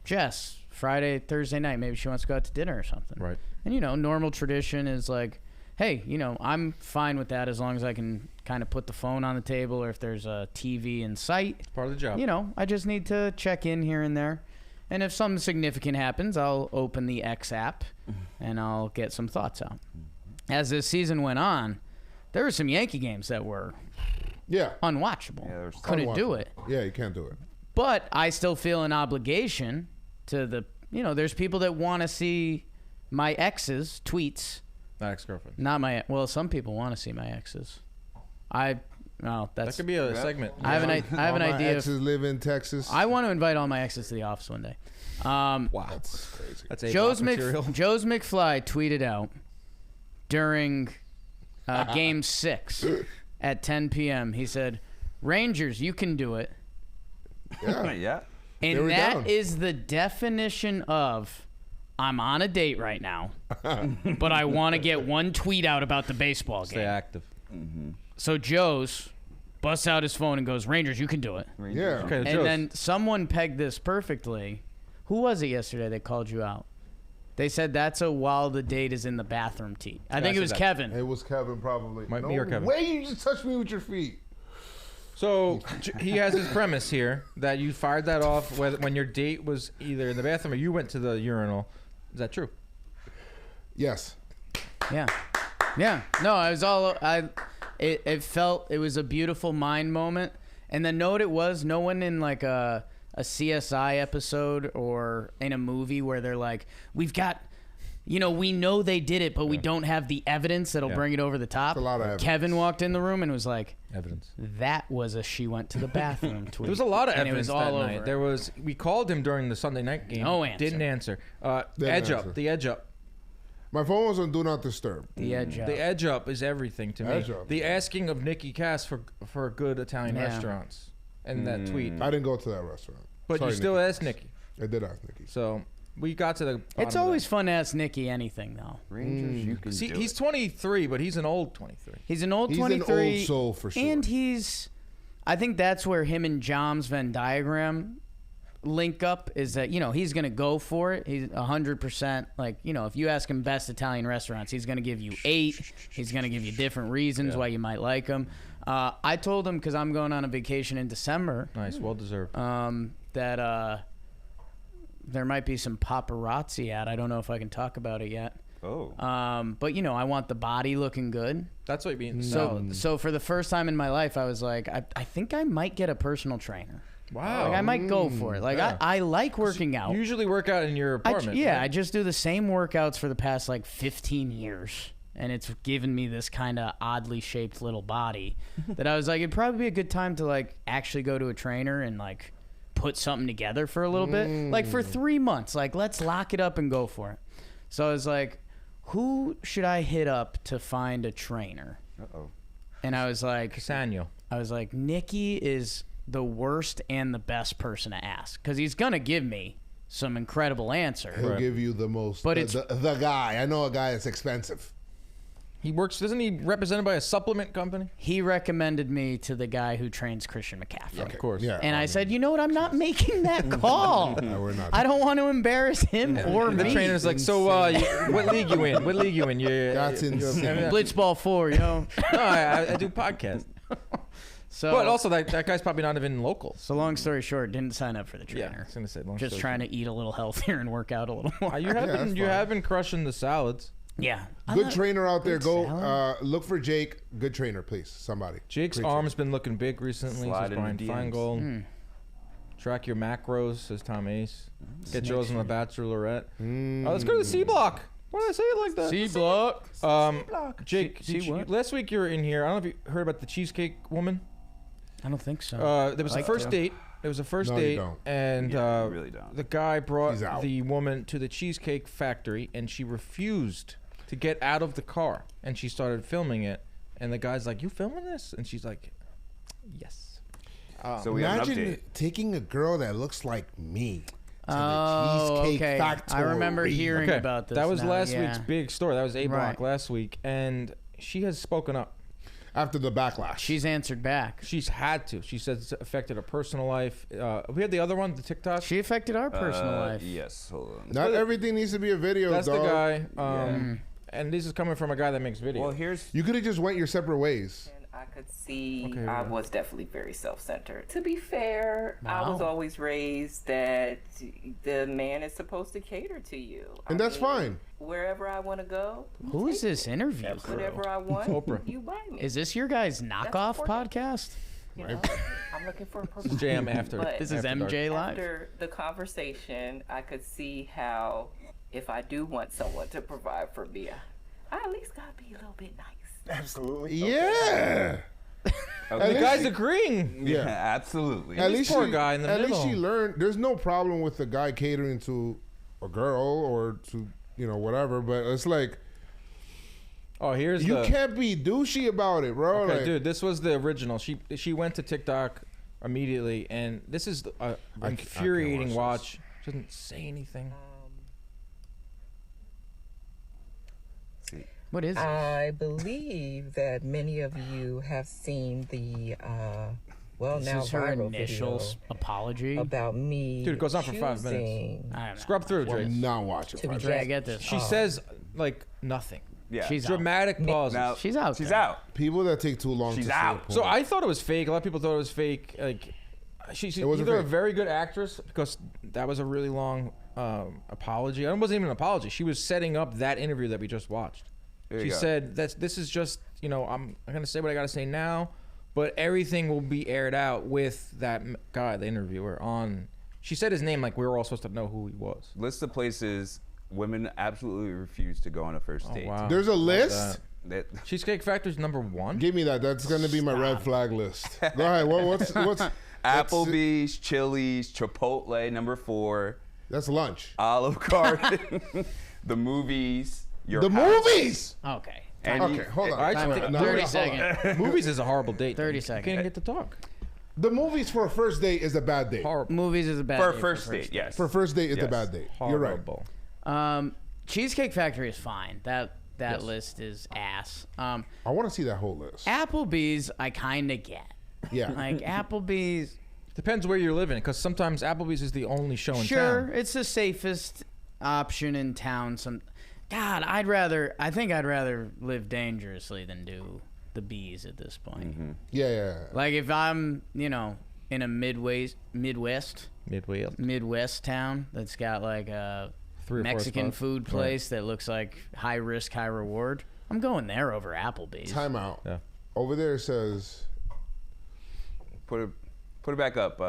Jess, Friday, Thursday night, maybe she wants to go out to dinner or something. Right. And, you know, normal tradition is like, hey, you know, I'm fine with that as long as I can kind of put the phone on the table or if there's a TV in sight. It's part of the job. You know, I just need to check in here and there. And if something significant happens, I'll open the X app and I'll get some thoughts out. As this season went on, there were some Yankee games that were unwatchable. Yeah, couldn't do it. Yeah, you can't do it. But I still feel an obligation to the, you know, there's people that want to see my ex's tweets. Not ex-girlfriend. Not my, well, some people want to see my exes. Well, that's. That could be a segment. I have an idea. My exes live in Texas. I want to invite all my exes to the office one day. Wow. That's crazy. That's Joe's material. McFly tweeted out during Game 6 at 10 p.m. He said, Rangers, you can do it. Yeah. Yeah. And that is the definition of I'm on a date right now, but I want to get one tweet out about the baseball game. Stay active. So Joe's busts out his phone and goes, Rangers, you can do it. Yeah. Okay, And Joe's. then someone pegged this perfectly. Who was it yesterday that called you out? They said that's a while the date is in the bathroom tee. I think it was Kevin. It was Kevin, probably. Might no be or Kevin. way you just touched me with your feet. So he has his premise here that you fired that off when your date was either in the bathroom or you went to the urinal. Is that true? Yes. Yeah. Yeah. No, I was all it felt it was a beautiful mind moment. And then know what it was? No one in like a CSI episode or in a movie where they're like, we've got, we know they did it, but we don't have the evidence that'll bring it over the top. That's a lot of evidence. Kevin walked in the room and was like, evidence. That was a she went to the bathroom tweet. There was a lot of and evidence it was all that night. over. We called him during the Sunday night game. No answer. Didn't answer. Didn't Edge answer. up. The edge up. My phone was on Do Not Disturb. The edge up. The edge up is everything to me. Edge up. The asking of Nikki Cass for good Italian restaurants and that tweet. I didn't go to that restaurant. But Sorry, you still Nikki. asked Nikki. I did ask Nikki. So we got to the bottom It's of always that. fun to ask Nikki anything, though. Rangers, you can See, do he's it. 23, but he's an old 23. He's an old He's 23. an old soul for sure. And I think that's where him and Jom's Venn diagram link up is that, he's going to go for it. He's 100%. Like, if you ask him best Italian restaurants, he's going to give you 8. He's going to give you different reasons why you might like him. I told him, because I'm going on a vacation in December. Nice, well deserved. That there might be some paparazzi at. I don't know if I can talk about it yet. Oh. But I want the body looking good. That's what you mean. So for the first time in my life, I was like, I think I might get a personal trainer. Wow. Like I might go for it. Like I like working out. You usually work out in your apartment. Yeah, right? I just do the same workouts for the past 15 years. And it's given me this kind of oddly shaped little body that I was like, it'd probably be a good time to actually go to a trainer and put something together for a little bit. For 3 months. Let's lock it up and go for it. So I was like, who should I hit up to find a trainer? Uh-oh. And I was like, Casanio. I was like, Nikki is the worst and the best person to ask because he's gonna give me some incredible answer. He'll give you the most. But the guy. I know a guy that's expensive. He works. Isn't he represented by a supplement company? He recommended me to the guy who trains Christian McCaffrey. Of course. Yeah. And I said, you know what? I'm not making that call. No, we're not. I don't want to embarrass him or The me. trainer's like, so what league you in? What league you in? That's insane. Blitzball 4, No, I do podcast. So, But also that guy's probably not even local. So long story short, didn't sign up for the Yeah, I trainer. was gonna say long Just story trying to eat a little healthier and work out a little more. You have that's been fine. have been crushing the salads. Yeah. Good trainer out there. good Go salad. look for Jake. Good trainer, please. Somebody. Jake's Great arm's been looking big recently. Slide Says Brian in the DMs. Feingold. Track your macros, says Tom Ace. Get Joe's on the Bachelorette. Let's go to the C block. Why did I say it like that? C block. Jake, last week you were in here. I don't know if you heard about the cheesecake woman. I don't think so. There was a first date. It was a first No, you date, don't. and You really don't. the guy brought He's out. the woman to the cheesecake factory, and she refused to get out of the car, and she started filming it. And the guy's like, "You filming this?" And she's like, "Yes." So we have an Imagine update. taking a girl that looks like me to Oh, the Cheesecake okay. Factory. I remember hearing about this. That was now, last yeah. week's big story. That was A Block Right. last week, and she has spoken up. After the backlash. She's answered back. She's had to. She says it's affected her personal life. We had the other one, the TikTok. She affected our personal life. Yes, hold on. Not everything needs to be a video, That's dog. the guy. And this is coming from a guy that makes videos. Well, here's You could have just went your separate ways. I could see Okay, I right. was definitely very self-centered. To be fair, I Wow. was always raised that the man is supposed to cater to you. And that's fine. Wherever I want to go, Who is this interview? whatever I want, Oprah. you buy me. Is this your guys' knockoff important. podcast? You know, I'm looking for a This purpose. is JM after. But This is After Dark. MJ Live? after the conversation, I could see how if I do want someone to provide for me, I at least gotta be a little bit nice. Absolutely. Yeah. And At the least guy's she- agreeing. yeah, absolutely. At This least poor she, guy in the at least she middle. learned. There's no problem with the guy catering to a girl or to whatever. But it's like, Oh, here's You the. can't be douchey about it, bro. Okay, Like, dude, this was the original. She went to TikTok immediately, and this is a infuriating watch. She doesn't say anything. What is it? I believe that many of you have seen the This now is her viral initial video apology about me. Dude, it goes on for 5 minutes. choosing I don't know. Scrub through, Dre. I'm not watching. to be Dre, I dressed- get this. She says like nothing. Yeah. She's out. Dramatic pauses. Now, She's out. She's there. out. People that take too long She's to out. say a So point. I thought it was fake. A lot of people thought it was fake. Like, she's It wasn't either a fake. very good actress because that was a really long apology. It wasn't even an apology. She was setting up that interview that we just watched. There She you go. said this is just, I'm gonna say what I gotta say now, but everything will be aired out with that guy, the interviewer, on. She said his name like we were all supposed to know who he was. List of places women absolutely refuse to go on a first date. Wow. There's a Love list. That, Cheesecake Factory's #1. Give me that. That's gonna be my red flag list. Go ahead. What's Applebee's, Chili's, Chipotle, #4. That's lunch. Olive Garden, the movies. Your The house. movies. Okay. And Okay, hold on. I Time think out. No, 30 hold on. seconds. movies is a horrible date. 30 You seconds. can't even get to talk. The movies for a first date is a bad date. Horrible. Movies is a bad For a date first date, yes. For a first date, it's a Yes. bad date. Horrible. You're right. Cheesecake Factory is fine. That list is ass. I want to see that whole list. Applebee's, I kind of get. Yeah. Like Applebee's. Depends where you're living, because sometimes Applebee's is the only show in Sure, town. it's the safest option in town. God, I think I'd rather live dangerously than do the bees at this point. Mm-hmm. Yeah. Like if I'm, in a Midwest town that's got like a 3 or 4 Mexican spots. food place that looks like high risk, high reward, I'm going there over Applebee's. Time out. Yeah. Over there it says. Put it back up.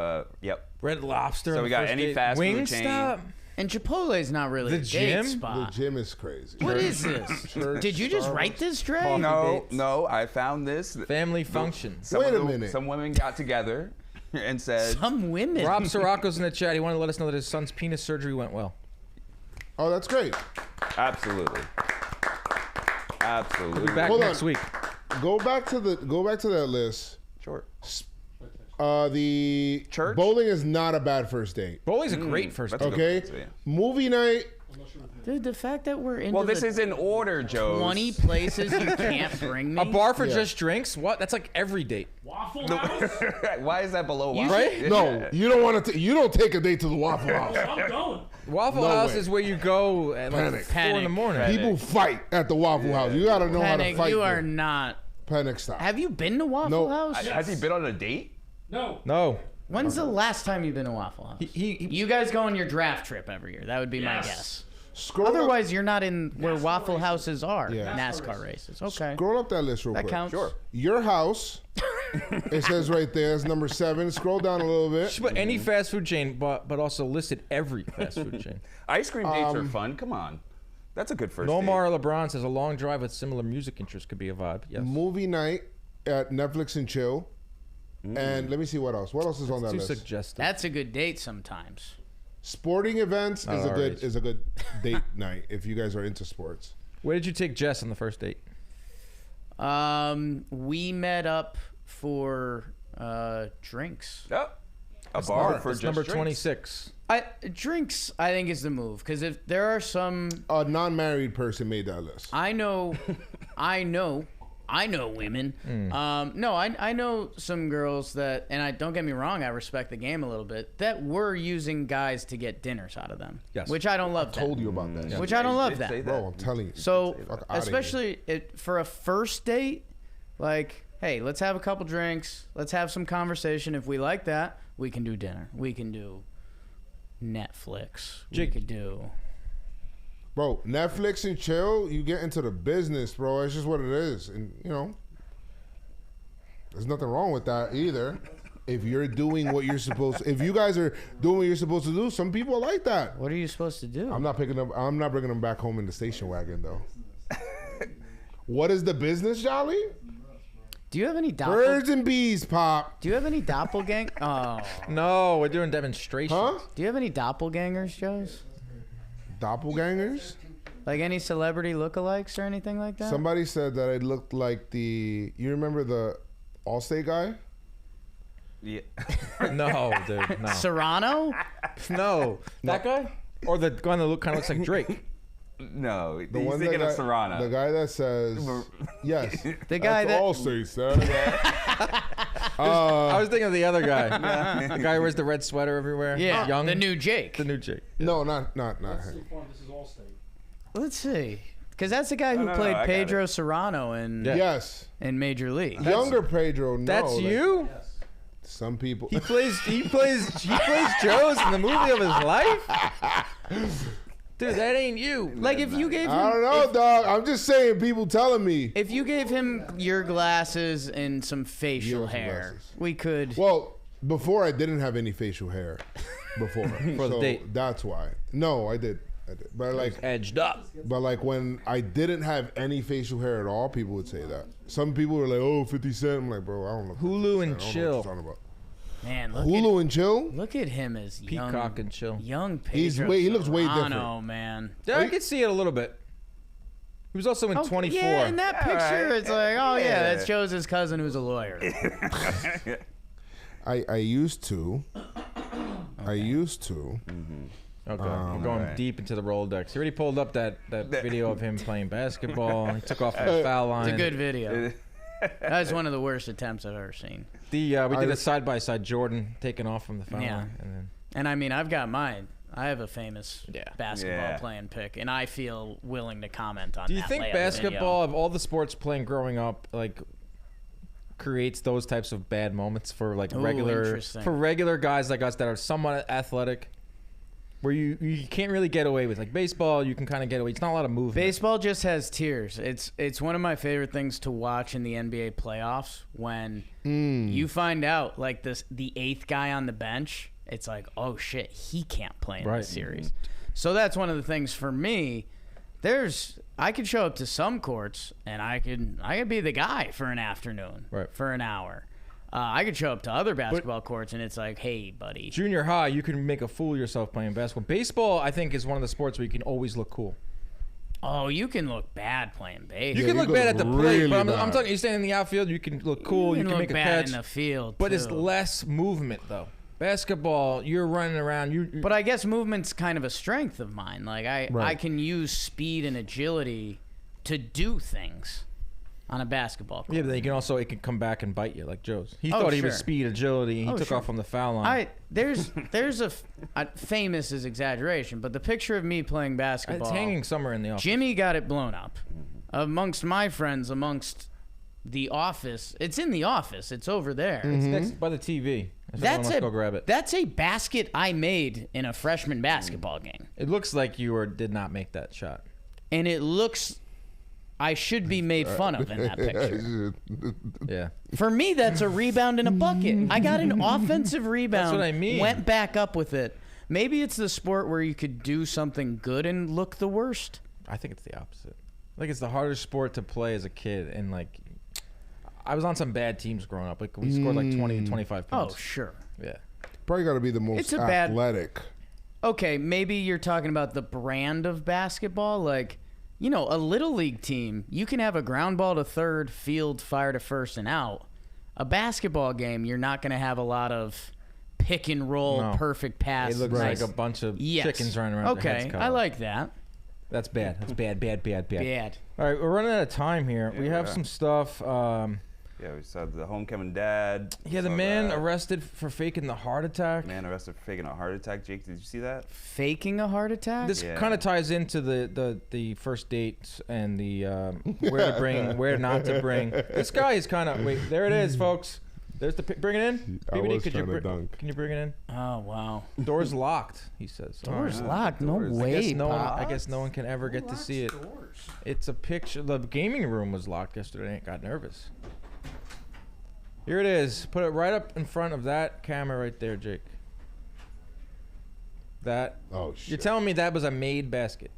Yep. Red Lobster. So on we the got first any date. fast food chain. Wingstop. And Chipotle's not really The a gym? date The spot. gym is crazy. What is this? Church, Did you just Starbucks. write this, Dre? No, I found this. Family function. Wait a minute. Some women got together and said, Some women. Rob Sirocco's in the chat. He wanted to let us know that his son's penis surgery went well. Oh, that's great. absolutely. We'll be back Hold next on. week. Go back to that list. Sure. The Church? bowling is not a bad first date. Bowling's a great first that's date. a good Okay. first date. Movie night. Dude, the fact that we're in Well, this is in order, Joe. 20 places you can't bring me. A bar for Yeah. just drinks? What? That's like every date. Waffle House? Why is that below Waffle? Right? No, you don't want to. You don't take a date to the Waffle House. I'm going. Waffle No House way. is where you go at like Panic. 4 in the morning. People fight at the Waffle House. You gotta know how to Panic, fight. you there. are not. Panic stop. Have you been to Waffle No. House? Has he been on a date? No. No. When's the last time you've been to Waffle House? You guys go on your draft trip every year. That would be my guess. Scroll Otherwise, you're not in where Waffle Houses are. Yeah. NASCAR races. Okay. Scroll up that list real That quick. counts. Sure. Your house. It says right there. It's number 7. Scroll down a little bit. But any fast food chain, but also listed every fast food chain. Ice cream dates are fun. Come on. That's a good first date. Nomar LeBron says a long drive with similar music interests could be a vibe. Yes. Movie night at Netflix and chill. And let me see what else. What else is on that Too list? suggestive. That's a good date sometimes. Sporting events Not is a our good age. is a good date night if you guys are into sports. Where did you take Jess on the first date? We met up for drinks. Yep. A bar for That's just number drinks. 26. Drinks, I think, is the move because if there are some, A non-married person made that list. I know women. No, I know some girls that, and don't get me wrong, I respect the game a little bit, that were using guys to get dinners out of them. Yes. Which I don't love. I told you about that. Which I don't love did say that. Bro, I'm telling you. So, Fuck outta especially for a first date, like, hey, let's have a couple drinks. Let's have some conversation. If we like that, we can do dinner. We can do Netflix. We could do. Bro, Netflix and chill, you get into the business, bro. It's just what it is. And, there's nothing wrong with that either. If you're doing what you're supposed to, if you guys are doing what you're supposed to do, some people like that. What are you supposed to do? I'm not bringing them back home in the station wagon, though. What is the business, Jolly? Do you have any Birds and bees, Pop. Do you have any doppelgang? Oh. No, we're doing demonstrations. Huh? Do you have any doppelgangers, Joez? Doppelgangers? Like any celebrity lookalikes or anything like that? Somebody said that I looked like you remember the Allstate guy? Yeah. No, dude. No. Serrano? No. That guy? Or the guy that kind of looks like Drake? No, The he's one thinking that of Serrano. The guy that says yes. The guy That's that Allstate, sir. I was thinking of the other guy. The guy who wears the red sweater everywhere. Yeah, Young. the new Jake. The new Jake. No, not him. This is Allstate. Let's see. Because that's the guy who no, played I got Pedro Serrano in Yes. in Major League. Younger Pedro. No, That's like, you? Some people. He plays Joez in the movie of his life? Dude, that ain't you. Like if you gave him, I don't know, dog. I'm just saying. People telling me. if you gave him your glasses and some facial Give him some hair, glasses. we could. Well, before I didn't have any facial hair. Before. For the So date. that's why. No, I did. But like edged up. But like when I didn't have any facial hair at all, people would say that. Some people were like, "Oh, 50 Cent." I'm like, bro, I don't know. Hulu and I don't know what Chill. you're talking about. Man, look Hulu and Chill. Look at him as young, Peacock and Chill. young He Pedro. looks way Serrano, different. man. Yeah, I could see it a little bit. He was also in 24. Yeah, in that picture, it's like, oh yeah, Yeah. that's Joe's cousin who's a lawyer. I used to. I used to. Okay, we're going deep into the Rolodex. He already pulled up that video of him playing basketball. He took off from the foul line. It's a good video. That's one of the worst attempts I've ever seen. We did a side by side. Jordan taking off from the foul line, and then And I mean, I've got mine. I have a famous basketball Yeah. playing pick, and I feel willing to comment on that. do you think layup basketball, of all the sports playing growing up, like creates those types of bad moments for like Ooh, regular interesting. guys like us that are somewhat athletic? Where you can't really get away with, like baseball, you can kind of get away. It's not a lot of movement. Baseball just has tears. It's one of my favorite things to watch in the NBA playoffs when you find out like the eighth guy on the bench. It's like, oh shit, he can't play in this series. So that's one of the things for me. I could show up to some courts and I could be the guy for an afternoon, for an hour. I could show up to other basketball courts and it's like, hey, buddy. Junior high, you can make a fool of yourself playing basketball. Baseball, I think, is one of the sports where you can always look cool. Oh, you can look bad playing baseball. You can look bad at the plate, but I'm talking. You're standing in the outfield, you can look cool. You can look make a bad catch in the field, but it's too. less movement though. Basketball, you're running around. But I guess movement's kind of a strength of mine. Like I can use speed and agility to do things on a basketball court. Yeah, but then you can also, it can come back and bite you, like Joe's. He Oh, thought he was sure. speed, agility, and he took sure. off from the foul line. There's famous is exaggeration, but the picture of me playing basketball. It's hanging somewhere in the office. Jimmy got it blown up. Amongst my friends, amongst the office. It's in the office. It's over there. It's next by the TV. Let's go grab it. That's a basket I made in a freshman basketball game. It looks like you did not make that shot. And it looks... I should be made fun of in that picture. Yeah. For me, that's a rebound in a bucket. I got an offensive rebound. That's what I mean. Went back up with it. Maybe it's the sport where you could do something good and look the worst. I think it's the opposite. Like, it's the hardest sport to play as a kid. And, like, I was on some bad teams growing up. Like, we scored, like, 20 to 25 points. Oh, sure. Yeah. Probably got to be the most athletic. Okay, maybe you're talking about the brand of basketball. Like, you know, a little league team, you can have a ground ball to third, field, fire to first, and out. A basketball game, you're not going to have a lot of pick and roll, perfect pass. It looks like a bunch of chickens running around. Okay, their heads cut I off. like that. That's bad. That's bad. Bad. All right, we're running out of time here. We have some stuff. Yeah, we saw the homecoming dad. Yeah, the man arrested for faking the heart attack. Man arrested for faking a heart attack. Jake, did you see that? Faking a heart attack? This kind of ties into the first dates and the where to bring, where not to bring. This guy is kind of wait. There it is, folks. There's the bring it in. I was could you trying to dunk. Can you bring it in? Oh wow. Door's locked. He says. Door's locked. No way. I guess no one can ever get to see it. It's a picture. The gaming room was locked yesterday. I got nervous. Here it is. Put it right up in front of that camera right there, Jake. That. Oh shit. You're telling me that was a made basket?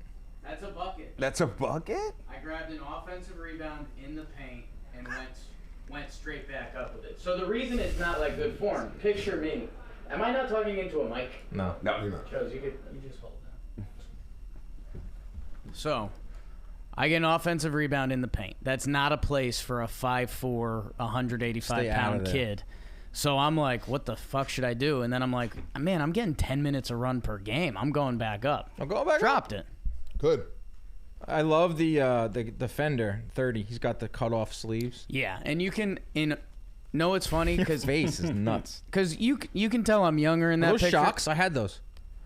That's a bucket. That's a bucket? I grabbed an offensive rebound in the paint and went straight back up with it. So the reason it's not like good form, picture me. Am I not talking into a mic? No. No. Joez, you just hold So, I get an offensive rebound in the paint. That's not a place for a 5'4", 185-pound kid. So I'm like, what the fuck should I do? And then I'm like, man, I'm getting 10 minutes a run per game. I'm going back up. I'm going back up. Dropped it. Good. I love the Fender 30. He's got the cut off sleeves. Yeah, and you can No, it's funny because face is nuts. Because you can tell I'm younger in that those picture. shocks? I had those.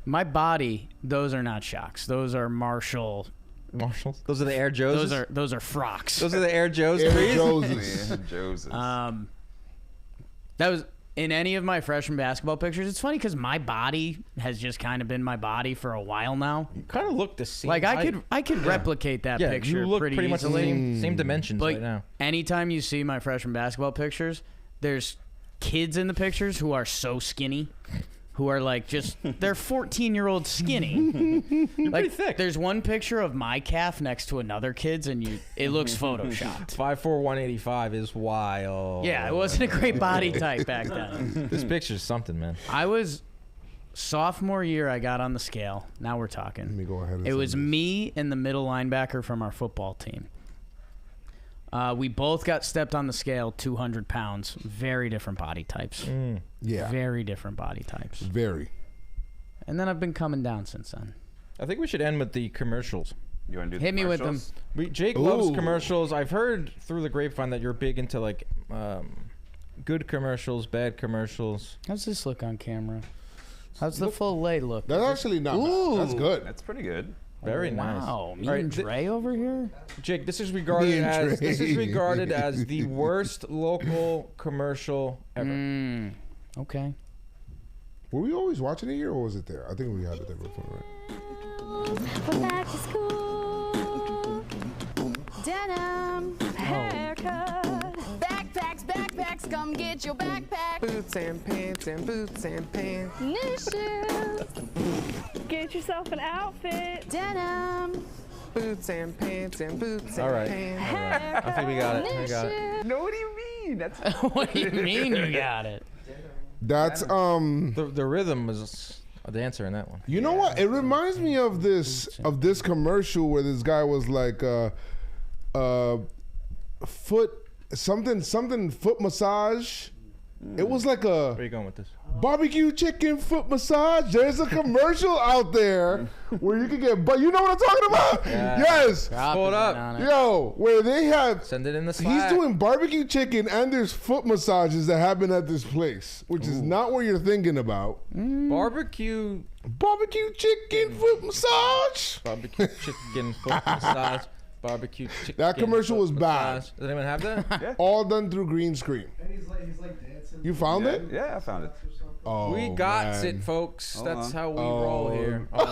My body, those are not shocks. Those are Marshalls. Those are the Air Joes. Those are frocks. Those are the Air Joes. Air Joes. That was in any of my freshman basketball pictures. It's funny because my body has just kind of been my body for a while now. You kind of look the same. Like I could replicate that picture you look pretty much the easily. same dimensions but right now. Anytime you see my freshman basketball pictures, there's kids in the pictures who are so skinny, who are like they're 14-year-old skinny. You're like pretty thick. There's one picture of my calf next to another kid's, and it looks photoshopped. 5'4", 185 is wild. Yeah, it wasn't a great body type back then. This picture's something, man. I was sophomore year. I got on the scale. Now we're talking. Let me go ahead. It was me and the middle linebacker from our football team. We both got stepped on the scale, 200 pounds. Very different body types. Yeah. Very different body types. Very. And then I've been coming down since then. I think we should end with the commercials. You want to do Hit me with them. Jake loves commercials. I've heard through the grapevine that you're big into like good commercials, bad commercials. How's this look on camera? How's the full lay look? That's actually not bad. That's good. That's pretty good. Very nice. Wow, me and Dre over here. Jake, this is regarded as the worst local commercial ever. Okay. Were we always watching it here, or was it there? I think we had it there before, right? Back to school. Denim. Haircut. Backpacks, come get your backpack. Boots and pants and boots and pants. New shoes. Get yourself an outfit. Denim. Boots and pants and boots All right. and pants. All right. I think we got it. We got it. No, what do you mean? That's what do you mean you got it? That's the rhythm was a dancer in that one. You know what? It reminds me of this commercial where this guy was like foot massage. It was like Where are you going with this? barbecue chicken foot massage. There's a commercial out there where you can get, but you know what I'm talking about? Yeah. Yes. Pull it up. Yo, where they have, send it in the Slack. He's doing barbecue chicken and there's foot massages that happen at this place, which is not what you're thinking about. Barbecue chicken foot massage. Barbecue chicken foot massage. Barbecue chicken. That commercial was bad. Does anyone have that? Yeah. All done through green screen. And he's like dancing. You found it? Yeah, I found it. Oh, we got man. it, folks. Hold That's on. how we roll here. Oh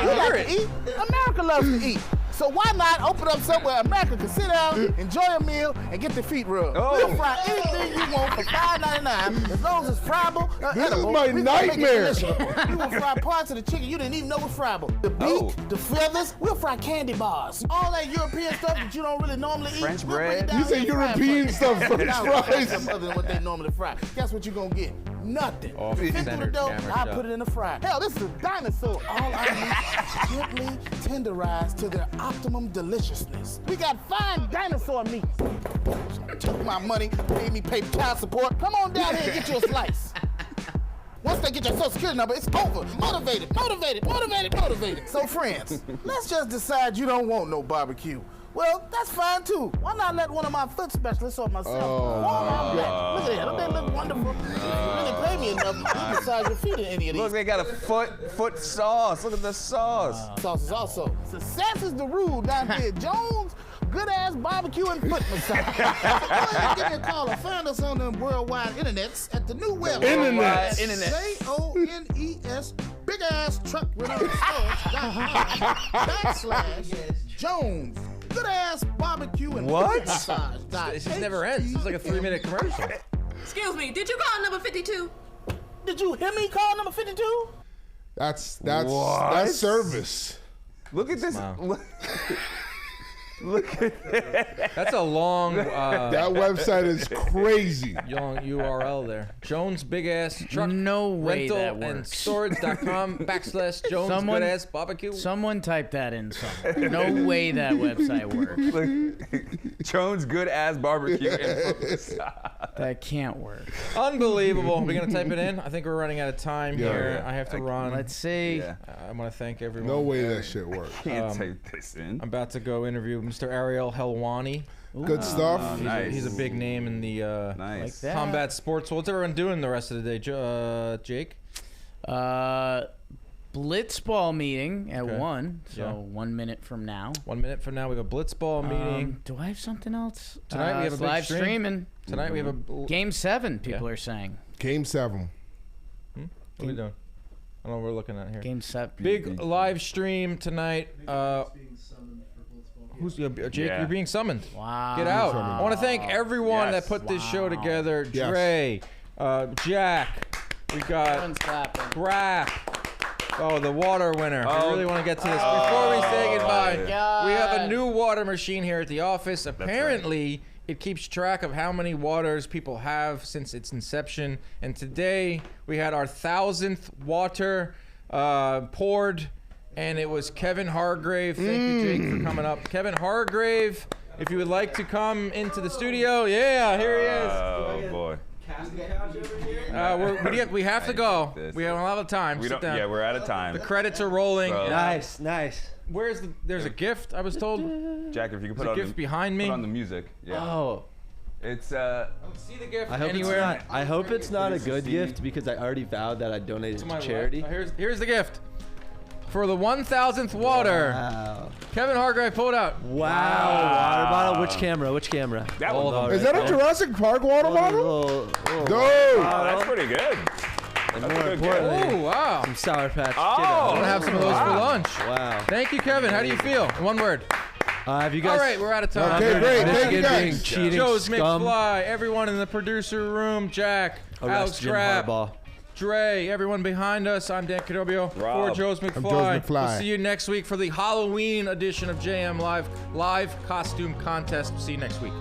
You like to eat? America loves to eat. So why not open up somewhere America can sit down, enjoy a meal, and get their feet rubbed? We'll fry anything you want for $5.99 as long as it's friable. This edible. is my We gonna make it nightmare. delicious. We will fry parts of the chicken you didn't even know was friable. The beak, the feathers, we'll fry candy bars. All that European stuff that you don't really normally eat. French we'll bring it bread. down You say here and fry it for European you. stuff, French Now, we'll fry fries. something other than what they normally fry. Guess what you're gonna get? Nothing. Off Fit through the centered dough, camera I shot. put it in the fryer. Hell, this is a dinosaur. All I need gently tenderized to their optimum deliciousness. We got fine dinosaur meat. Took my money, made me pay child support. Come on down here and get you a slice. Once they get your social security number, it's over. Motivated. So friends, let's just decide you don't want no barbecue. Well, that's fine too. Why not let one of my foot specialists or myself warm my back? Look at that. Don't they look wonderful? If you really pay me enough, you can massage your feet in any of these. Look, they got a foot sauce. Look at the sauce. Sauce is also. Success is the rule down here. Jones, good ass barbecue and foot massage. Go ahead and give me a call or find us on the worldwide internets at the new website. JONES, big ass truck rental /Jones. Good ass barbecue and foot massage. It just never ends. It's like a 3-minute commercial. Excuse me, did you call number 52? Did you hear me call number 52? That's What? service. Look at this. Wow. Look, Look at that. That's a long. That website is crazy. Long URL there. Jones Big Ass Truck. No way rental that and works. storage.com/Jones Good Ass Barbecue. Someone type that in somewhere. No way that website works. Jones Good Ass Barbecue. That can't work. Unbelievable. We're going to type it in. I think we're running out of time Yeah. here. I have to run. Let's see. Yeah. I want to thank everyone. No way that shit works. Can't type this in. I'm about to go interview Mr. Ariel Helwani. Good stuff. He's a big name in the Nice. that. combat sports. What's everyone doing the rest of the day, Jake? Blitzball meeting at Okay. 1, so Yeah. 1 minute from now. 1 minute from now, we have a blitzball meeting. Do I have something else? Tonight we have a it's big live stream. streaming. Tonight we have a Game 7, people are saying. Game 7. What are we doing? I don't know what we're looking at here. Game 7. Big live stream tonight. Who's Jake? Yeah. You're being summoned. Wow. Get out! I want to thank everyone Yes. that put this show together. Yes. Dre, Jack. We got Everyone's clapping. Grap. Oh, the water winner. Oh. We really want to get to this. Before we say goodbye, God. we have a new water machine here at the office. Apparently, it keeps track of how many waters people have since its inception. And today, we had our 1,000th water poured, and it was Kevin Hargrave. Thank you, Jake, for coming up. Kevin Hargrave, if you would like to come into the studio. Yeah, here he is. Oh, boy. We have to go. We don't have a lot of time. We Sit don't, down. yeah, we're out of time. The credits are rolling. So- Nice, nice. There's a gift, I was told. Jack, if you could put There's a on gift behind me. Put on the music. Yeah. Oh, It's See the gift I hope anywhere. it's not. I hope it's not a good gift because I already vowed that I donated To to my charity. left. Here's the gift. For the 1,000th water, Wow. Kevin Hargrave pulled out. Wow. Water bottle. Which camera? Which camera? That All one. of them. Is that a Jurassic Park water bottle? Dude. Dude! Oh, that's pretty good. And That's more a good importantly, Oh, wow. some Sour Patch Oh. Kiddos. I'm gonna have some of those for lunch. Wow. Thank you, Kevin. How do you feel? One word. Have you guys? All right, we're out of time. Okay, great. Thank you, Michigan being guys. cheating Joe's scum. McFly, everyone in the producer room, Jack, Alex Arrest Jim Trapp, Harbaugh. Dre, everyone behind us. I'm Dan Canobbio for Rob. Joe's McFly. I'm Joe's McFly. We'll see you next week for the Halloween edition of JM Live costume contest. See you next week.